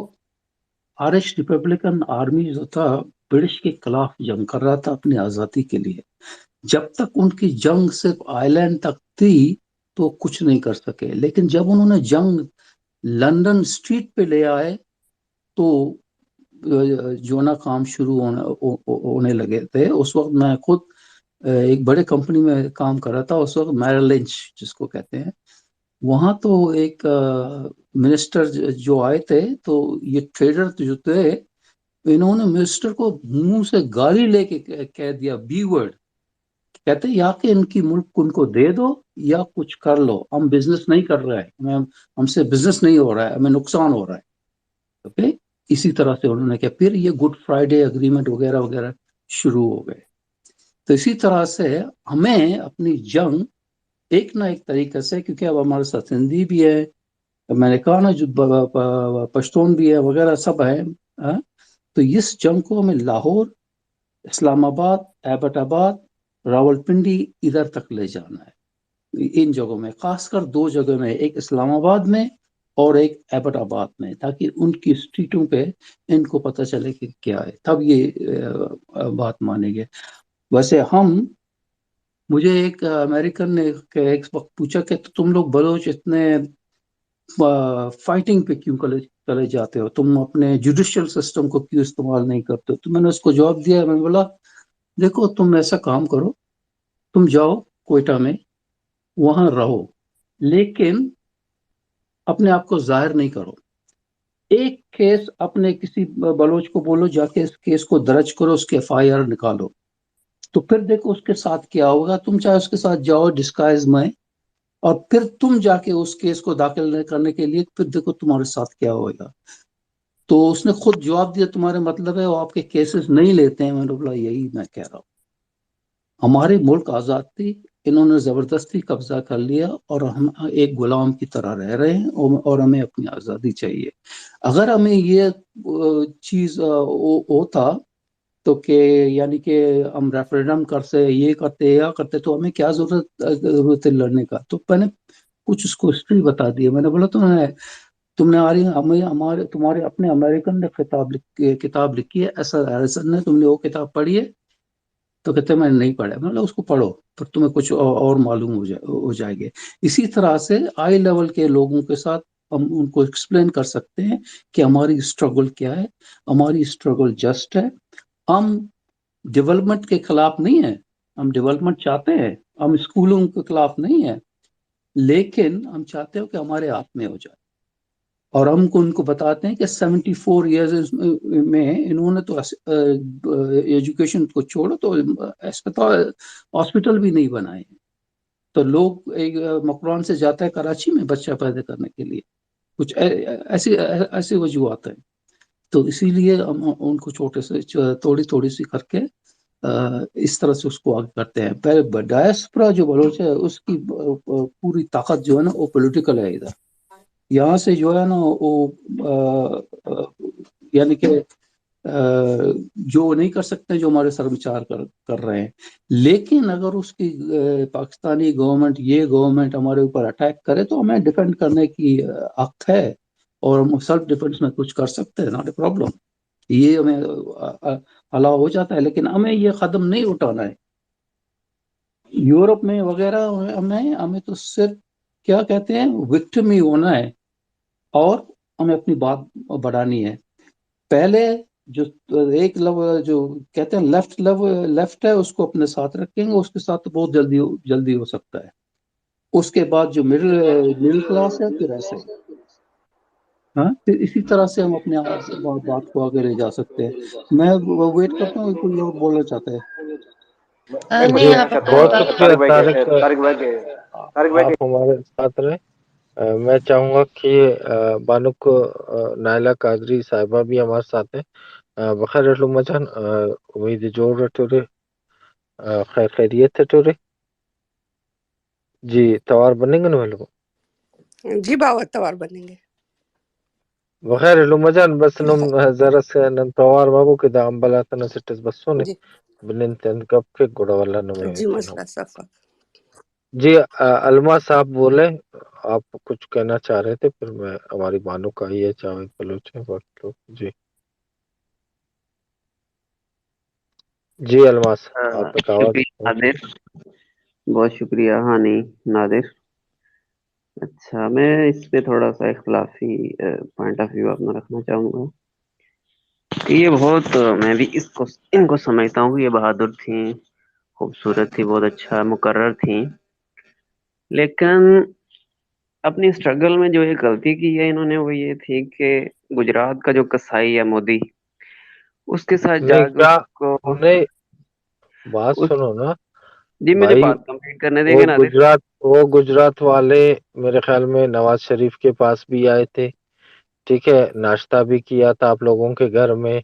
آرش ریپبلکن آرمی جو تھا برٹش کے خلاف جنگ کر رہا تھا اپنی آزادی کے لیے. جب تک ان کی جنگ صرف آئی لینڈ تک تھی تو کچھ نہیں کر سکے، لیکن جب انہوں نے جنگ لندن اسٹریٹ پہ لے آئے تو جو نا کام شروع ہونے لگے تھے. اس وقت میں خود ایک بڑے کمپنی میں کام کر رہا تھا، اس وقت میرل لنچ جس کو کہتے ہیں. وہاں تو ایک منسٹر جو آئے تھے تو یہ ٹریڈر جو تھے انہوں نے منسٹر کو منہ سے گالی لے کے کہہ دیا بی ورڈ. کہتے یا کہ ان کی ملک ان کو دے دو یا کچھ کر لو، ہم بزنس نہیں کر رہے ہیں، ہم سے بزنس نہیں ہو رہا ہے، ہمیں نقصان ہو رہا ہے. اوکے، اسی طرح سے انہوں نے کہا. پھر یہ گڈ فرائیڈے اگریمنٹ وغیرہ وغیرہ شروع ہو گئے. تو اسی طرح سے ہمیں اپنی جنگ ایک نہ ایک طریقے سے، کیونکہ اب ہمارے ساتھ سندھی بھی ہے، میں نے کہا نا جو پشتون بھی ہے وغیرہ سب ہے، تو اس جنگ کو ہمیں لاہور، اسلام آباد، ایبٹ آباد، راول پنڈی ادھر تک لے جانا ہے. ان جگہوں میں، خاص کر 2 جگہ میں، ایک اسلام آباد میں اور ایک ایبٹ آباد میں، تاکہ ان کی اسٹریٹوں پہ ان کو پتہ چلے کہ کیا ہے، تب یہ بات مانیں گے. ویسے ہم مجھے ایک امریکن نے ایک وقت پوچھا کہ تم لوگ بلوچ اتنے فائٹنگ پہ کیوں چلے جاتے ہو، تم اپنے جوڈیشل سسٹم کو کیوں استعمال نہیں کرتے ہو؟ تو میں نے اس کو جواب دیا، میں نے بولا دیکھو تم ایسا کام کرو، تم جاؤ کوئٹہ میں، وہاں رہو، لیکن اپنے آپ کو ظاہر نہیں کرو۔ ایک کیس اپنے کسی بلوچ کو بولو جا کے اس کیس کو درج کرو، اس کے FIR نکالو، تو پھر دیکھو اس کے ساتھ کیا ہوگا۔ تم چاہے اس کے ساتھ جاؤ ڈسکائز میں، اور پھر تم جا کے اس کیس کو داخل کرنے کے لیے پھر دیکھو تمہارے ساتھ کیا ہوگا۔ تو اس نے خود جواب دیا تمہارے مطلب ہے وہ آپ کے کیسز نہیں لیتے ہیں۔ میں نے بولا یہی میں کہہ رہا ہوں، ہمارے ملک آزاد تھی، انہوں نے زبردستی قبضہ کر لیا اور ہم ایک غلام کی طرح رہ رہے ہیں، اور ہمیں اپنی آزادی چاہیے۔ اگر ہمیں یہ چیز ہوتا تو کہ یعنی کہ ہم ریفرینڈم کرتے، یہ کرتے یا کرتے، تو ہمیں کیا ضرورت ہے لڑنے کا؟ تو میں نے کچھ اس کو ہسٹری بتا دی۔ میں نے بولا تم نے ہمارے تمہارے اپنے امریکن نے کتاب لکھی ہے ایسر ہیریسن نے، تم نے وہ کتاب پڑھی ہے؟ تو کہتے میں نے نہیں پڑھا۔ میں نے اس کو پڑھو، پھر تمہیں کچھ اور معلوم ہو جائے گے۔ اسی طرح سے ہائی لیول کے لوگوں کے ساتھ ہم ان کو ایکسپلین کر سکتے ہیں کہ ہماری اسٹرگل کیا ہے، ہماری اسٹرگل جسٹ ہے۔ ہم ڈیولپمنٹ کے خلاف نہیں ہیں، ہم ڈیولپمنٹ چاہتے ہیں، ہم اسکولوں کے خلاف نہیں ہیں، لیکن ہم چاہتے ہو کہ ہمارے ہاتھ میں ہو جائے۔ اور ہم ان کو بتاتے ہیں کہ 74 ایئرز میں انہوں نے تو ایجوکیشن کو چھوڑو تو ہاسپٹل بھی نہیں بنائے ہیں۔ تو لوگ مکران سے جاتا ہے کراچی میں بچہ پیدا کرنے کے لیے، کچھ ایسی وجوہات ہیں۔ تو اسی لیے ہم ان کو چھوٹے سے تھوڑی سی کر کے اس طرح سے اس کو آگے کرتے ہیں۔ پہلے ڈائسپورا جو بلوچ ہے اس کی پوری طاقت جو ہے نا وہ پولیٹیکل ہے ادھر، یہاں سے جو ہے نا وہ یعنی کہ جو نہیں کر سکتے جو ہمارے سر وچار کر رہے ہیں۔ لیکن اگر اس کی پاکستانی گورنمنٹ، یہ گورنمنٹ ہمارے اوپر اٹیک کرے تو ہمیں ڈیفینڈ کرنے کی حق ہے، اور ہم سیلف ڈیفینس میں کچھ کر سکتے ہیں، ناٹ اے پرابلم، یہ ہمیں الاؤ ہو جاتا ہے۔ لیکن ہمیں یہ قدم نہیں اٹھانا ہے۔ یورپ میں وغیرہ ہمیں تو صرف کیا کہتے ہیں وکٹم ہی ہونا ہے، اور ہمیں اپنی بات بڑھانی ہے۔ پہلے جو ایک جو کہتے ہیں لیفٹ ہے اس کو اپنے ساتھ رکھیں گے، اس کے ساتھ بہت جلدی ہو سکتا ہے۔ اس کے بعد جو مڈل کلاس ہے پھر ایسے ہاں، پھر اسی طرح سے ہم اپنے بات کو آگے لے جا سکتے ہیں۔ میں ویٹ کرتا ہوں کوئی اور بولنا چاہتا ہے۔ نہیں جی آپ بہت آپ شکریہ طارق، آپ ہمارے ساتھ رہے۔ میں چاہوں گا کہ بانک نائلہ قادری صاحبہ بھی ہمارے ساتھ ہیں۔ بخیر رہلو جان، امید جوڑ رٹورے خیریت ٹورے جی توار بنیں گے نا لوگ جی باور توار بنیں گے بخیر رہلو جان، بس نم ذرا سے نن توار بابو کے دام بلاتنا سٹس بسونے جی بنن تن کپ کے گوڑا والا نمے جی چنو۔ مسئلہ صفا جی علما صاحب بولے، آپ کچھ کہنا چاہ رہے تھے، پھر میں ہماری بانو کا ہی ہے چاوید بلوچ ہے باقی لوگ۔ جی جی الماس آپ ایک آواز شکریہ نادر، بہت شکریہ ہانی نادر۔ اچھا، میں اس پہ تھوڑا سا اختلافی پوائنٹ آف ویو اپنا رکھنا چاہوں گا کہ یہ بہت، میں بھی ان کو سمجھتا ہوں کہ یہ بہادر تھیں، خوبصورت تھی، بہت اچھا مقرر تھیں، لیکن اپنی اسٹرگل میں جو ایک غلطی کی ہے انہوں نے وہ یہ تھی کہ گجرات کا جو قصائی ہے مودی، اس کے ساتھ نہیں جا کے کیا اس کو نہیں بات سنو نا جی مجھے بھائی، بات کمپلیٹ کرنے دیں گے نادر۔ وہ گجرات والے میرے خیال میں نواز شریف کے پاس بھی آئے تھے، ٹھیک ہے، ناشتہ بھی کیا تھا آپ لوگوں کے گھر میں۔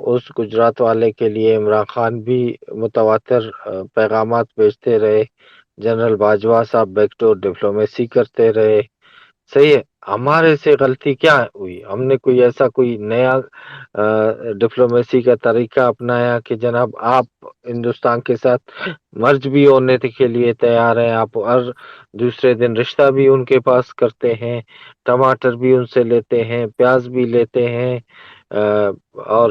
اس گجرات والے کے لیے عمران خان بھی متواتر پیغامات بھیجتے رہے، جنرل باجوہ صاحب بیک ڈور ڈپلومیسی کرتے رہے، صحیح ہے۔ ہمارے سے غلطی کیا ہوئی؟ ہم نے کوئی ایسا کوئی نیا ڈپلومیسی کا طریقہ اپنایا کہ جناب آپ ہندوستان کے ساتھ مرج بھی ہونے کے لیے تیار ہیں، آپ ہر دوسرے دن رشتہ بھی ان کے پاس کرتے ہیں، ٹماٹر بھی ان سے لیتے ہیں، پیاز بھی لیتے ہیں، اور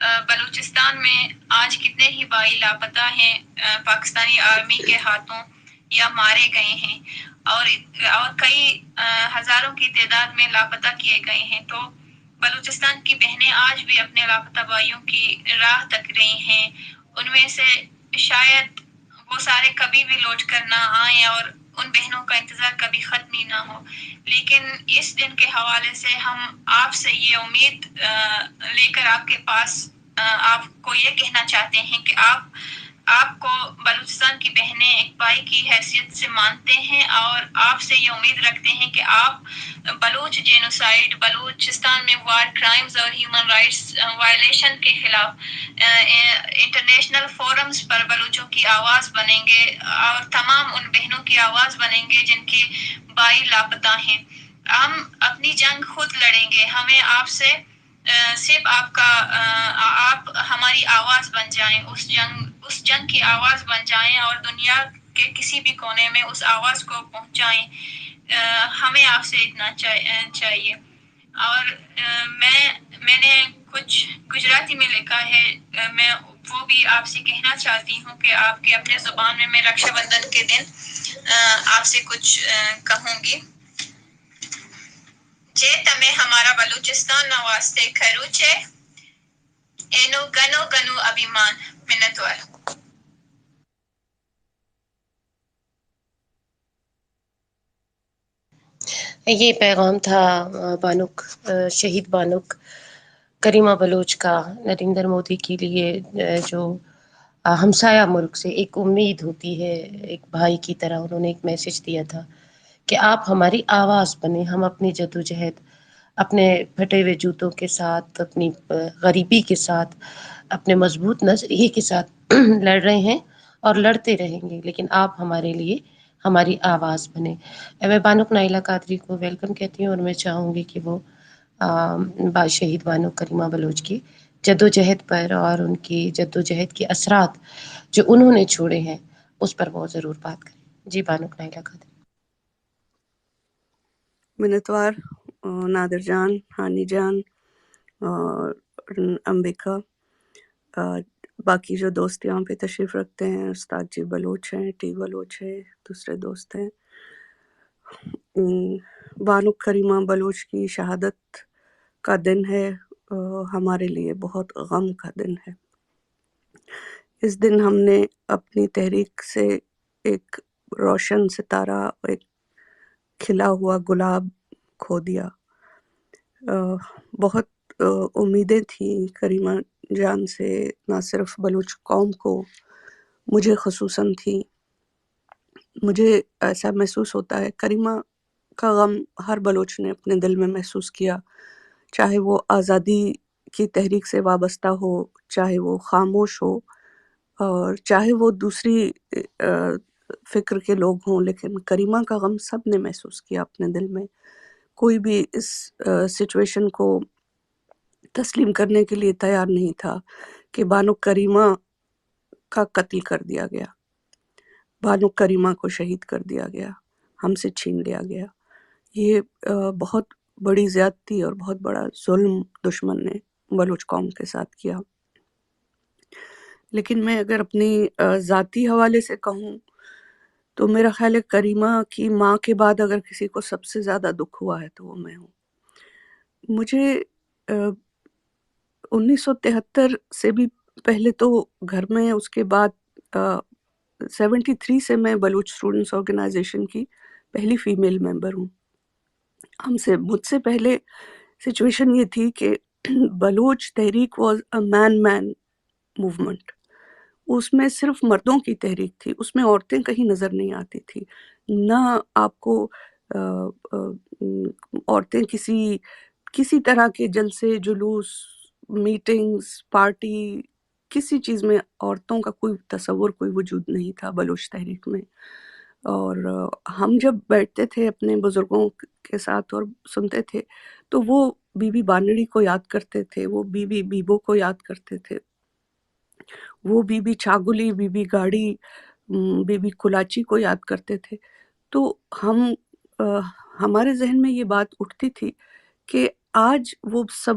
بلوچستان میں آج کتنے ہی بھائی لاپتہ ہیں پاکستانی آرمی کے ہاتھوں یا مارے گئے ہیں، اور کئی ہزاروں کی تعداد میں لاپتہ کیے گئے ہیں۔ تو بلوچستان کی بہنیں آج بھی اپنے لاپتہ بھائیوں کی راہ تک رہی ہیں۔ ان میں سے شاید وہ سارے کبھی بھی لوٹ کر نہ آئیں اور ان بہنوں کا انتظار کبھی ختم ہی نہ ہو، لیکن اس دن کے حوالے سے ہم آپ سے یہ امید لے کر آپ کے پاس آپ کو یہ کہنا چاہتے ہیں کہ آپ کو بلوچستان کی بہنیں ایک بھائی کی حیثیت سے مانتے ہیں، اور آپ سے یہ امید رکھتے ہیں کہ آپ بلوچ جینوسائیڈ، بلوچستان میں وار کرائمز اور ہیومن رائٹس وائلیشن کے خلاف انٹرنیشنل فورمز پر بلوچوں کی آواز بنیں گے، اور تمام ان بہنوں کی آواز بنیں گے جن کے بھائی لاپتہ ہیں۔ ہم اپنی جنگ خود لڑیں گے، ہمیں آپ سے صرف آپ ہماری آواز بن جائیں، اس جنگ کی آواز بن جائیں اور دنیا کے کسی بھی کونے میں اس آواز کو پہنچائیں۔ ہمیں آپ سے اتنا چاہیے۔ اور میں نے کچھ گجراتی میں لکھا ہے، میں وہ بھی آپ سے کہنا چاہتی ہوں کہ آپ کے اپنے زبان میں رکشا بندھن کے دن آپ سے کچھ کہوں گی۔ جے تمہیں ہمارا بلوچستان نواستے کھروچے، اینو گنو گنو ابھیمان منتوار۔ یہ پیغام تھا بانک شہید بانک کریمہ بلوچ کا نریندر مودی کے لیے، جو ہمسایہ ملک سے ایک امید ہوتی ہے، ایک بھائی کی طرح انہوں نے ایک میسج دیا تھا کہ آپ ہماری آواز بنیں۔ ہم اپنی جدوجہد اپنے پھٹے ہوئے جوتوں کے ساتھ، اپنی غریبی کے ساتھ، اپنے مضبوط نظریے کے ساتھ لڑ رہے ہیں اور لڑتے رہیں گے، لیکن آپ ہمارے لیے ہماری آواز بنے۔ میں بانک نائلہ قادری کو ویلکم کہتی ہوں، اور میں چاہوں گی کہ وہ شہید بانک کریمہ بلوچ کی جدوجہد پر اور ان کی جدوجہد کے اثرات جو انہوں نے چھوڑے ہیں اس پر وہ ضرور بات کریں۔ جی بانک نائلہ قادری۔ منتوار، نادر جان، ہانی جان اور امبیکا، باقی جو دوست یہاں پہ تشریف رکھتے ہیں، استاد جی بلوچ ہیں، ٹی بلوچ ہے، دوسرے دوست ہیں۔ بانک کریمہ بلوچ کی شہادت کا دن ہے، ہمارے لیے بہت غم کا دن ہے۔ اس دن ہم نے اپنی تحریک سے ایک روشن ستارہ، ایک کھلا ہوا گلاب کھو دیا۔ بہت امیدیں تھیں کریمہ جان سے، نہ صرف بلوچ قوم کو، مجھے خصوصاً تھی۔ مجھے ایسا محسوس ہوتا ہے کریمہ کا غم ہر بلوچ نے اپنے دل میں محسوس کیا، چاہے وہ آزادی کی تحریک سے وابستہ ہو، چاہے وہ خاموش ہو، اور چاہے وہ دوسری فکر کے لوگ ہوں، لیکن کریمہ کا غم سب نے محسوس کیا اپنے دل میں۔ کوئی بھی اس سچویشن کو تسلیم کرنے کے لیے تیار نہیں تھا کہ بانک کریمہ کا قتل کر دیا گیا، بانک کریمہ کو شہید کر دیا گیا، ہم سے چھین لیا گیا۔ یہ بہت بڑی زیادتی اور بہت بڑا ظلم دشمن نے بلوچ قوم کے ساتھ کیا۔ لیکن میں اگر اپنی ذاتی حوالے سے کہوں تو میرا خیال ہے کریمہ کی ماں کے بعد اگر کسی کو سب سے زیادہ دکھ ہوا ہے تو وہ میں ہوں۔ مجھے 1973 سے بھی پہلے تو گھر میں، اس کے بعد 73 سے میں بلوچ اسٹوڈنٹس آرگنائزیشن کی پہلی فیمیل ممبر ہوں۔ مجھ سے پہلے سچویشن یہ تھی کہ بلوچ تحریک واز اے مین موومنٹ، اس میں صرف مردوں کی تحریک تھی، اس میں عورتیں کہیں نظر نہیں آتی تھی، نہ آپ کو عورتیں کسی طرح کے جلسے، جلوس، میٹنگز، پارٹی، کسی چیز میں عورتوں کا کوئی تصور، کوئی وجود نہیں تھا بلوچ تحریک میں۔ اور ہم جب بیٹھتے تھے اپنے بزرگوں کے ساتھ اور سنتے تھے تو وہ بی بی بانڑی کو یاد کرتے تھے، وہ بی بی بیبو کو یاد کرتے تھے، وہ بی بی چھاگلی، بی بی گاڑی، بی بی کلاچی کو یاد کرتے تھے۔ تو ہمارے ذہن میں یہ بات اٹھتی تھی کہ آج وہ سب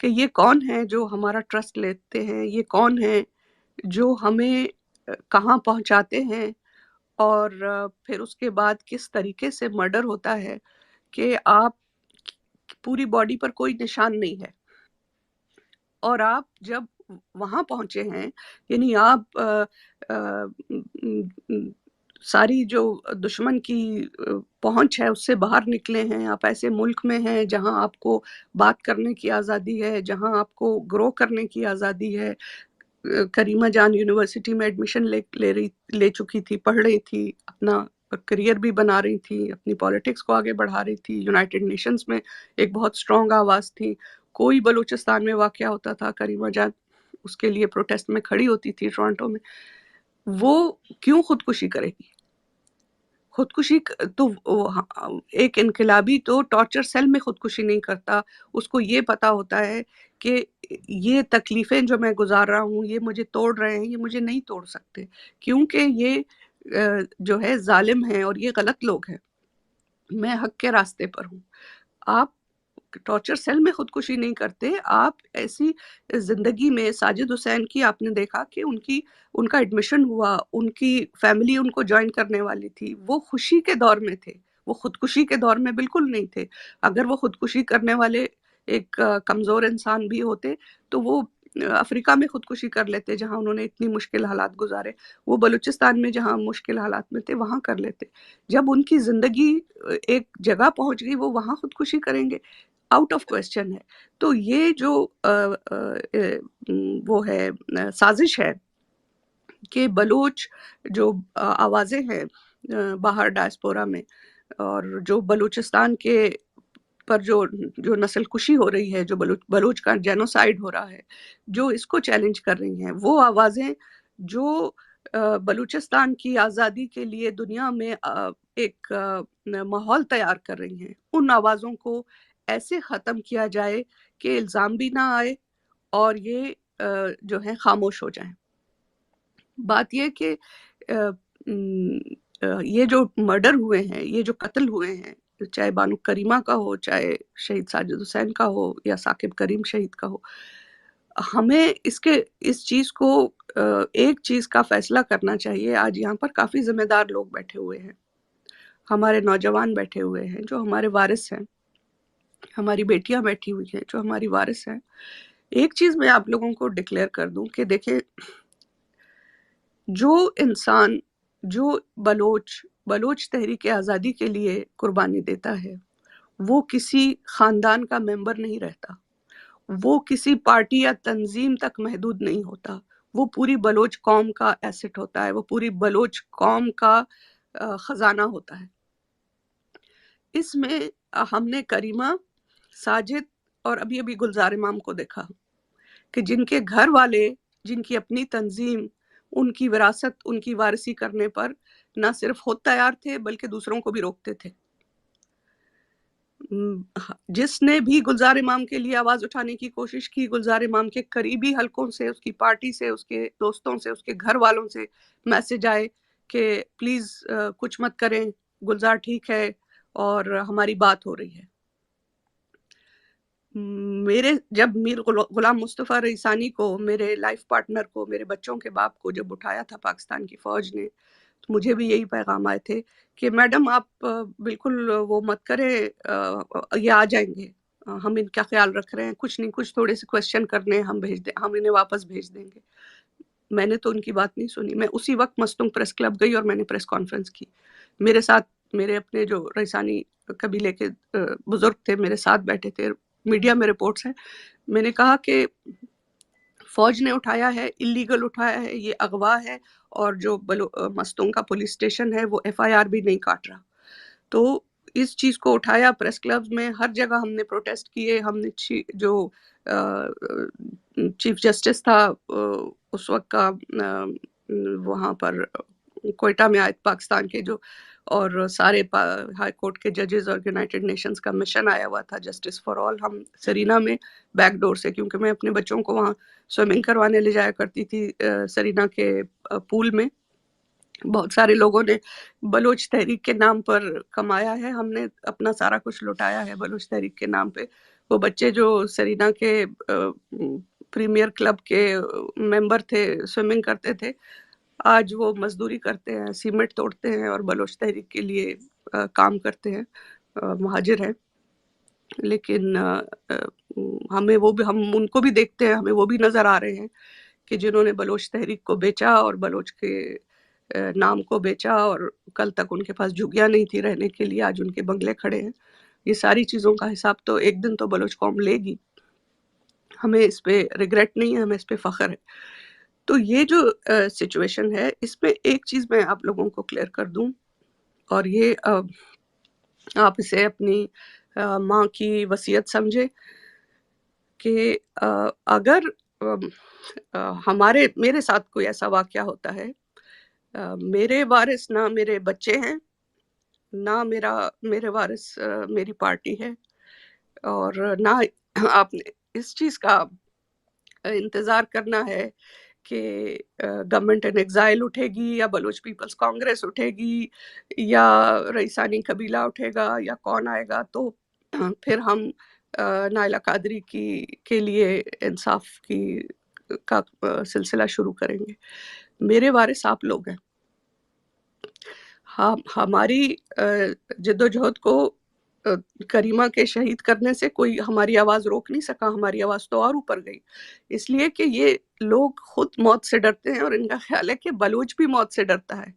کہ یہ کون ہے جو ہمارا ٹرسٹ لیتے ہیں، یہ کون ہے جو ہمیں کہاں پہنچاتے ہیں، اور پھر اس کے بعد کس طریقے سے مرڈر ہوتا ہے کہ آپ پوری باڈی پر کوئی نشان نہیں ہے، اور آپ جب وہاں پہنچے ہیں، یعنی آپ ساری جو دشمن کی پہنچ ہے اس سے باہر نکلے ہیں، آپ ایسے ملک میں ہیں جہاں آپ کو بات کرنے کی آزادی ہے، جہاں آپ کو گرو کرنے کی آزادی ہے۔ کریمہ جان یونیورسٹی میں ایڈمیشن لے چکی تھی، پڑھ رہی تھی، اپنا کریئر بھی بنا رہی تھی، اپنی پالیٹکس کو آگے بڑھا رہی تھی، یونائٹڈ نیشنز میں ایک بہت اسٹرانگ آواز تھی۔ کوئی بلوچستان میں واقعہ ہوتا تھا، کریمہ جان اس کے لیے پروٹیسٹ میں کھڑی ہوتی تھی ٹورانٹو میں۔ وہ کیوں خودکشی کرے گی؟ خودکشی تو ایک انقلابی تو ٹارچر سیل میں خودکشی نہیں کرتا، اس کو یہ پتا ہوتا ہے کہ یہ تکلیفیں جو میں گزار رہا ہوں، یہ مجھے توڑ رہے ہیں، یہ مجھے نہیں توڑ سکتے، کیونکہ یہ جو ہے ظالم ہیں اور یہ غلط لوگ ہیں، میں حق کے راستے پر ہوں۔ آپ ٹارچر سیل میں خودکشی نہیں کرتے، آپ ایسی زندگی میں ساجد حسین کی آپ نے دیکھا کہ ان کا ایڈمیشن ہوا، ان کی فیملی ان کو جوائن کرنے والی تھی، وہ خوشی کے دور میں تھے، وہ خودکشی کے دور میں بالکل نہیں تھے۔ اگر وہ خودکشی کرنے والے ایک کمزور انسان بھی ہوتے تو وہ افریقہ میں خودکشی کر لیتے جہاں انہوں نے اتنی مشکل حالات گزارے، وہ بلوچستان میں جہاں مشکل حالات میں تھے وہاں کر لیتے۔ جب ان کی زندگی ایک جگہ پہنچ گئی وہ وہاں خودکشی کریں گے، آؤٹ آف کوسچن ہے۔ تو یہ جو وہ ہے سازش ہے کہ بلوچ جو آوازیں ہیں باہر ڈائسپورا میں، اور جو بلوچستان کے پر جو نسل کشی ہو رہی ہے، جو بلوچ کا جینوسائیڈ ہو رہا ہے، جو اس کو چیلنج کر رہی ہیں، وہ آوازیں جو بلوچستان کی آزادی کے لیے دنیا میں ایک ماحول تیار کر رہی ہیں، ان آوازوں کو ایسے ختم کیا جائے کہ الزام بھی نہ آئے اور یہ جو ہے خاموش ہو جائیں۔ بات یہ کہ یہ جو مرڈر ہوئے ہیں، یہ جو قتل ہوئے ہیں، چاہے بانو کریمہ کا ہو، چاہے شہید ساجد حسین کا ہو یا ثاقب کریم شہید کا ہو، ہمیں اس چیز کو ایک چیز کا فیصلہ کرنا چاہیے۔ آج یہاں پر کافی ذمہ دار لوگ بیٹھے ہوئے ہیں، ہمارے نوجوان بیٹھے ہوئے ہیں جو ہمارے وارث ہیں، ہماری بیٹیاں بیٹھی ہوئی ہیں جو ہماری وارث ہیں۔ ایک چیز میں آپ لوگوں کو ڈکلیئر کر دوں کہ دیکھیں، جو انسان، جو بلوچ تحریک آزادی کے لیے قربانی دیتا ہے، وہ کسی خاندان کا ممبر نہیں رہتا، وہ کسی پارٹی یا تنظیم تک محدود نہیں ہوتا، وہ پوری بلوچ قوم کا ایسٹ ہوتا ہے، وہ پوری بلوچ قوم کا خزانہ ہوتا ہے۔ اس میں ہم نے کریمہ، ساجد اور ابھی گلزار امام کو دیکھا کہ جن کے گھر والے، جن کی اپنی تنظیم ان کی وراثت، ان کی وارثی کرنے پر نہ صرف خود تیار تھے بلکہ دوسروں کو بھی روکتے تھے۔ جس نے بھی گلزار امام کے لیے آواز اٹھانے کی کوشش کی، گلزار امام کے قریبی حلقوں سے، اس کی پارٹی سے، اس کے دوستوں سے، اس کے گھر والوں سے میسج آئے کہ پلیز کچھ مت کریں، گلزار ٹھیک ہے اور ہماری بات ہو رہی ہے۔ جب میر غلام مصطفیٰ رئیسانی کو، میرے لائف پارٹنر کو، میرے بچوں کے باپ کو جب اٹھایا تھا پاکستان کی فوج نے، تو مجھے بھی یہی پیغام آئے تھے کہ میڈم آپ بالکل وہ مت کریں، یہ آ جائیں گے، ہم ان کا خیال رکھ رہے ہیں، کچھ نہیں، کچھ تھوڑے سے کوشچن کرنے، ہم انہیں واپس بھیج دیں گے۔ میں نے تو ان کی بات نہیں سنی، میں اسی وقت مستونگ پریس کلب گئی اور میں نے پریس کانفرنس کی۔ میرے ساتھ میرے اپنے جو رئیسانی قبیلے کے بزرگ تھے میرے ساتھ بیٹھے تھے، میڈیا میں رپورٹس ہیں۔ میں نے کہا کہ فوج نے اٹھایا ہے، اللیگل اٹھایا ہے، یہ اغوا ہے، اور جو مستونگ کا پولیس اسٹیشن ہے وہ FIR بھی نہیں کاٹ رہا۔ تو اس چیز کو اٹھایا پریس کلبز میں، ہر جگہ ہم نے پروٹیسٹ کیے۔ ہم نے جو چیف جسٹس تھا اس وقت کا، وہاں پر کوئٹہ میں آئے پاکستان کے جو، اور سارے ہائی کورٹ کے ججز اور یونائٹڈ نیشنز کا مشن آیا ہوا تھا جسٹس فار آل۔ ہم سرینا میں بیک ڈور سے، کیونکہ میں اپنے بچوں کو وہاں سوئمنگ کروانے لے جایا کرتی تھی سرینا کے پول میں، بہت سارے لوگوں نے بلوچ تحریک کے نام پر کمایا ہے، ہم نے اپنا سارا کچھ لٹایا ہے بلوچ تحریک کے نام پہ، وہ بچے جو سرینا کے پریمیئر کلب کے ممبر تھے، سوئمنگ کرتے تھے، آج وہ مزدوری کرتے ہیں، سیمنٹ توڑتے ہیں اور بلوچ تحریک کے لیے کام کرتے ہیں، مہاجر ہیں. لیکن ہم ان کو بھی دیکھتے ہیں، ہمیں وہ بھی نظر آ رہے ہیں کہ جنہوں نے بلوچ تحریک کو بیچا اور بلوچ کے نام کو بیچا، اور کل تک ان کے پاس جھگیاں نہیں تھی رہنے کے لیے، آج ان کے بنگلے کھڑے ہیں. یہ ساری چیزوں کا حساب تو ایک دن تو بلوچ قوم لے گی. ہمیں اس پہ ریگریٹ نہیں ہے، ہمیں اس پہ فخر ہے. تو یہ جو سچویشن ہے، اس میں ایک چیز میں آپ لوگوں کو کلیئر کر دوں، اور یہ آپ اسے اپنی ماں کی وصیت سمجھے کہ اگر میرے ساتھ کوئی ایسا واقعہ ہوتا ہے، میرے وارث نہ میرے بچے ہیں، نہ میرے وارث میری پارٹی ہے، اور نہ آپ نے اس چیز کا انتظار کرنا ہے کہ گورنمنٹ ان ایگزائل اٹھے گی، یا بلوچ پیپلز کانگریس اٹھے گی، یا رئیسانی قبیلہ اٹھے گا، یا کون آئے گا، تو پھر ہم نائلہ قادری کے لیے انصاف کا سلسلہ شروع کریں گے. میرے وارث آپ لوگ ہیں. ہماری جد و جہد کو کریمہ کے شہید کرنے سے کوئی ہماری آواز روک نہیں سکا. ہماری آواز تو اور اوپر گئی، اس لیے کہ یہ لوگ خود موت سے ڈرتے ہیں، اور ان کا خیال ہے کہ بلوچ بھی موت سے ڈرتا ہے.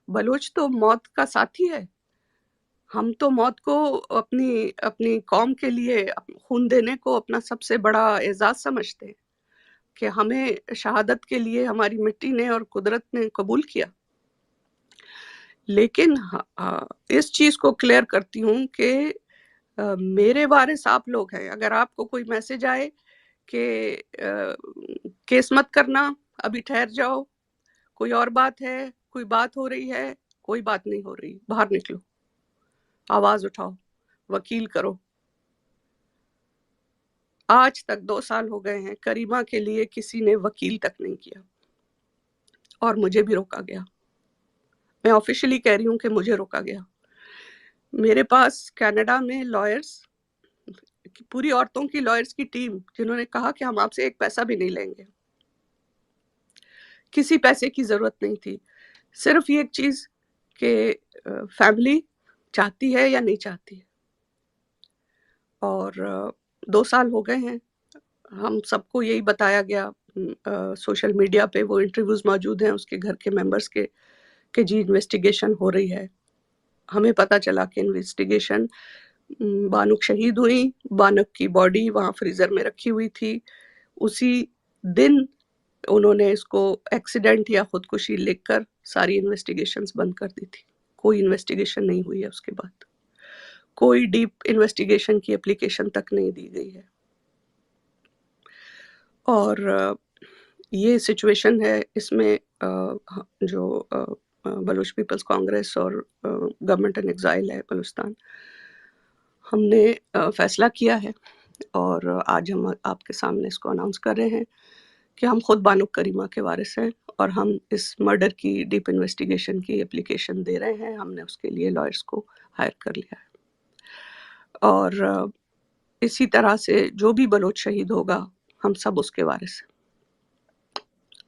بلوچ تو موت کا ساتھی ہے. ہم تو موت کو اپنی قوم کے لیے خون دینے کو اپنا سب سے بڑا اعزاز سمجھتے ہیں کہ ہمیں شہادت کے لیے ہماری مٹی نے اور قدرت نے قبول کیا. لیکن اس چیز کو کلیئر کرتی ہوں کہ میرے وارث آپ لوگ ہیں. اگر آپ کو کوئی میسج آئے کہ کیس مت کرنا، ابھی ٹھہر جاؤ، کوئی اور بات ہے، کوئی بات ہو رہی ہے، کوئی بات نہیں ہو رہی، باہر نکلو، آواز اٹھاؤ، وکیل کرو. آج تک 2 سال ہو گئے ہیں، کریمہ کے لیے کسی نے وکیل تک نہیں کیا، اور مجھے بھی روکا گیا. میں آفیشلی کہہ رہی ہوں کہ مجھے روکا گیا. میرے پاس کینیڈا میں لائرز، پوری عورتوں کی لائرز کی ٹیم، جنہوں نے کہا کہ ہم آپ سے ایک پیسہ بھی نہیں لیں گے. کسی پیسے کی ضرورت نہیں تھی، صرف یہ ایک چیز کہ فیملی چاہتی ہے یا نہیں چاہتی. اور 2 سال ہو گئے ہیں، ہم سب کو یہی بتایا گیا، سوشل میڈیا پہ وہ انٹرویوز موجود ہیں اس کے گھر کے ممبرز کے، کہ جی انویسٹیگیشن ہو رہی ہے. ہمیں پتہ چلا کہ انویسٹیگیشن، بانک شہید ہوئی، بانک کی باڈی وہاں فریزر میں رکھی ہوئی تھی، اسی دن انہوں نے اس کو ایکسیڈنٹ یا خودکشی لکھ کر ساری انویسٹیگیشنز بند کر دی تھی. کوئی انویسٹیگیشن نہیں ہوئی ہے اس کے بعد، کوئی ڈیپ انویسٹیگیشن کی اپلیکیشن تک نہیں دی گئی ہے. اور یہ سچویشن ہے. اس میں جو بلوچ پیپلز کانگریس اور گورنمنٹ ان ایگزائل ہے بلوچستان، ہم نے فیصلہ کیا ہے، اور آج ہم آپ کے سامنے اس کو اناؤنس کر رہے ہیں کہ ہم خود بانو کریمہ کے وارث ہیں، اور ہم اس مرڈر کی ڈیپ انویسٹیگیشن کی اپلیکیشن دے رہے ہیں. ہم نے اس کے لیے لائرز کو ہائر کر لیا ہے، اور اسی طرح سے جو بھی بلوچ شہید ہوگا ہم سب اس کے وارث ہیں.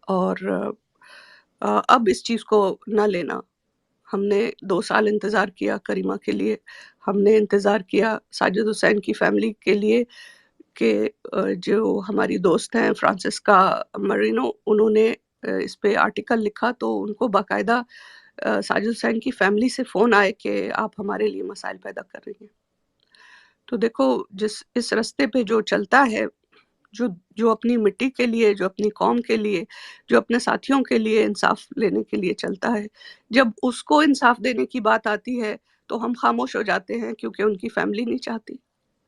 اور اب اس چیز کو نہ لینا. ہم نے 2 سال انتظار کیا کریمہ کے لیے، ہم نے انتظار کیا ساجد حسین کی فیملی کے لیے، کہ جو ہماری دوست ہیں فرانسسکا مرینو، انہوں نے اس پہ آرٹیکل لکھا، تو ان کو باقاعدہ ساجد حسین کی فیملی سے فون آئے کہ آپ ہمارے لیے مسائل پیدا کر رہی ہیں. تو دیکھو، اس رستے پہ جو چلتا ہے، جو اپنی مٹی کے لیے، جو اپنی قوم کے لیے، جو اپنے ساتھیوں کے لیے انصاف لینے کے لیے چلتا ہے، جب اس کو انصاف دینے کی بات آتی ہے تو ہم خاموش ہو جاتے ہیں، کیونکہ ان کی فیملی نہیں چاہتی،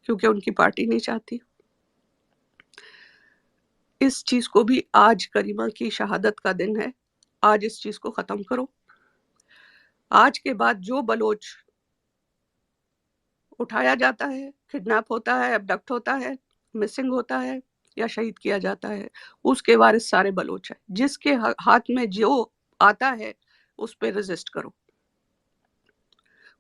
کیونکہ ان کی پارٹی نہیں چاہتی. اس چیز کو بھی، آج کریمہ کی شہادت کا دن ہے، آج اس چیز کو ختم کرو. آج کے بعد جو بلوچ اٹھایا جاتا ہے، کڈنیپ ہوتا ہے، ابڈکٹ ہوتا ہے، مسنگ ہوتا ہے، یا شہید کیا جاتا ہے، اس کے وارث سارے بلوچ ہیں. جس کے ہاتھ میں جو آتا ہے اس پہ رزسٹ کرو.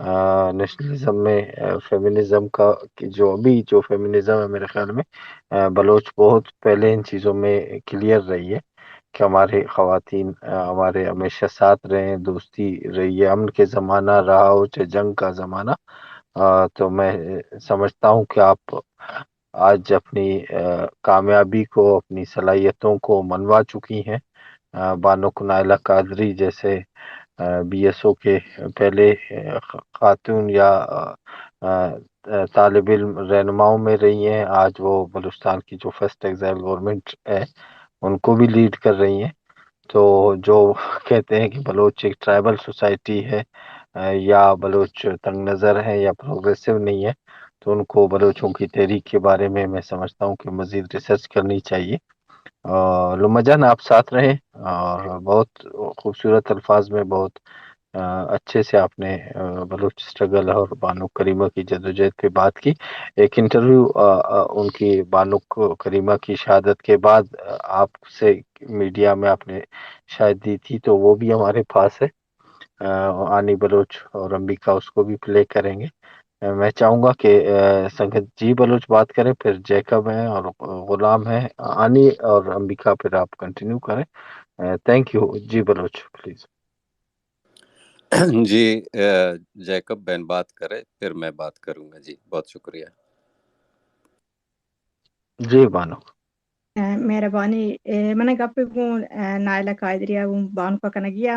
نیشنلزم میں فیمنزم کا جو ابھی جو فیمنزم ہے میرے خیال میں بلوچ بہت پہلے ان چیزوں میں کلیئر رہی ہے کہ ہمارے خواتین ہمارے ہمیشہ ساتھ رہیں، دوستی رہی ہے، امن کے زمانہ رہا ہو چاہے جنگ کا زمانہ۔ تو میں سمجھتا ہوں کہ آپ آج اپنی کامیابی کو، اپنی صلاحیتوں کو منوا چکی ہیں۔ بانو نائلہ قادری جیسے بی ایس او کے پہلے خاتون یا طالب علم رہنماؤں میں رہی ہیں، آج وہ بلوچستان کی جو فرسٹ ایگزائل گورنمنٹ ہے ان کو بھی لیڈ کر رہی ہیں۔ تو جو کہتے ہیں کہ بلوچ ایک ٹرائبل سوسائٹی ہے یا بلوچ تنگ نظر ہے یا پروگریسو نہیں ہے، تو ان کو بلوچوں کی تحریک کے بارے میں سمجھتا ہوں کہ مزید ریسرچ کرنی چاہیے۔ لما جان آپ ساتھ رہے اور بہت خوبصورت الفاظ میں بہت اچھے سے آپ نے بلوچ اسٹرگل اور بانو کریمہ کی جدوجہد پہ بات کی۔ ایک انٹرویو ان کی بانو کریمہ کی شہادت کے بعد آپ سے میڈیا میں آپ نے شاید دی تھی، تو وہ بھی ہمارے پاس ہے، آنی بلوچ اور امبیکا اس کو بھی پلے کریں گے۔ میں چاہوں گا کہ سنگت جی بلوچ بات کریں، پھر جیکب ہیں اور غلام ہیں، آنی اور امبیکا پھر آپ کنٹینیو کریں۔ Thank you ji Baloch please. Ji Jacob بہن بات کرے پھر میں بات کروں گا۔ جی بہت شکریہ۔ جی بانو مهرباني من قبل يكون نايلة قادرية وبانكو كنجيا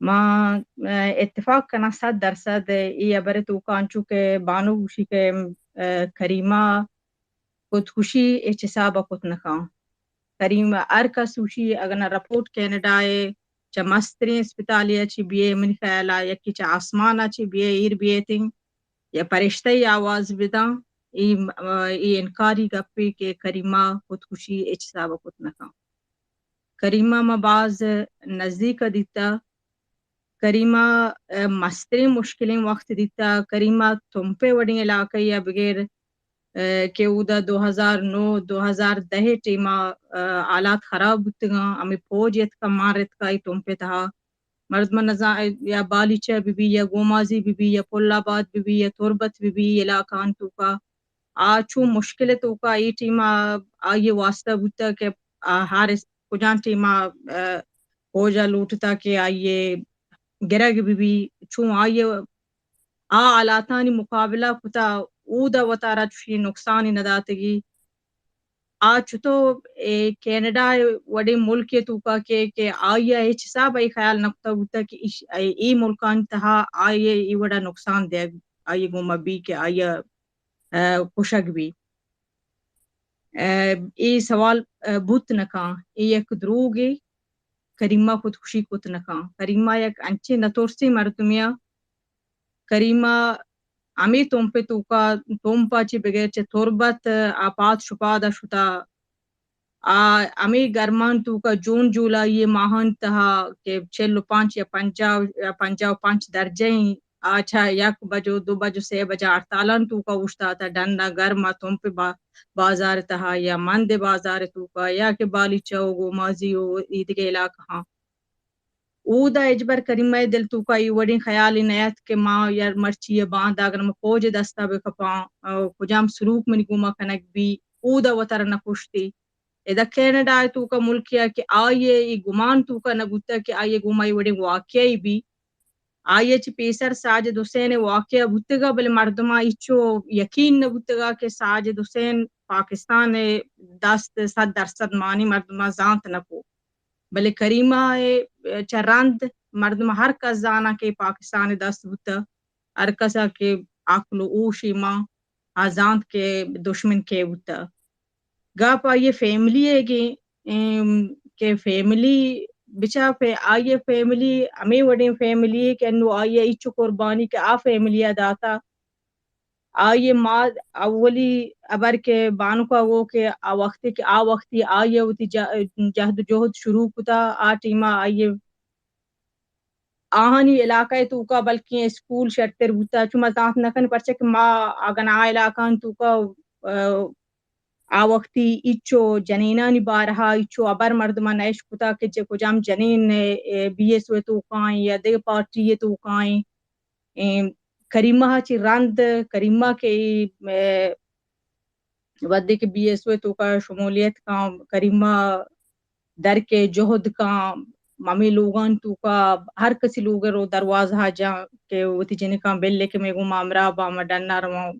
ما اتفاق کنا 100% ای ابر تو کانچو که بانو گوشی که کریما خودکشی احتساب کت نکان کریما ارکا سوشی اگر رپورٹ کینیڈا چا مستری اسپتالیا چی بیه من خیالا یکی چا آسمانا چی بیه ایر بیه تین یا پرشته آواز بدن ای انکاری گپی که کریما خودکشی احتساب کت نکان کریما ما باز نزدیک دیتا کریما مستری مشکلیں وقت دیتا کریما تم پہ وڑی علاقہ یا بغیر کہ اودا 2009-2010 ٹیما آلات خراب ہوتگا ہمیں فوجیت کا مارت کا ہی تم پہ تھا مردم نظام یا بالیچہ بی یا گومازی بی یا پل آباد بی یا تربت بی علاقان تو کا آچو مشکل تو کا ای ٹیما آئیے واسطہ ہوتا کہ ہر کجان ٹیما فوجا لوٹتا کہ آئیے گرگ بی چون آئیے آلاتانی مقابلہ کتا اودا وطارا چوشی نقصانی نداتگی آج تو کینیڈا وڑی ملک تو کا کہ آئیے ایچ حساب ای خیال نکتا ہوتا کہ ای ملکان تہا آئیے ای وڑا نقصان دے آئیے گوما بی کہ آئیے کشک بھی ای سوال بوت نکان ای ایک دروگی کریمہ خودکشی کت نکان کریمہ یک انچی نتورسی مردمیا کریمہ امی توم پہ تو کا توم پاچی بغیر چے تربت آپات شپادا شتا امی گرمان تو کا جون جولائی ماہان تہا کہ 45 یا 55 درجیں آچھا یک بجو 2 بجو 3 بجا 48 تو کا اشتا تھا ڈنڈا گرما توم پہ بازار تہا یا مند بازار تو کا یا کہ بالی چوگو مازی ہو عید کے علاقہ ہاں اودا اجبر کریمہ دل تو کا وڑی خیال نیت کہ ماں یار مرچی باندھ اگر میں فوج دستا بے کپاں کجام سلوک من گوما کنک بھی اودا وطر نکشتی ادا کینیڈا تو کا ملکیا کہ آئیے ای گمان تو کا نبوتا کہ آئیے گومائی وڑی واقعی بھی آئیے چی پیسر ساجد حسین واقعہ بوتگا بل مردمہ ایچو یقین نبوتگا کہ ساجد حسین پاکستان دست 100% مانی مردمہ زانت نکو بلے کریمہ چرند مردم ہر کس زانا کہ پاکستان دست بوتا ہر کسا کہ عقل و اوشی ماں آزانت کے دشمن کے بوتا گا پا یہ فیملی ہے کہ فیملی بچا پہ آئیے فیملی ہمیں وڑی فیملی ہے کہ انو آئیے ایچو قربانی کہ آ فیملی داتا آئیے ماں اولی ابر کے بانو کا وہ کہ آ وقتی آئیے ہوتی جہد جہد شروع کتا آ ٹیما آئیے آہانی علاقہ تو کا بلکہ اسکول شرطر ہوتا چما تانت نکن پرچہ کہ ما اگن آ علاقان تو کا آ وقتی اچو جنینانی بارہا اچو ابر مردمہ نیش کتا کہ جے جام جنین بی ایس وے تو کائیں یا دے پارٹی تو کائیں کریمہ چی رند کریمہ کے ودے کے بی ایس وے تو کا شمولیت کا کریمہ در کے جہد کا ممی لوگان تو کا ہر کسی لوگ رو دروازہ جا کہ وہ تی جن کا بل لے کے میں گو مامرا با ما ڈننا رواں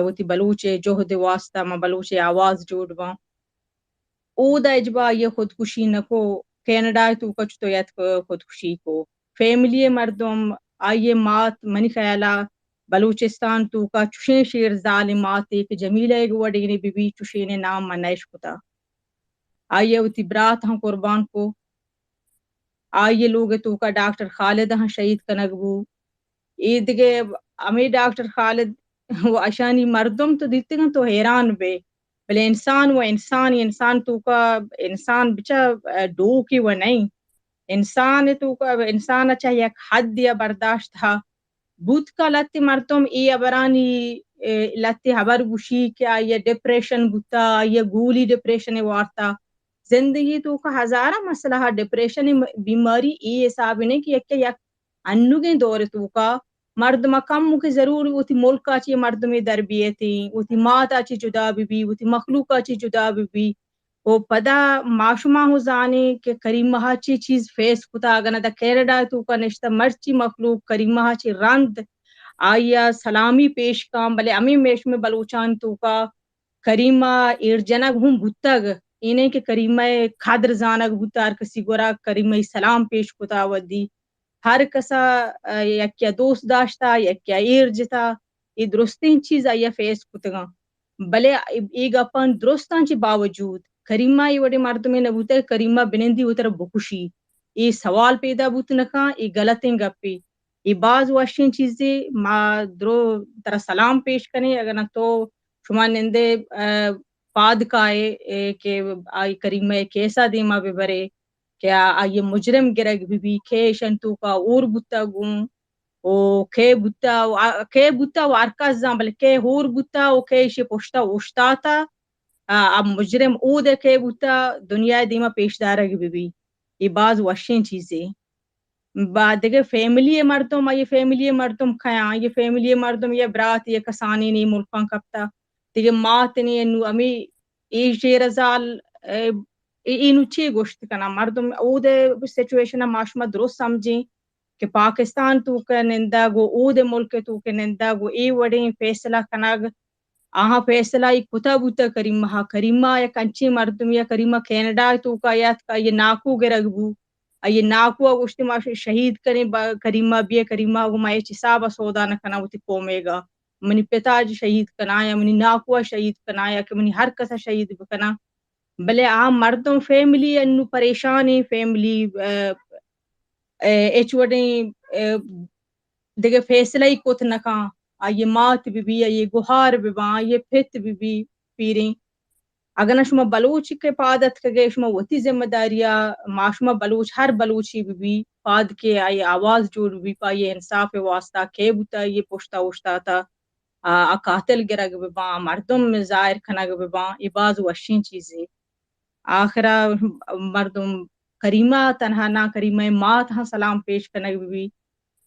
وہ تی بلوچے جہد واسطہ ما بلوچے آواز جوڑ باں او دا اجبا یہ خودکشی نکو کینیڈا تو کچھ تو یت خودکشی کو فیملی مردم آئیے مات منی خیالہ بلوچستان تو کا چشیں شیر ظالمات ایک جمیلہ ایک وڈینے بی بی چشین نام منیش کتا آئیے وہ تی برات ہاں قربان کو آئیے لوگ تو کا ڈاکٹر خالد ہاں شہید کنگبو ایدگے امی ڈاکٹر خالد وہ اشانی مردم تو دیتے گا تو حیران بے بلے انسان وہ انسان تو کا انسان بچا ڈو کی وہ نہیں انسان تو کا انسان اچھا یک حد دیا برداشت تھا بوت کا لتی مردم ای ابرانی لتی حبر گوشی کیا یہ ڈپریشن بوتا یہ گولی ڈپریشن وارتا زندگی تو کا ہزارہ مسئلہ ڈپریشن بیماری ای حساب نہیں کہ یک انوگیں دور تو کا مردم کم کے ضرور وہ تھی ملک چی مردم دربیے تھی وہ تھی ماتا چی جدا بھی وہ تھی مخلوقہ چی جدا بھی وہ پدا معشمہ ہو زانے کہ کریمہ چی چیز فیس کتا اگنا دا کینیڈا تو کا نشتہ مرچی مخلوق کریمہ چی رند آیا سلامی پیش کام بلے امی میش میں بلوچان تو کا کریمہ ایرجنگ ہوں بھتگ انہیں کہ کریمہ خادر زانگ بھتار کسی گورا کریمہ سلام پیش کتا ودی ہر کسا یک کیا دوست داشتا یک کیا ایرج تھا یہ درستین چیز آیا فیس کتگا بلے ایک اپن درستان چی باوجود کریمہ یہ وڈے مردمیں نبوتا ہے کریمہ بنندی ہوتر بکشی یہ سوال پیدا بوت نکا یہ غلطیں گپی یہ بعض واشین چیزیں ما درو ترا سلام پیش کریں اگر نہ تو شما نندے پاد کائے کہ آئی کریمہ کیسا دیما بے برے کیا آئی مجرم گرگ بھی کھیشن تو کا اور بوتا گون او کھے بوتا وارکاز زاں بلکہ ہور بوتا او کھیشے پوشتا اوشتاتا اب مجرم او دے کھے بوتا دنیا دیما پیشدارگ بھی یہ بعض وشین چیزیں بعد دیکھے فیملی مردم یہ فیملی مردم کھیاں یہ فیملی مردم یہ برات یہ کسانی نہیں ملکان کپتا دیکھے مات نہیں انو امی ای شیر زال اینو چی گوشت کنا مردم او دے سچویشن معاشمہ درست سمجھیں کہ پاکستان تو کا نندا گو او دے ملک تو کے نندا گو ای وڑیں فیصلہ کناگ آہاں فیصلہ ای کتا بوتا کریمہ یا کنچی مردم یا کریمہ کینیڈا تو کا یات کا یہ ناکو گرگ بو یہ ناکو گوشت معاشی شہید کریں کریمہ بیا کریمہ وہ مائے چسابہ سودا نہ کنا وہ تی کومے گا منی پتاج شہید کنایا منی ناکو شہید کنایا کہ منی ہر کسا شہید بکنا بلے عام مردم فیملی انو پریشانی فیملی ایچ وڈیں دیکھے فیصلہ ہی کت نکاں آئیے مات بھی آئیے گوہار بھی باں آئیے پھت بھی پیریں اگر شما بلوچ کے پادت کگے شما وتی ذمہ داریا معاشمہ بلوچ ہر بلوچی بھی پاد کے آئی آواز جوڑ بھی پائیے انصاف واسطہ کے بوتا یہ پوشتا اوشتا تا قاتل گرگ بھی باں مردم ظاہر کھنگ بھی باں یہ بعض وشین چیزیں آخرہ مردم کریمہ تنہا نہ کریمہ مات ہاں سلام پیش کنگ بھی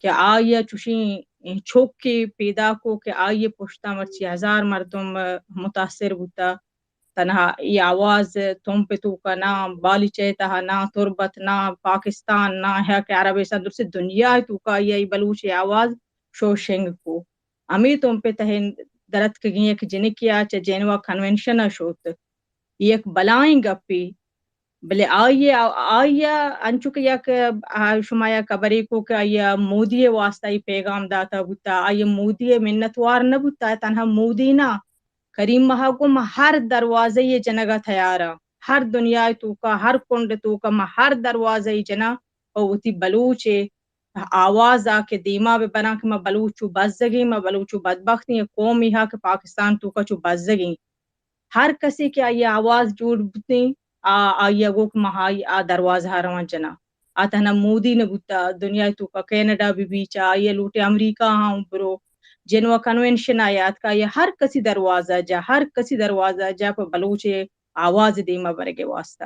کہ آئیے چوشیں چھوک کے پیدا کو کہ آئیے پوشتا مرچی ہزار مردم متاثر ہوتا تنہا یہ آواز تم پہ تو کا نہ بالی چیتا نہ تربت نہ پاکستان نہ ہے کہ عربستان در سے دنیا تو کا یہ بلوچ آواز شوشنگ کو امی تم پہ تہن درت کگیں ایک جنکیا چا جینوا کنونشن شوت یک بلائیں گپی بلے آئیے انچو کہ یک شما یا کبری کو کہ آئیے مودی واسطہ پیغام داتا بوتا آئیے مودی منتوار نہ بوتا تنہا مودی نہ کریمہ گم ہر دروازے یہ جنگا تھیارا ہر دنیا تو کا ہر کنڈ تو کا ہر دروازے جنا اور تی بلوچے آواز آ کے دیما بے بنا کہ میں بلوچو بزگی میں بلوچو بدبختی یہ قومی ہا کہ پاکستان تو کا چو بزگی ہر کسی کے آئی آواز جوڑ بتیں آئی گوک مہائی دروازہ ہاروان چنا آتنا مودی نے بتا دنیا تو کا کینیڈا بھی بیچا آئی لوٹے امریکہ ہاں برو جنوا کنونشن آیات کا یہ ہر کسی دروازہ جا پہ بلوچے آواز دیما برگے واسطہ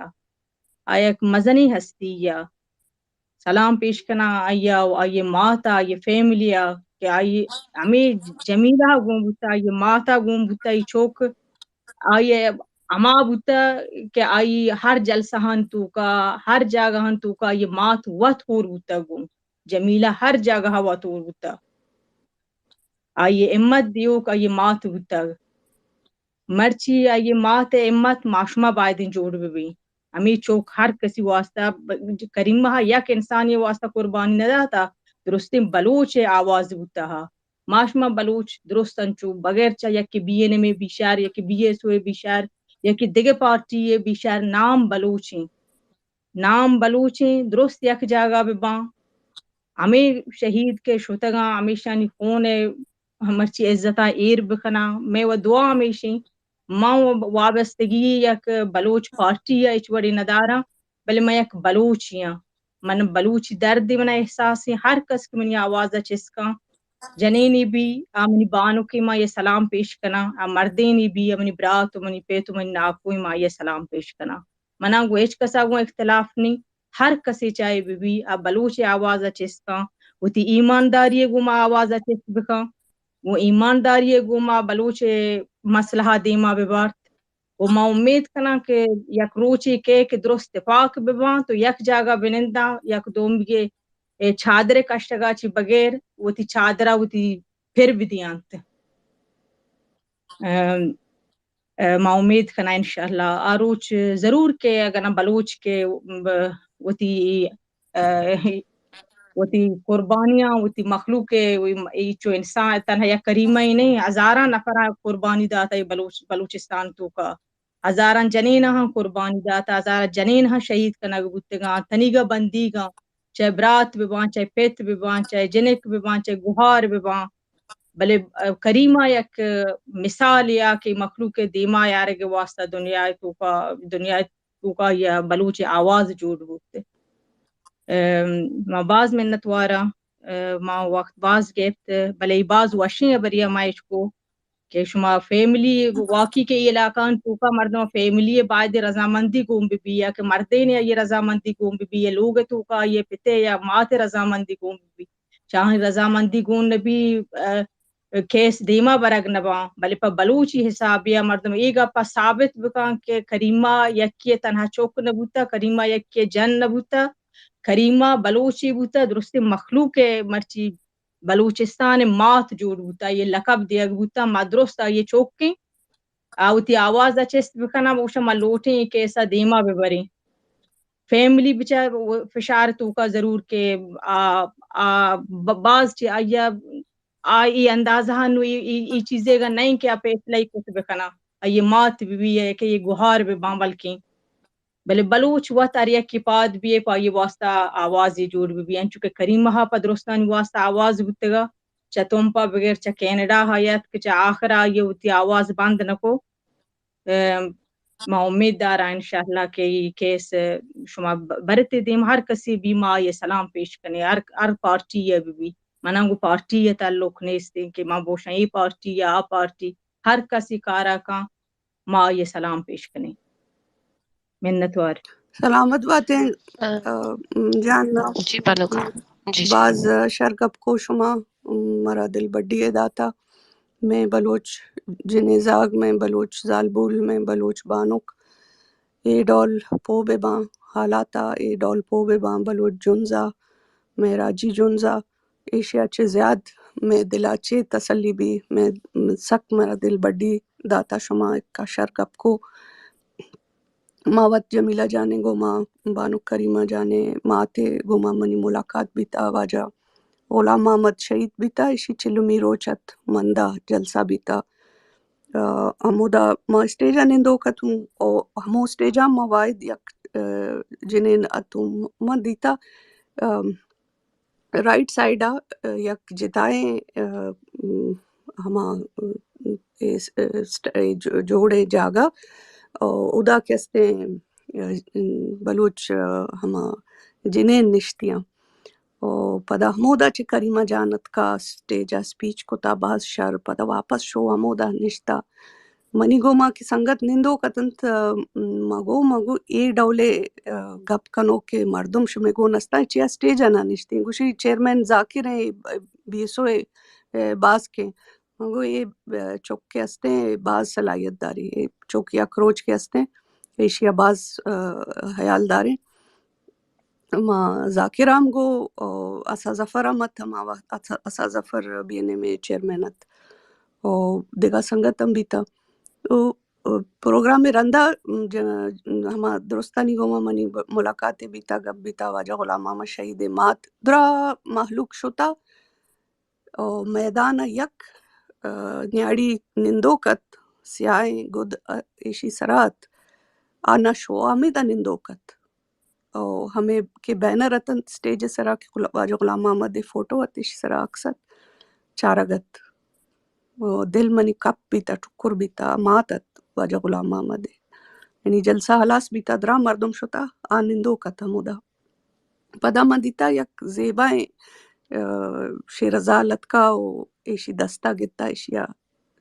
آیا ایک مزنی ہستی یا سلام پیش کنا آیا آئیے ماتا آئیے فیملیا کہ آئیے ہمیں جمیلہ گون بتا آئیے ماتا گون بتا ای چوک آئیے اما بتا کہ آئی ہر جلسہ ہن تو کا ہر جگہ ہن تو کا یہ مات وط ہور بتا گون جمیلہ ہر جگہ وط ہور بتا آئیے امت دیو کا یہ مات بتا مرچی آئیے مات امت معاشمہ بائدین جوڑ بھی ہمیں چوک ہر کسی واسطہ کریمہ یک انسانی واسطہ قربانی نہ داتا درستی بلوچ آواز بتا ہا معاشمہ بلوچ درستن چو بغیر چا یکی بی این میں بیشار یکی بی ایس ہوئے بیشار یکی دیگے پارٹی ہے بیشار نام بلوچیں درست یک جاگہ بے باں ہمیں شہید کے شتگاں ہمیشہ نی خون ہمرچی عزتہ ایر بکنا میں وہ دعا ہمیشہ ماں وابستگی یک بلوچ پارٹی ہے اچ وڑی ندارا بلے میں یک بلوچیاں من بلوچی درد من احساسی ہر کس کی منی آواز چسکاں جنینی بھی منی بانو کی ماں یہ سلام پیش کنا مردینی بھی منی برات منی پیتو منی ناکوی ماں یہ سلام پیش کنا منا گو ایچ کسا گو اختلاف نہیں ہر کسی چاہے بھی بلوچ آواز چسکاں وہ تی ایمانداری گو ماں آواز چس بکاں وہ ایمانداری گو ماں بلوچ مسئلہ دیما ببارت وہ ماں امید کنا کہ یک روچی کہ درست اتفاق بباں تو یک جاگہ بنندہ یک دوم بگے چادر کشتگا چی بغیر وہ تی چادرہ وہ تی پھر بھی دیانت ماں امید کنا انشاءاللہ آروچ ضرور کہ اگر بلوچ کے وہ تی قربانیاں وہ تی مخلوق چو انسان تنہا یا کریمہ ہی نہیں ہزارہ نفرہ قربانی داتا ہے بلوچستان تو کا ہزارہ جنین ہاں قربانی داتا ہزارہ جنین ہاں شہید کنگ بتگاں تنیگا بندیگاں چاہے برات بباں چاہے پیت بباں چاہے جنک بباں چاہے گہار بباں بلے کریمہ یک مثال یا کہ مخلوق دیما یارے کے واسطہ دنیا تو کا یا بلوچ آواز جوڑ بوتے ما باز منت وارا ما وقت باز گفت بلے باز وشیں بریا مائش کو کہ شما فیملی واقعی کے علاقان تو کا مردوں فیملی بعد رضامندی گوم بھی یا کہ مردے نے یہ رضامندی گوم بھی یہ لوگ تو کا یہ پتے یا مات رضامندی گوم بھی چاہے رضامندی گون بھی کیس دیما برگ نباں بلے پا بلوچی حساب یا مردم ایگا پا ثابت بکان کہ کریمہ یکی تنہا چوک نبوتا کریمہ یکی جن نبوتا کریمہ بلوچی بوتا درستی مخلوق مرچی بلوچستان مات جوڑ بوتا یہ لقب دیا بوتا مدرست یہ چوک کی آوتی آواز چست بکنا بوشا ملوٹیں کیسا دیما ببریں فیملی بچا فشار تو کا ضرور کہ باز چی آئی اندازہ نو ای چیزیں گا نہیں کہ آپ اطلاعی کچھ بکنا یہ مات بھی ہے کہ یہ گہار بھی بامبل کی بلے بلوچ و تاریخ کی پاد بھی ہے پا یہ واسطہ آوازی جوڑ بھی ہیں چونکہ کریمہ پا درستانی واسطہ آواز بتگا چا تم پا بغیر چا کینیڈا حیات کہ چا آخرہ یہ ہوتی آواز بند نکو ما امید دارا انشاءاللہ کہ یہ کیس شما برتے دیم ہر کسی بھی ما یہ سلام پیش کرنے ہر پارٹی ہے بھی منانگو پارٹی ہے تعلق نیستے کہ ما بوشن ای پارٹی یا آ پارٹی ہر کسی کارا کا ما یہ سلام پیش کرنے منتوار سلامت باتیں جاننا جی بانو جی بعض شرکب کو شما مرا دل بڈی داتا میں بلوچ جنیزاگ میں بلوچ زالبول میں بلوچ بانک اے ڈول پو بے باں حالاتا اے ڈول پو بے باں بلوچ جنزا میں راجی جنزا ایشیا چے زیاد میں دلاچے تسلی بھی میں سک مرا دل بڈی داتا شما کا شرکب کو ماوت جمیلہ جانے گوما بانو کریمہ جانے ماتے گوما منی ملاقات بیتا واجہ اولا محمد شہید بیتا اسی چلمی روچت مندہ جلسہ بیتا ہمودا ما اسٹیجا نندو کتوں او ہمو اسٹیجا ما واحد یک جنین اتوں من دیتا رائٹ سائڈا یک جتائیں ہما جوڑے جاگا ادا کہتے بلوچ ہما جنین نشتیاں پدا ہمودا چی کریمہ جانت کا سٹیجا سپیچ کو تا باز شار پدا واپس شو ہمودا نشتا منی گو ما کی سنگت نندو کتنت مگو ای ڈولے گپ کنو کے مردم شمی گو نستا چیا سٹیجا نا نشتی گوشی چیئرمین ذاکر ہیں بیسو باز کے مگو یہ چوک کے ہستے باز صلاحیت داری چوک یا کروچ کے ہستے ایشیا باز حیال داریں ما ذاکرام گو اسا ظفر احمد ہما وقت اسا ظفر بی این ایم چیئرمینت دیگا سنگتم بیتا پروگرام میں رندہ ہما درستانی گوما منی ملاقات بیتا گپ بیتا واجہ غلام محمد شہید مات درا محلوق شتا میدان یک نیاڑی نندوکت سیائیں گد ایشی سرات آنا شو آمیدہ نندوکت ہمیں کے بینر اتن سٹیج سرا کے واجہ غلام محمد فوٹو اتش سرا اکثر چارگت دل منی کپ بیتا ٹکر بیتا ماتت واجہ غلام محمد یعنی جلسہ حلاس بیتا درا مردم شتا آنندوکت ہمودا پدا من دیتا یک زیبائیں شیرزا لتکا ایشی دستا گتا ایشیا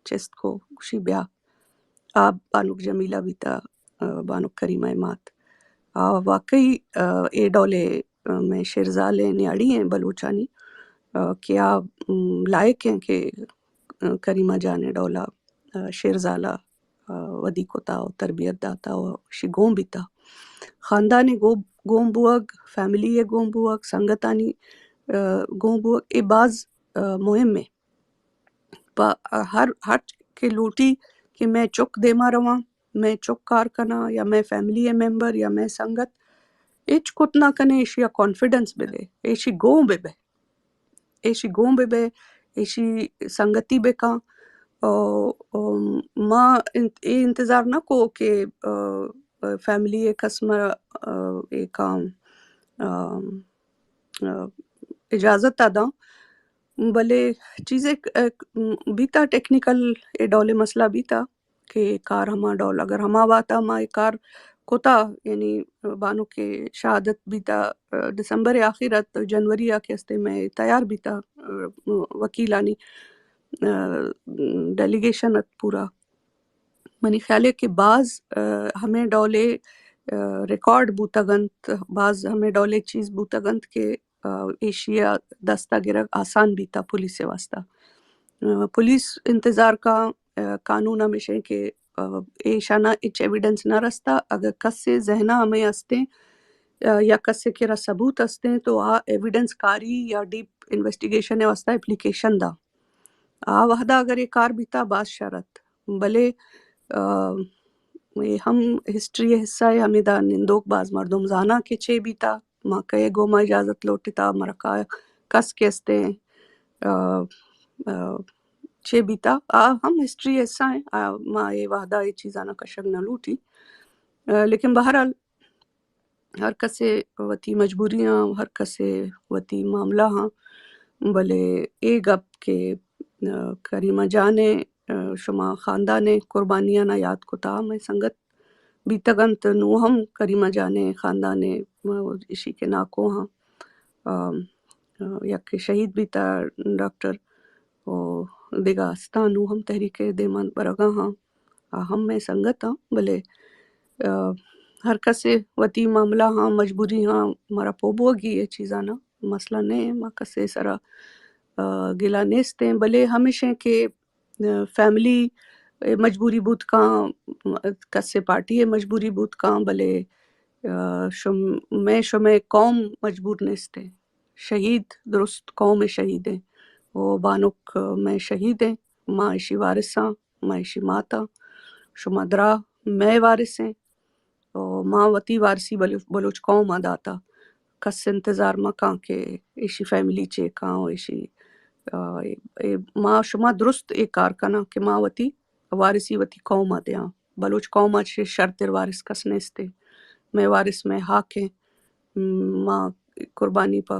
چست کو گوشی بیا آب بانک جمیلہ بیتا بانک کریمہ مات واقعی اے ڈولے میں شیرزالے نیاڑی ہیں بلوچانی کیا لائق ہیں کہ کریمہ جانے ڈولا شیرزالہ ودی کو تا تربیت داتا شی گوم بیتا خاندانی گوم بوگ فیملی گوم بوگ سنگتانی گوم بوگ اے باز مہم ہے ہر کے لوٹی کہ میں چک دیما رواں میں چک کار کنا یا میں فیملی ممبر یا میں سنگت ایچ کتنا کنے ایشیا کانفیڈنس بے دے ایشی گوم بے ایشی سنگتی بے کان ماں اے انتظار نہ کو کہ فیملی قسمہ ایک اجازت ادا بلے چیزیں بیتا ٹیکنیکل اے ڈولے مسئلہ بیتا کہ کار ہما ڈول اگر ہما باتا ہما کار کوتا یعنی بانو کے شہادت بیتا دسمبر آخرت جنوری کے ہستے میں تیار بیتا وکیلانی ڈیلیگیشن پورا منی خیال ہے کہ بعض ہمیں ڈولے ریکارڈ بوتگنت بعض ہمیں ڈولے چیز بوتگنت کے ایشیا دستہ گرگ آسان بیتا پولیس سے واسطہ پولیس انتظار کا قانون ہمیشہ کہ ایشانہ اچ ایویڈنس نہ رستا اگر کس سے ذہنہ ہمیں ہستے یا کس سے کیرا ثبوت ہستے تو ایویڈنس کاری یا ڈیپ انویسٹیگیشن واسطہ اپلیکیشن دا وحدہ اگر یہ کار بیتا باز شرط بلے ہم ہسٹری حصہ ہے ہمیں دا نندوک باز مردم زانا کے چھے بیتا ماں کہے گو ما اجازت لوٹتا مرکا کس کے ہستے چھے بیتا ہم ہسٹری حصہ ہیں ماں یہ وحدہ یہ چیزانا کشک نہ لوٹی لیکن بہرحال ہر کسے وتی مجبوریاں ہر کسے وتی معاملہ ہاں بلے اے گپ کے کریمہ جانے شما خاندانے قربانیاں نہ یاد کو تا میں سنگت بیتگنت نو ہم کریمہ جانے خاندانے اسی کے ناکو ہاں یک شہید بیتا ڈاکٹر دیگا استانو ہم تحریک دیمان برگا ہاں ہم میں سنگت ہاں بلے ہر کسے وتی معاملہ ہاں مجبوری ہاں ہمارا پوبوگی یہ چیزانا مسئلہ نہیں ماں کسے سرا گلا نیستے بلے ہمیشہ کہ فیملی مجبوری بوت کاں کسے پارٹی مجبوری بوت کاں بلے شمع قوم مجبور نیستے شہید درست قوم شہید ہیں وہ بانک میں شہید ہیں ماں ایشی وارثاں ماں ایشی ماتا شما درا میں وارث ہیں ماں وتی وارثی بلوچ قوم آداتا کس انتظار ماں کاں کہ ایشی فیملی چے کاں ایشی ماں شما درست ایک کار کنا کہ ماں وتی وارثی وتی قوم آدیاں بلوچ قوم آچے شرطر وارث کس نیستے میں وارث میں حاک ہیں ماں قربانی پا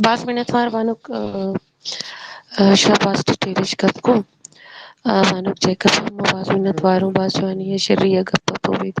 Bas minutlar Banuk Shahbaz Titirish Gapko Banuk Jacob Bas minutwaru Bas Jwaniya Shariya Gappa Povit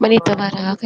Mani Tabara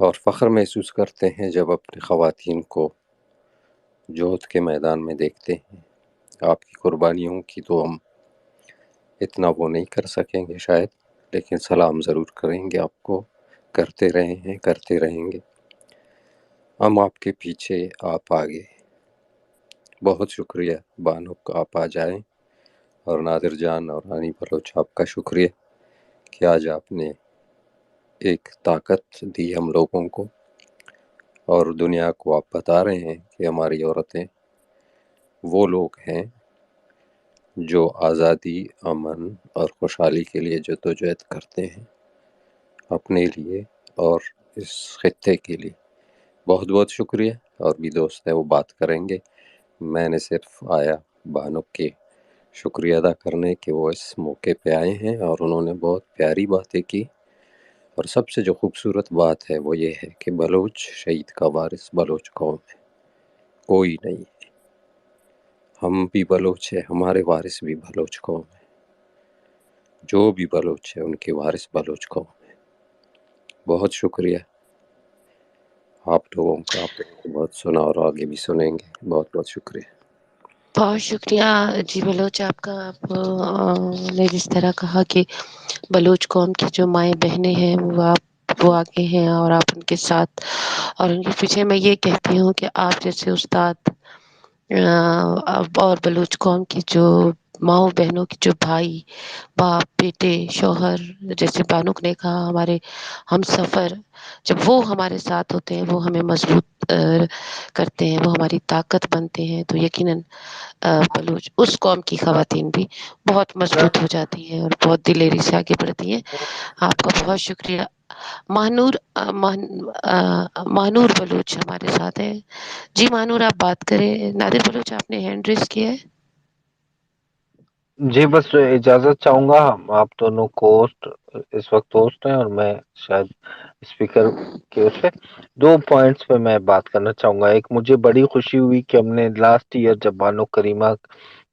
اور فخر محسوس کرتے ہیں جب اپنی خواتین کو جوہد کے میدان میں دیکھتے ہیں۔ آپ کی قربانیوں کی تو ہم اتنا وہ نہیں کر سکیں گے شاید، لیکن سلام ضرور کریں گے آپ کو، کرتے رہے ہیں، کرتے رہیں گے۔ ہم آپ کے پیچھے، آپ آگے۔ بہت شکریہ بانک، آپ آ جائیں، اور نادر جان اور ہانی بلوچ آپ کا شکریہ کہ آج آپ نے ایک طاقت دی ہم لوگوں کو، اور دنیا کو آپ بتا رہے ہیں کہ ہماری عورتیں وہ لوگ ہیں جو آزادی، امن اور خوشحالی کے لیے جدوجہد کرتے ہیں، اپنے لیے اور اس خطے کے لیے۔ بہت بہت شکریہ، اور بھی دوست ہیں وہ بات کریں گے۔ میں نے صرف آیا بانک کے شکریہ ادا کرنے کہ وہ اس موقع پہ آئے ہیں، اور انہوں نے بہت پیاری باتیں کی، اور سب سے جو خوبصورت بات ہے وہ یہ ہے کہ بلوچ شہید کا وارث بلوچ قوم ہے، کوئی نہیں ہے۔ ہم بھی بلوچ ہیں، ہمارے وارث بھی بلوچ قوم ہے، جو بھی بلوچ ہے ان کے وارث بلوچ قوم ہے۔ بہت شکریہ آپ لوگوں کا، آپ لوگوں کو بہت سنا اور آگے بھی سنیں گے۔ بہت بہت شکریہ۔ بہت شکریہ جی بلوچ آپ کا۔ آپ نے جس طرح کہا کہ بلوچ قوم کی جو مائیں بہنیں ہیں وہ آگے ہیں اور آپ ان کے ساتھ، اور ان کے پیچھے میں یہ کہتی ہوں کہ آپ جیسے استاد اور بلوچ قوم کی جو ماؤں بہنوں کی جو بھائی، باپ، بیٹے، شوہر، جیسے بانک نے کہا ہمارے ہم سفر، جب وہ ہمارے ساتھ ہوتے ہیں وہ ہمیں مضبوط کرتے ہیں، وہ ہماری طاقت بنتے ہیں، تو یقیناً بلوچ اس قوم کی خواتین بھی بہت مضبوط ہو جاتی ہیں اور بہت دلیری سے آگے بڑھتی ہیں۔ آپ کا بہت شکریہ۔ مانور بلوچ ہمارے ساتھ ہیں۔ جی مانور آپ بات کریں۔ نادر بلوچ آپ نے ہینڈ ریز کیا ہے۔ جی بس اجازت چاہوں گا، آپ دونوں کو ہوسٹ اس وقت ہوسٹ ہیں اور میں شاید اسپیکر کے اس پہ 2 پوائنٹس پہ میں بات کرنا چاہوں گا۔ ایک، مجھے بڑی خوشی ہوئی کہ ہم نے لاسٹ ایئر جب بانو کریمہ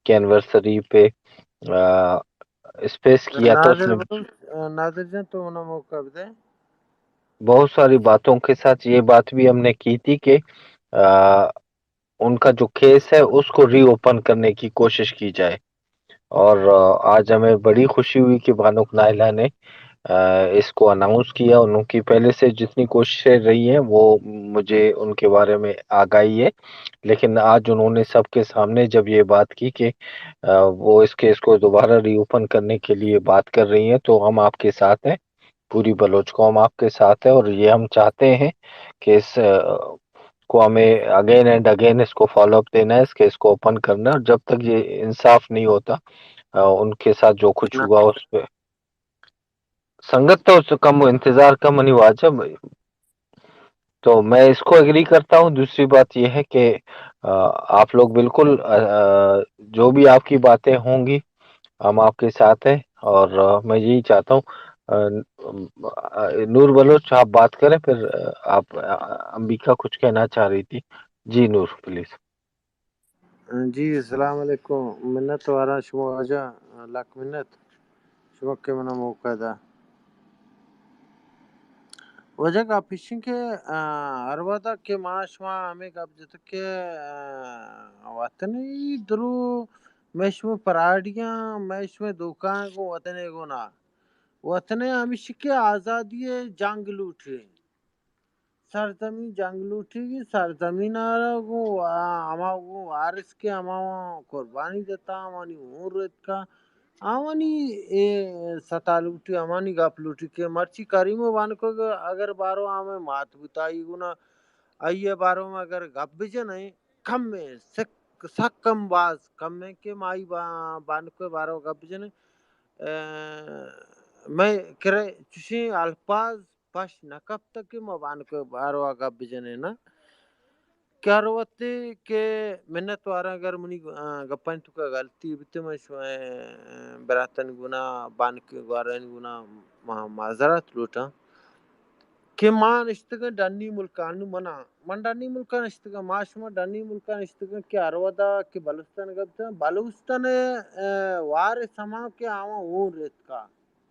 کے اینیورسری پہ اسپیس کیا تھا، اس میں نادر جان تو انہیں موقع دیں۔ بہت ساری باتوں کے ساتھ یہ بات بھی ہم نے کی تھی کہ ان کا جو کیس ہے اس کو ری اوپن کرنے کی کوشش کی جائے، اور آج ہمیں بڑی خوشی ہوئی کہ بانک نائلہ نے اس کو اناؤنس کیا۔ ان کی پہلے سے جتنی کوششیں رہی ہیں وہ مجھے ان کے بارے میں آگاہی ہے، لیکن آج انہوں نے سب کے سامنے جب یہ بات کی کہ وہ اس کیس کو دوبارہ ری اوپن کرنے کے لیے بات کر رہی ہیں، تو ہم آپ کے ساتھ ہیں، پوری بلوچ قوم آپ کے ساتھ ہے، اور یہ ہم چاہتے ہیں کہ اس کو ہمیں اگین اینڈ اگین اس کو فالو اپ دینا ہے، اس کیس کو اوپن کرنا ہے، اور جب تک یہ انصاف نہیں ہوتا ان کے ساتھ جو کچھ ہوا اس پہ سنگت تو کم انتظار کم نہیں واجب، تو میں اس کو ایگری کرتا ہوں۔ دوسری بات یہ ہے کہ آپ لوگ بالکل جو بھی آپ کی باتیں ہوں گی ہم آپ کے ساتھ ہیں، اور میں یہی چاہتا ہوں نور بلوچ آپ بات کریں، پھر آپ امبیکا کچھ کہنا چاہ رہی تھی۔ جی نور پلیز۔ جی السلام علیکم۔ منت وارا شما آجا لاکھ منت شما کے منا موقع دا وجہ کا پیشن کے اروادا کے ماں شما ہمیں کا جت کے وطنی درو میشم پراڑیاں میشم دکان کو وطنے گونا وطنے ہمیشہ کے آزادی جنگ لوٹے سرزمین جنگ لوٹی گی سرزمین کو ہما کو وارث کے ہما قربانی دیتا ہمانی عمرت کا آوانی ستا لوٹی ہمانی گپ لوٹی کے مرچی کریمو بان کو اگر بارو ہمیں مات بتائی گنا آئیے بارو میں اگر گپ بجے نہیں کم میں سک کم باز کم میں کہ مائی بان کو بارو گپ بجے نہیں میں کرے چوشی الفاظ پاش نکب تک مبان کو بارو گپ بجنے نا کیا روتے کہ منت وارا اگر منی گپن تو کا غلطی بتے میں براتن گنا بان کے گوارن گنا معذرت لوٹا کہ ماں نشتگا ڈنی ملکانو منا من ڈنی ملکان نشتگا ماں شما ڈنی ملکان نشتگا کہ ارودا کہ بلوستان گپتا بلوستان وار سما کے آواں اون ریت کا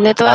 نتوار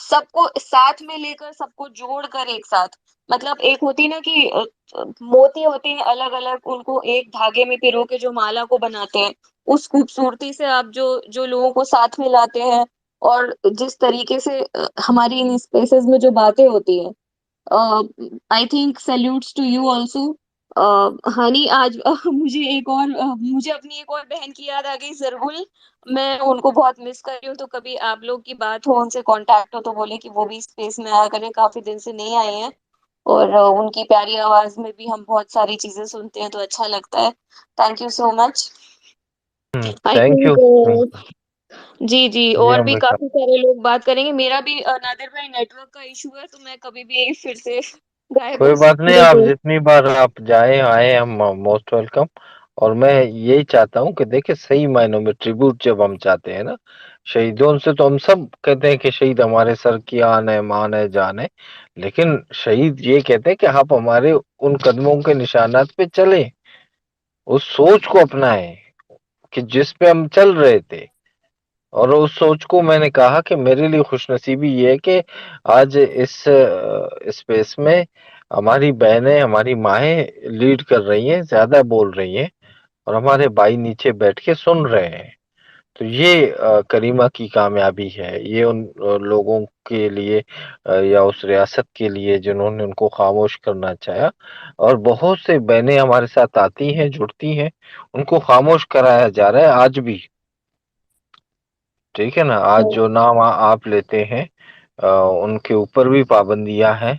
سب کو ساتھ میں لے کر، سب کو جوڑ کر ایک ساتھ، مطلب ایک ہوتی نا کہ موتی ہوتے ہیں الگ الگ، ان کو ایک دھاگے میں پرو کے جو مالا کو بناتے ہیں، اس خوبصورتی سے آپ جو لوگوں کو ساتھ میں لاتے ہیں، اور جس طریقے سے ہماری ان اسپیسز میں جو باتیں ہوتی ہیں، I think salutes to you also. Honey, آج مجھے اپنی ایک اور بہن کی یاد آ گئی، زرگل. میں ان کو بہت مس کر رہی ہوں، تو کبھی آپ لوگ کی بات ہو، ان سے کانٹیکٹ ہو، تو بولے کہ وہ بھی اسپیس میں آیا کریں، کافی دن سے نہیں آئے ہیں. اور ان کی پیاری آواز میں بھی ہم بہت ساری چیزیں سنتے ہیں تو اچھا لگتا ہے. Thank you so much. I thank you. Thank جی جی، چلیے اور بھی امریکہ، کافی سارے لوگ بات کریں گے. میرا بھی نادر بھائی نیٹ ورک کا ایشو ہے، تو میں کبھی بھی پھر سے غائب کوئی ہو بات نہیں، سکتی آپ ہوں. جتنی بار آپ جائیں آئے ہم موسٹ ویلکم. اور میں یہی چاہتا ہوں کہ دیکھیں صحیح معنوں میں ٹریبیوٹ جب ہم چاہتے ہیں نا شہیدوں سے، تو ہم سب کہتے ہیں کہ شہید ہمارے سر کی آن ہے، مان ہے، جان ہے. لیکن شہید یہ کہتے ہیں کہ آپ ہمارے ان قدموں کے نشانات پہ چلیں، اس سوچ کو اپنائیں کہ جس پہ ہم چل رہے تھے. اور اس سوچ کو میں نے کہا کہ میرے لیے خوش نصیبی یہ ہے کہ آج اس اسپیس میں ہماری بہنیں، ہماری مائیں لیڈ کر رہی ہیں، زیادہ بول رہی ہیں، اور ہمارے بھائی نیچے بیٹھ کے سن رہے ہیں. تو یہ کریمہ کی کامیابی ہے. یہ ان لوگوں کے لیے یا اس ریاست کے لیے جنہوں نے ان کو خاموش کرنا چاہا. اور بہت سے بہنیں ہمارے ساتھ آتی ہیں، جڑتی ہیں، ان کو خاموش کرایا جا رہا ہے آج بھی. ٹھیک ہے نا، آج جو نام آپ لیتے ہیں ان کے اوپر بھی پابندیاں ہیں،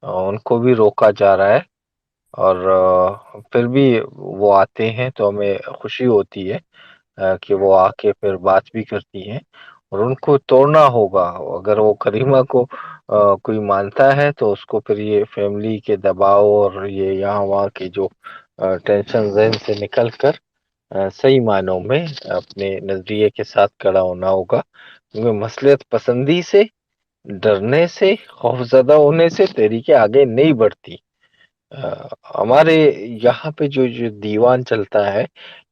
ان کو بھی روکا جا رہا ہے. اور پھر بھی وہ آتے ہیں تو ہمیں خوشی ہوتی ہے کہ وہ آ کے پھر بات بھی کرتی ہیں. اور ان کو توڑنا ہوگا. اگر وہ کریمہ کو کوئی مانتا ہے تو اس کو پھر یہ فیملی کے دباؤ اور یہ یہاں وہاں کے جو ٹینشن ذہن سے نکل کر صحیح معنوں میں اپنے نظریے کے ساتھ کھڑا ہونا ہوگا. کیونکہ مصلحت پسندی سے، ڈرنے سے، خوفزدہ ہونے سے تحریکیں آگے نہیں بڑھتی. ہمارے یہاں پہ جو دیوان چلتا ہے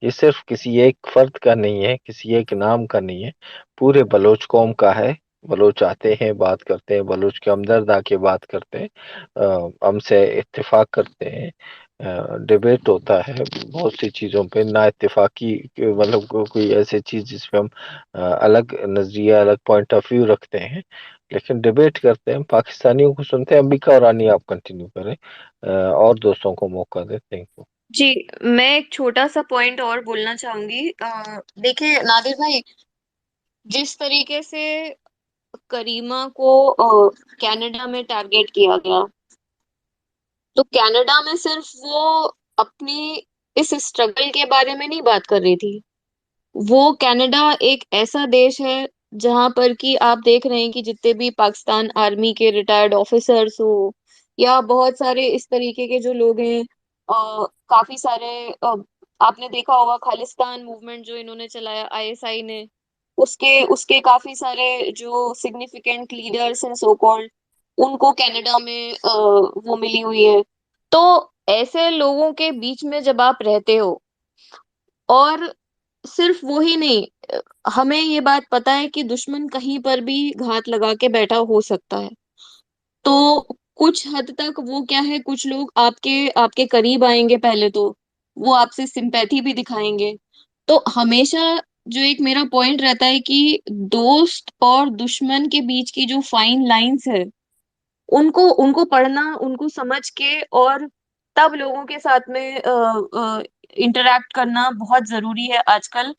یہ صرف کسی ایک فرد کا نہیں ہے، کسی ایک نام کا نہیں ہے، پورے بلوچ قوم کا ہے. بلوچ آتے ہیں، بات کرتے ہیں، بلوچ کے ہمدرد آ کے بات کرتے ہیں، ہم سے اتفاق کرتے ہیں، ڈیبیٹ ہوتا ہے بہت سی چیزوں پہ، نا اتفاقی مطلب کوئی ایسی چیز جس پہ ہم الگ نظریہ، الگ پوائنٹ آف ویو رکھتے ہیں، لیکن ڈیبیٹ کرتے ہیں. پاکستانیوں کو سنتے ہیں. امبیکا اور رانی آپ کنٹینیو کریں اور دوستوں کو موقع دیں. Thank you. جی، میں ایک چھوٹا سا پوائنٹ اور بولنا چاہوں گی. دیکھیں نادر بھائی، جس طریقے سے کریمہ کو کینیڈا میں ٹارگیٹ کیا گیا، تو کینیڈا میں صرف وہ اپنی اس اسٹرگل کے بارے میں نہیں بات کر رہی تھی. وہ کینیڈا ایک ایسا دیش ہے جہاں پر کہ آپ دیکھ رہے ہیں کہ جتنے بھی پاکستان آرمی کے ریٹائرڈ آفیسرس ہو، یا بہت سارے اس طریقے کے جو لوگ ہیں، کافی سارے آپ نے دیکھا ہوگا خالصتان موومنٹ جو انہوں نے چلایا ISI نے، اس کے کافی سارے جو سگنیفیکینٹ لیڈرس ہیں سو کالڈ، ان کو کینیڈا میں وہ ملی ہوئی ہے. تو ایسے لوگوں کے بیچ میں جب آپ رہتے ہو، اور صرف وہی نہیں، ہمیں یہ بات پتا ہے کہ دشمن کہیں پر بھی گھات لگا کے بیٹھا ہو سکتا ہے. تو کچھ حد تک وہ کیا ہے، کچھ لوگ آپ کے قریب آئیں گے، پہلے تو وہ آپ سے سمپیتھی بھی دکھائیں گے. تو ہمیشہ جو ایک میرا پوائنٹ رہتا ہے کہ دوست اور دشمن کے بیچ کی جو فائن لائنز ہے، ان کو پڑھنا، ان کو سمجھ کے، اور تب لوگوں کے ساتھ میں انٹریکٹ کرنا بہت ضروری ہے آج کل.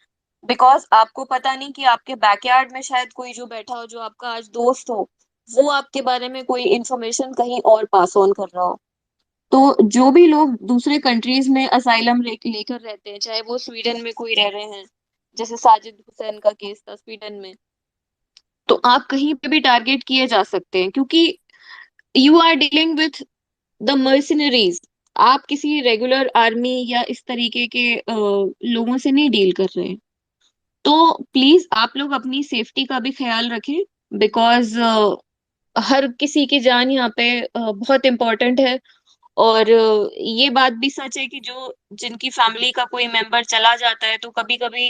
بیکاز آپ کو پتا نہیں کہ آپ کے بیک یارڈ میں شاید کوئی جو بیٹھا ہو، جو آپ کا آج دوست ہو، وہ آپ کے بارے میں کوئی انفارمیشن کہیں اور پاس آن کر رہا ہو. تو جو بھی لوگ دوسرے کنٹریز میں اسائلم لے کر رہتے ہیں، چاہے وہ سویڈن میں کوئی رہ رہے ہیں، جیسے ساجد حسین کا کیس تھا سویڈن میں، تو آپ کہیں پہ بھی ٹارگیٹ کیے جا سکتے ہیں، کیونکہ you are dealing with the mercenaries. آپ کسی ریگولر آرمی یا اس طریقے کے لوگوں سے نہیں ڈیل کر رہے ہیں. تو پلیز آپ لوگ اپنی سیفٹی کا بھی خیال رکھیں، بیکاز ہر کسی کی جان یہاں پہ بہت امپورٹنٹ ہے. اور یہ بات بھی سچ ہے کہ جن کی فیملی کا کوئی ممبر چلا جاتا ہے، تو کبھی کبھی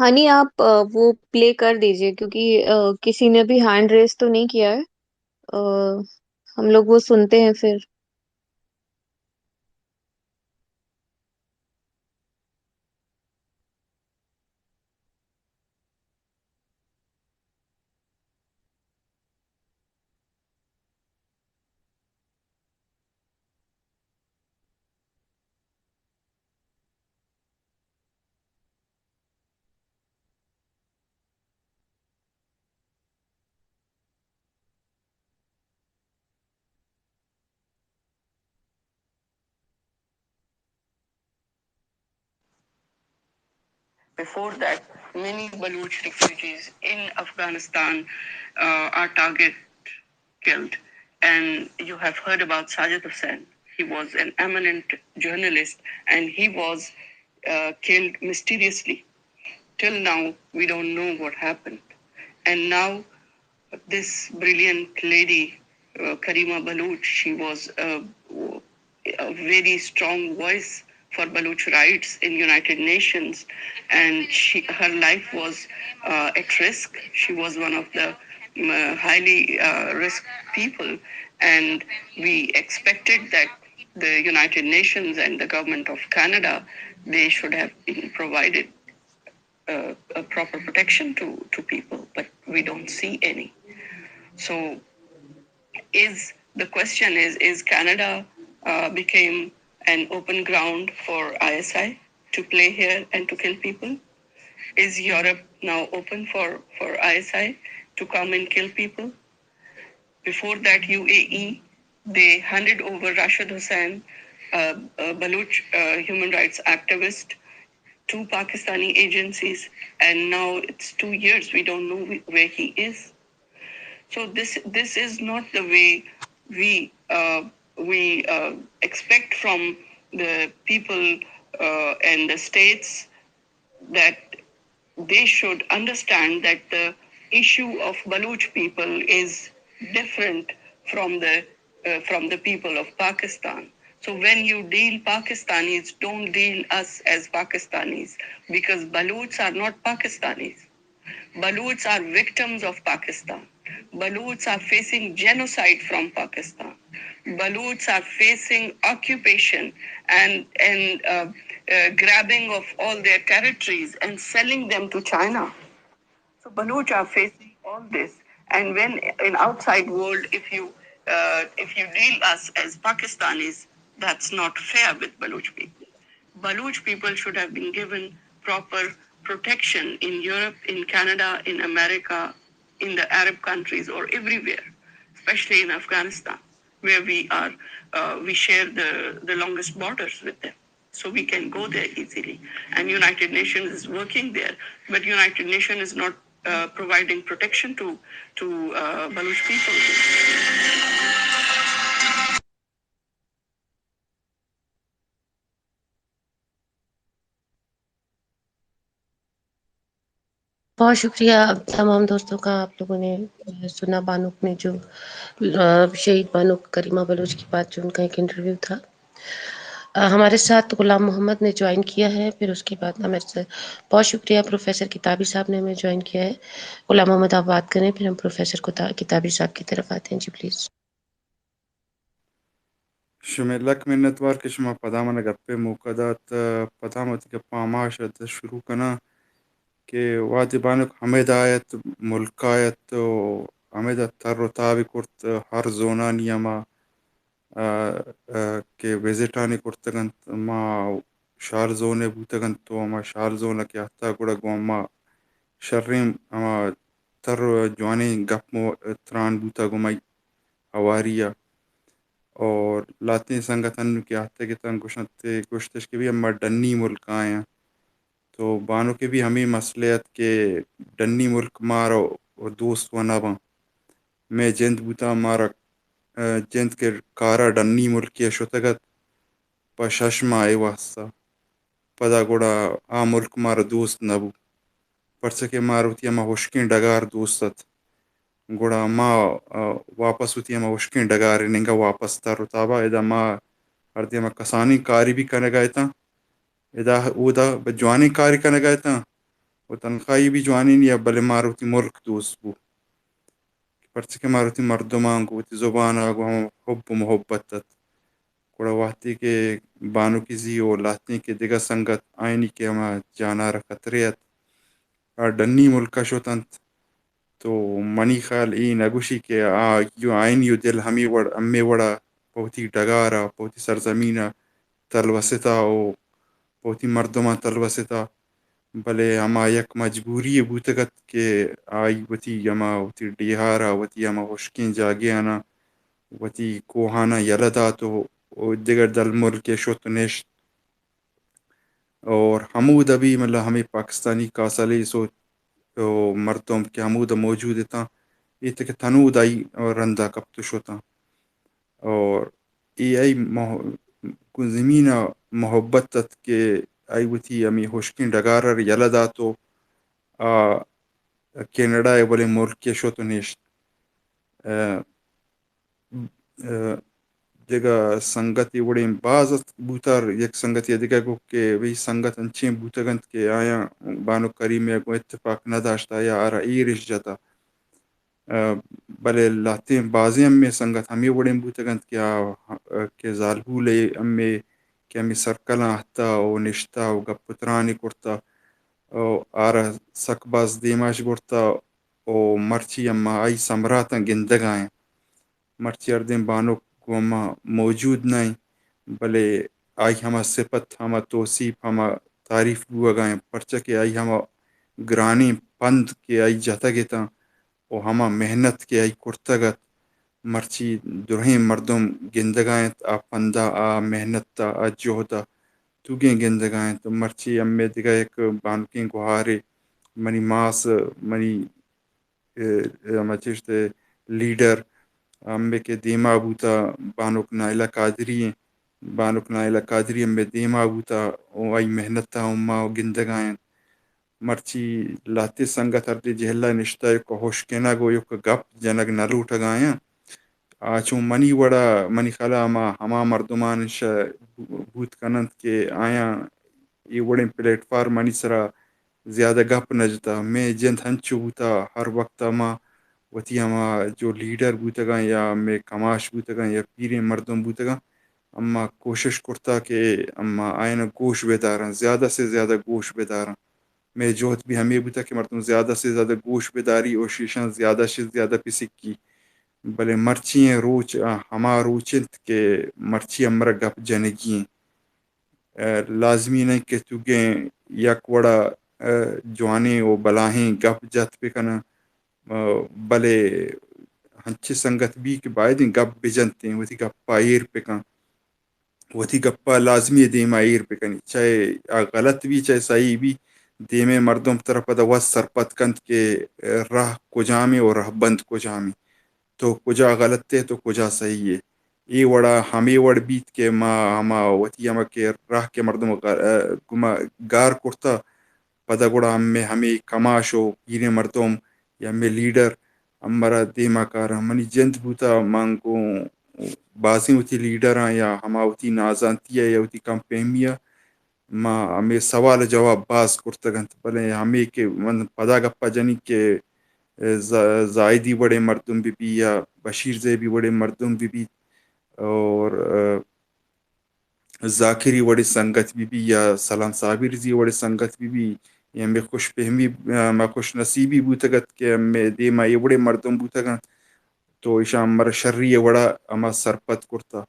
ہانی آپ وہ پلے کر دیجیے کیونکہ کسی نے بھی ہینڈ ریز تو نہیں کیا ہے. ہم لوگ وہ سنتے ہیں پھر. Before that, many Baluch refugees in Afghanistan are target killed. And you have heard about Sajid Hussain. He was an eminent journalist and he was killed mysteriously. Till now, we don't know what happened. And now, this brilliant lady, Karima Baluch, she was a very strong voice for Baluch rights in United Nations, and her life was at risk. She was one of the highly risk people, and we expected that the United Nations and the government of Canada, they should have been provided a proper protection to people, but we don't see any. So the question is Canada became an open ground for ISI to play here and to kill people? Is Europe now open for ISI to come and kill people? Before that, UAE, they handed over Rashid Hussain, a Baluch human rights activist, to Pakistani agencies, and now it's 2 years, we don't know where he is. So this is not the way we expect from the people and the states, that they should understand that the issue of Baluch people is different from the people of Pakistan. So when you deal Pakistanis, don't deal us as Pakistanis, because Baluchs are not Pakistanis. Baluchs are victims of Pakistan. Baluchs are facing genocide from Pakistan. Baluchs are facing occupation and grabbing of all their territories and selling them to China. So Baluch are facing all this, and when in outside world, if you deal us as Pakistanis, that's not fair with Baluch people. Baluch people should have been given proper protection in Europe, in Canada, in America, in the Arab countries, or everywhere, especially in Afghanistan, where we share the longest borders with them. So we can go there easily. And United Nations is working there, but United Nations is not providing protection to Baluch people. بہت شکریہ تمام دوستوں کا. آپ لوگوں نے سنا بانوک نے جو شہید بانوک کریمہ بلوچ کی بات، جو ان کا ایک انٹرویو تھا. ہمارے ساتھ غلام محمد نے جوائن کیا ہے، پھر اس کے بعد ہمارے سے بہت شکریہ پروفیسر کتابی صاحب نے ہمیں جوائن کیا ہے. غلام محمد آپ بات کریں، پھر ہم پروفیسر کتابی صاحب کی طرف آتے ہیں. جی پلیز. شملك من نتوارك شما پدامن گپے موقعات پدامت کے پاماش شروع کنا کہ وادی بانک حمدایت ملکایت و حمدت تر و تابی کرت ہر زونا نیما کہ وزٹانی کرتگنت ما شار زونے بوتگنت تو ما شار زونا کہ حتی گڑا گوما شریم اما تر جوانی گپ مو تران بوتا گمائی ہواریہ اور لاتی سنگتن کے ہفتے کے تن گشتش کے بھی ہم ڈنی ملک آئے ہیں، تو بانو کے بھی ہمیں مسئلیت کے ڈنی ملک مارو اور دوست و نباں میں جند بوتا مارا جند کے کارا ڈنی ملک کے شتگت پا ششما اے واسطہ پدا گوڑا آ ملک مارا دوست نبو پرسکے ماروتی ہما ہوشکین ڈگار دوستت گوڑا ما واپس ہوتی ہما ہوشکین ڈگار ننگا واپس تا رتابا ادا ما ہردی ہما کسانی کاری بھی کرنے گئے تھا ادا اودا بجوانی کاری کرنے گئے تھا و تنخواهی بھی جوانی نہیں بلے ماروتی ملک دوست بو پرچہ کہ ماروتی مردمان کو تی زبان آگو ہم حب و محبت تت کوڑا وقتی کہ بانو کی زی و لاتی کہ دیگا سنگت آئینی کہ ہما جانا رکھتریت ڈنی ملکہ شوتنت تو منی خیال ای نگوشی کہ یو آئین یو دل ہمی وڑ امی وڑا پوتی ڈگارا پوتی سرزمینہ تلوستا او پوتی مردمان تلوستا بلے ہما یک مجبوری بوتگت کہ آئی وتی ہما وتی ڈیہارا وتی ہما خشکین جاگیانا وتی کوہانا یلدا تو دیگر دل ملک شوت نیشت اور حمود ابھی مطلب ہمیں پاکستانی کاسلی سو مردم کہ حمود موجود تھا یہ تک تنود آئی اور رندہ کب تو شوتا اور ای آئی زمین محبت تت کہ آئی وتی ہمیں خشکین ڈگارر یلدا تو کینیڈا بولے ملک شوت نیشت دیگا سنگتی وڑیں بعضت بوتار یک سنگتی دیگا گو کہ وہی سنگت انچیں بوتگنت کہ آیا بانو کریم کو اتفاق نہ داشتا یا آرا ایرش جاتا بلے لاتے بازی میں سنگت ہمیں وڑیں بوتگنت کہ زالبو لے ہمیں کہ ہمیں سرکلاں ہتا او نشتا او گپترانی کرتا او آرا سکباز دیماش گرتا او مرچی اما آئی سمراتا گندگائیں مرچی اردیں بانو کو اما موجود نہیں بلے آئی ہما صفت ہما توصیف ہما تعریف بو گائیں پرچہ کہ آئی ہما گرانی پند کہ آئی جاتا گیتا او ہما محنت کہ آئی کرتگت مرچی درہیں مردم گندگائیں آ پندا آ محنت تا آ جوہدا تو گیں گندگائیں تو مرچی امی دیگا ایک بانکیں گوھارے منی ماس منی ہما چشتے لیڈر امی کے دیما بوتا بانوک نائلہ قادری ہیں بانوک نائلہ قادری امی دیما بوتا او آئی محنت تا اما گندگائیں مرچی لاتے سنگت ارد جہلا نشتا یک ہوشکینا گو یک گپ جنگ نلوٹ گائیں آچوں منی وڑا منی خلا ہما مردمان بوت کنند کہ آیا یہ وڑیں پلیٹ فارم منی سرا زیادہ گپ نجتا میں جند ہنچو بوتا ہر وقت ما وتی ہما جو لیڈر بوتگاں یا میں کماش بوتگاں یا پیریں مردم بوتگاں اما کوشش کرتا کہ اما آئین گوش بیداراں زیادہ سے زیادہ گوش بیداراں میں جوہد بھی ہمیں بوتا کہ مردم زیادہ سے زیادہ گوش بیداری اور شیشان زیادہ سے زیادہ پسکی بلے مرچی روچ ہما روچنت کہ مرچی امرا گپ جنگیں لازمی نہیں کہ تو گیں یک وڑا جوانے و بلاہیں گپ جت پہ کنا بلے ہنچے سنگت بھی کہ باید گپ بجنتے ہیں وتی گپا ایر پہ کن وتی گپا لازمی دیما ایر پہ کنی چاہے غلط بھی چاہے صحیح بھی دیمے مردم طرف دا وس سرپت کند کہ راہ کجامے اور راہ بند کجامے تو کجا غلط ہے تو کجا صحیح ہے ای وڑا ہمیں وڑ بیت کے ہما وتی ہما کہ راہ کے مردم گما گار کرتا پدا گڑا ہمیں کماشو پیرے مردم یا ہمیں لیڈر ہمارا دیما کارا منی جنت بوتا مانگو بازی ہوتی لیڈراں یا ہما ہوتی نازانتیا یا ہوتی کم فہمیا ما ہمیں سوال جواب باز کرتگنت بلے ہمیں کہ من پدا گپا جنی کہ زائدی بڑے مردم بھی یا بشیر زیبی بڑے مردم بھی اور ذاکری وڑے سنگت بھی یا سلام صابر زی وڑے سنگت بھی یا میں خوش فہمی میں خوش نصیبی بوتگت کہ میں دیما یہ بڑے مردم بوتگن تو اشام مر شرری وڑا اما سرپت کرتا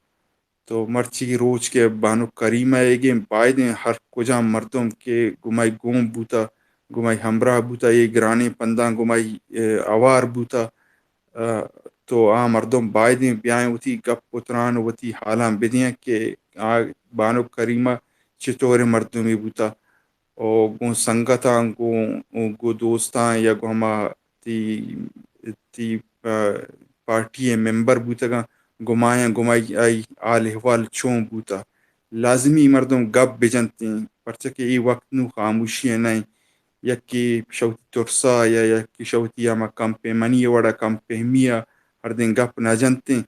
تو مرچی روچ کے بانو کریمہ ایگیں بائدیں ہر کجا مردم کے گمائی گوم بوتا گمائی ہمراہ بوتا یہ گرانے پنداں گمائی اوار بوتا تو مردم بائدیں بیائیں ہوتی گپ پتران ہوتی حالاں بدیاں کہ بانو کریمہ چطور مردمی بوتا او گو سنگتاں گو دوستاں یا گو ہما تی پارٹی ممبر بوتگاں گمایاں گمائی آئی آل احوال چون بوتا لازمی مردم گپ بجنتیں پرچہ کہ ای وقت نو خاموشی نہیں یکی شوتی ترسا یا یکی شوتی ہما کم پیمنی وڑا کم فہمیا ہر دن گپ نہ جنتیں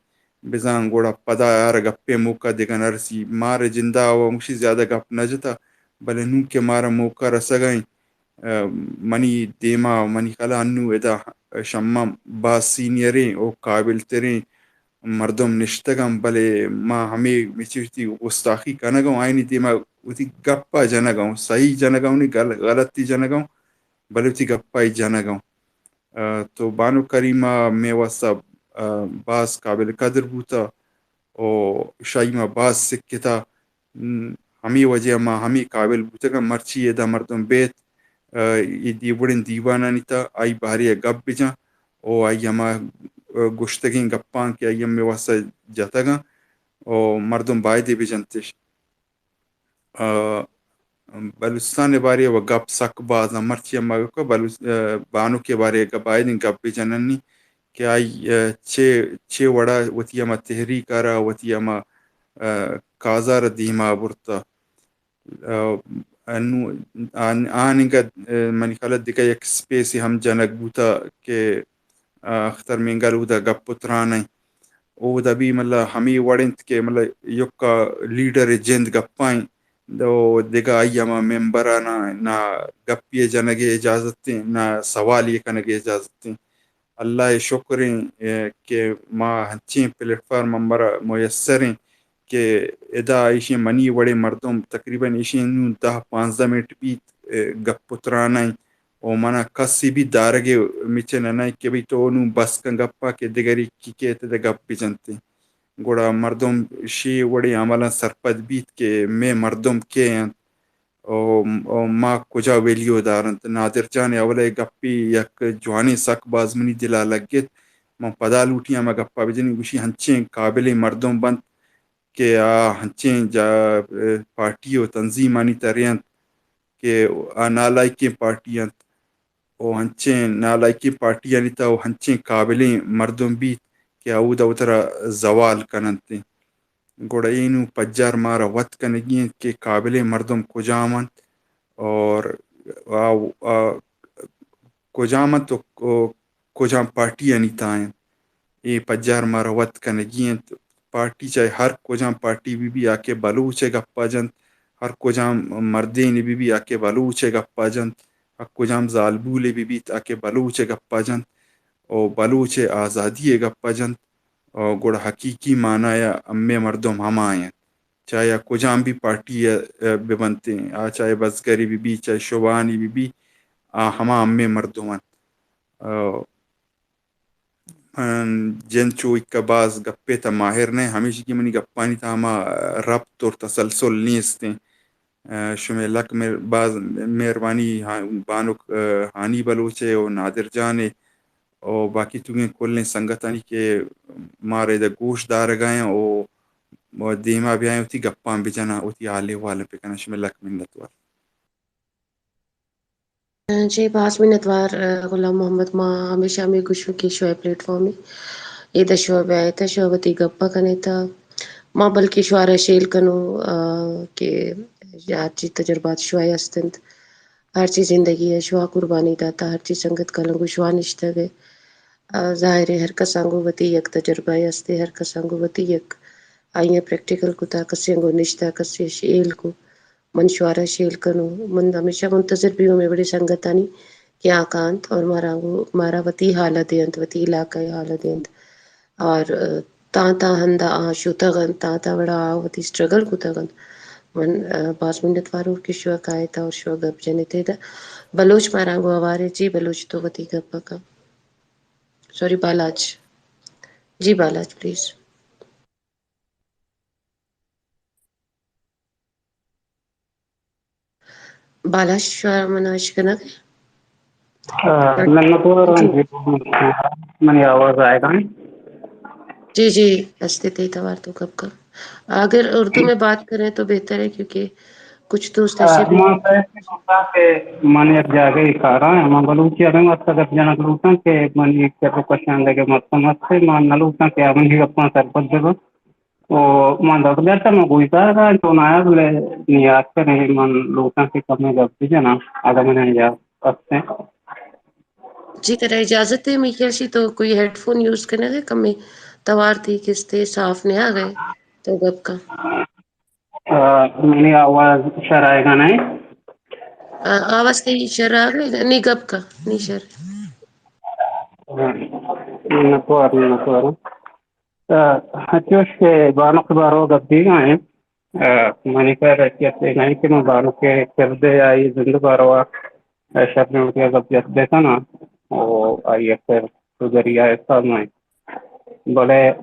بزان گوڑا پدا یار گپے موقع دیگا نرسی مار جندہ و مشی زیادہ گپ نہ جتا بلے نو کہ مارا موقع رسگائیں منی دیما منی خلا انو ادا شمم با سینئریں او قابل تریں مردم نشتگم بلے ما ہمیں مچی گستاخی کنگوں آئینی دیما اتی گپا جنگوں صحیح جنگوں نہیں غلطی جنگوں بلے اتی گپائی جنگوں. تو بانو کریمہ میں واسطہ بعض قابل قدر بوتا او شائمہ بعض سکتا ہمیں وجہ ما ہمیں قابل بوتا گا مرچی ادا مردم بیت یہ دیوڑن دیوانا نیتا آئی باری گپ بجا او آئی ہما گشتگیں گپان کے آئی ہمیں واسطہ جاتا گا او مردم بائدے بجنتش. بلوچستان بارے و گپ سک باز مرچی ہما کو بانو کے بارے گپ آئے گپ بجننی کہ آئی چھ وڑا وتی ہما تحریک آرا وتی ہما کازار دیما برتا آنگا منی خالت دکا یک سپیسی ہم جنگ بوتا کہ اختر منگل او دا گپ پترانے او دا بھی مطلب ہمیں وڑنت کہ مطلب یکا لیڈر جند گپائیں دو دگا آئی ہما ممبرانا نہ گپی جنگے اجازت دیں نہ سوال یہ کنگے اجازت دیں. اللہ شکریں کہ ما ہنچیں پلیٹ فارم ممبر میسر ہیں کہ ادا ایشی منی وڑے مردم تقریباً ایشی 10-15 منٹ بھی گپ پترانائیں او منا کسی بھی دارگے مچنائیں کہ بھی تو انہوں بس کا گپا کہ دگری کی کہتے دا گپ بھی جنتے گوڑا مردم شی وڑے عملا سرپد بیت کہ میں مردم کے ہیں او ما کجا ویلیو دارنت نادر جان اولے گپی یک جوانی سک باز منی دلا لگت من پدا لوٹیاں ما گپا بجنی گوشی ہنچیں قابل مردم بند کہ ہنچیں جا پارٹی و تنظیمانی ترین کہ نالائکی پارٹیاں او ہنچیں نالائکی پارٹیاں نیتا او ہنچیں قابل مردم بیت کہ او دا اترا زوال کننتے گوڑا اینو پجار مارا وط کنگین کہ قابل مردم کجامن اور کجامن تو کجام پارٹی نیتا ہیں یہ پجار مارا وط کنگین پارٹی چاہے ہر کجام پارٹی بھی آ کے بلوچے گپا جنت ہر کجام مردین بھی آ کے بلوچے گپا جنت ہر کجام زالبولے بھی آ کے بلوچے گپا جنت او بلوچے آزادی گپا جنت اور گوڑا حقیقی معنی امے مردم ہم آئیں چاہے کجام بھی پارٹی بنتے ہیں چاہے بزگری بھی چاہے شوبانی بھی ہما امے مردمان جن چو ایک باز گپے تا ماہر نے ہمیشہ کی منی گپانی تا ہما ربط اور تسلسل نیستیں شمع لک باز مہربانی بانک ہانی بلوچے اور نادر جانے اور باقی تمہیں کلیں سنگتانی کے مارے دا گوشت دار گئے او دیما بھی آئیں اتی گپان بھی جنا اتی آلے والے پہ کنا شمع لک منت وار. جی 5 منٹ وار غلام محمد ما ہمیشہ میں گوشو کی شوئے پلیٹ فارم یہ دا شو بے آئے تا شو بتی گپا کنے تا ما بلکہ شوارا شیل کنو کہ ہر چیز تجربات شوائے استند ہر چیز زندگی ہے شوا قربانی داتا ہر چیز سنگت کلنگو شوا نشتا گئے ظاہر ہے ہر کسانگو بتی یک تجربہ استے ہر کسانگو بتی یک آئیے پریکٹیکل کو تا کسی انگو نشتا کسی شیل کو من شوارا شیل کنو من ہمیشہ منتظر بھی ہوں میں بڑی سنگتانی کیا کانت اور مارا وتی حالت انت وتی علاقہ حالت انت اور تا ہندا شو تغن تا بڑا وتی سٹرگل کو تغن من 5 منٹ وارور کی شو کائے تا اور شو گپ جنے تے دا بلوچ مارانگو آوارے جی بلوچ تو وتی گپ کا سوری بالاج جی بالاج پلیز بالاش شوار مناش کنا منی آواز آئے گا جی جی ہستے تے توار تو کب کا اگر اردو میں بات کریں تو بہتر ہے کیونکہ کچھ دوست ایسے بھی من جاگے کارا ہے بلوچی اگر مت جنا گلوسن کہ من ایک کوشچن لگے مت سے مان نلوسن کہ من ہی اپنا سرپت جگہ او من دو بیٹا میں کوئی کا تو نایا بلے نیات کرے من لوسن کے کم میں گپ جنا اگر میں نے جا سکتے جی کرا اجازت ہے میکل سی تو کوئی ہیڈ فون یوز کرنے دے کم میں توار تھی کس تے صاف نہیں آ گئے تو گپ کا میری آواز شرائے گا نہیں آواز کہیں شر راغلی نه ګپ کا نه شر نتوار هتوش ke bano ke baro gabdiga hai mani ka rakiyat nahi ke bano ke kirde ai zindu barwa shabne ke gabdiyat deta na o ai fer sudariya esa mai bole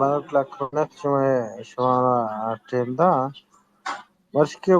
Banatlakunak shwana tenda Başki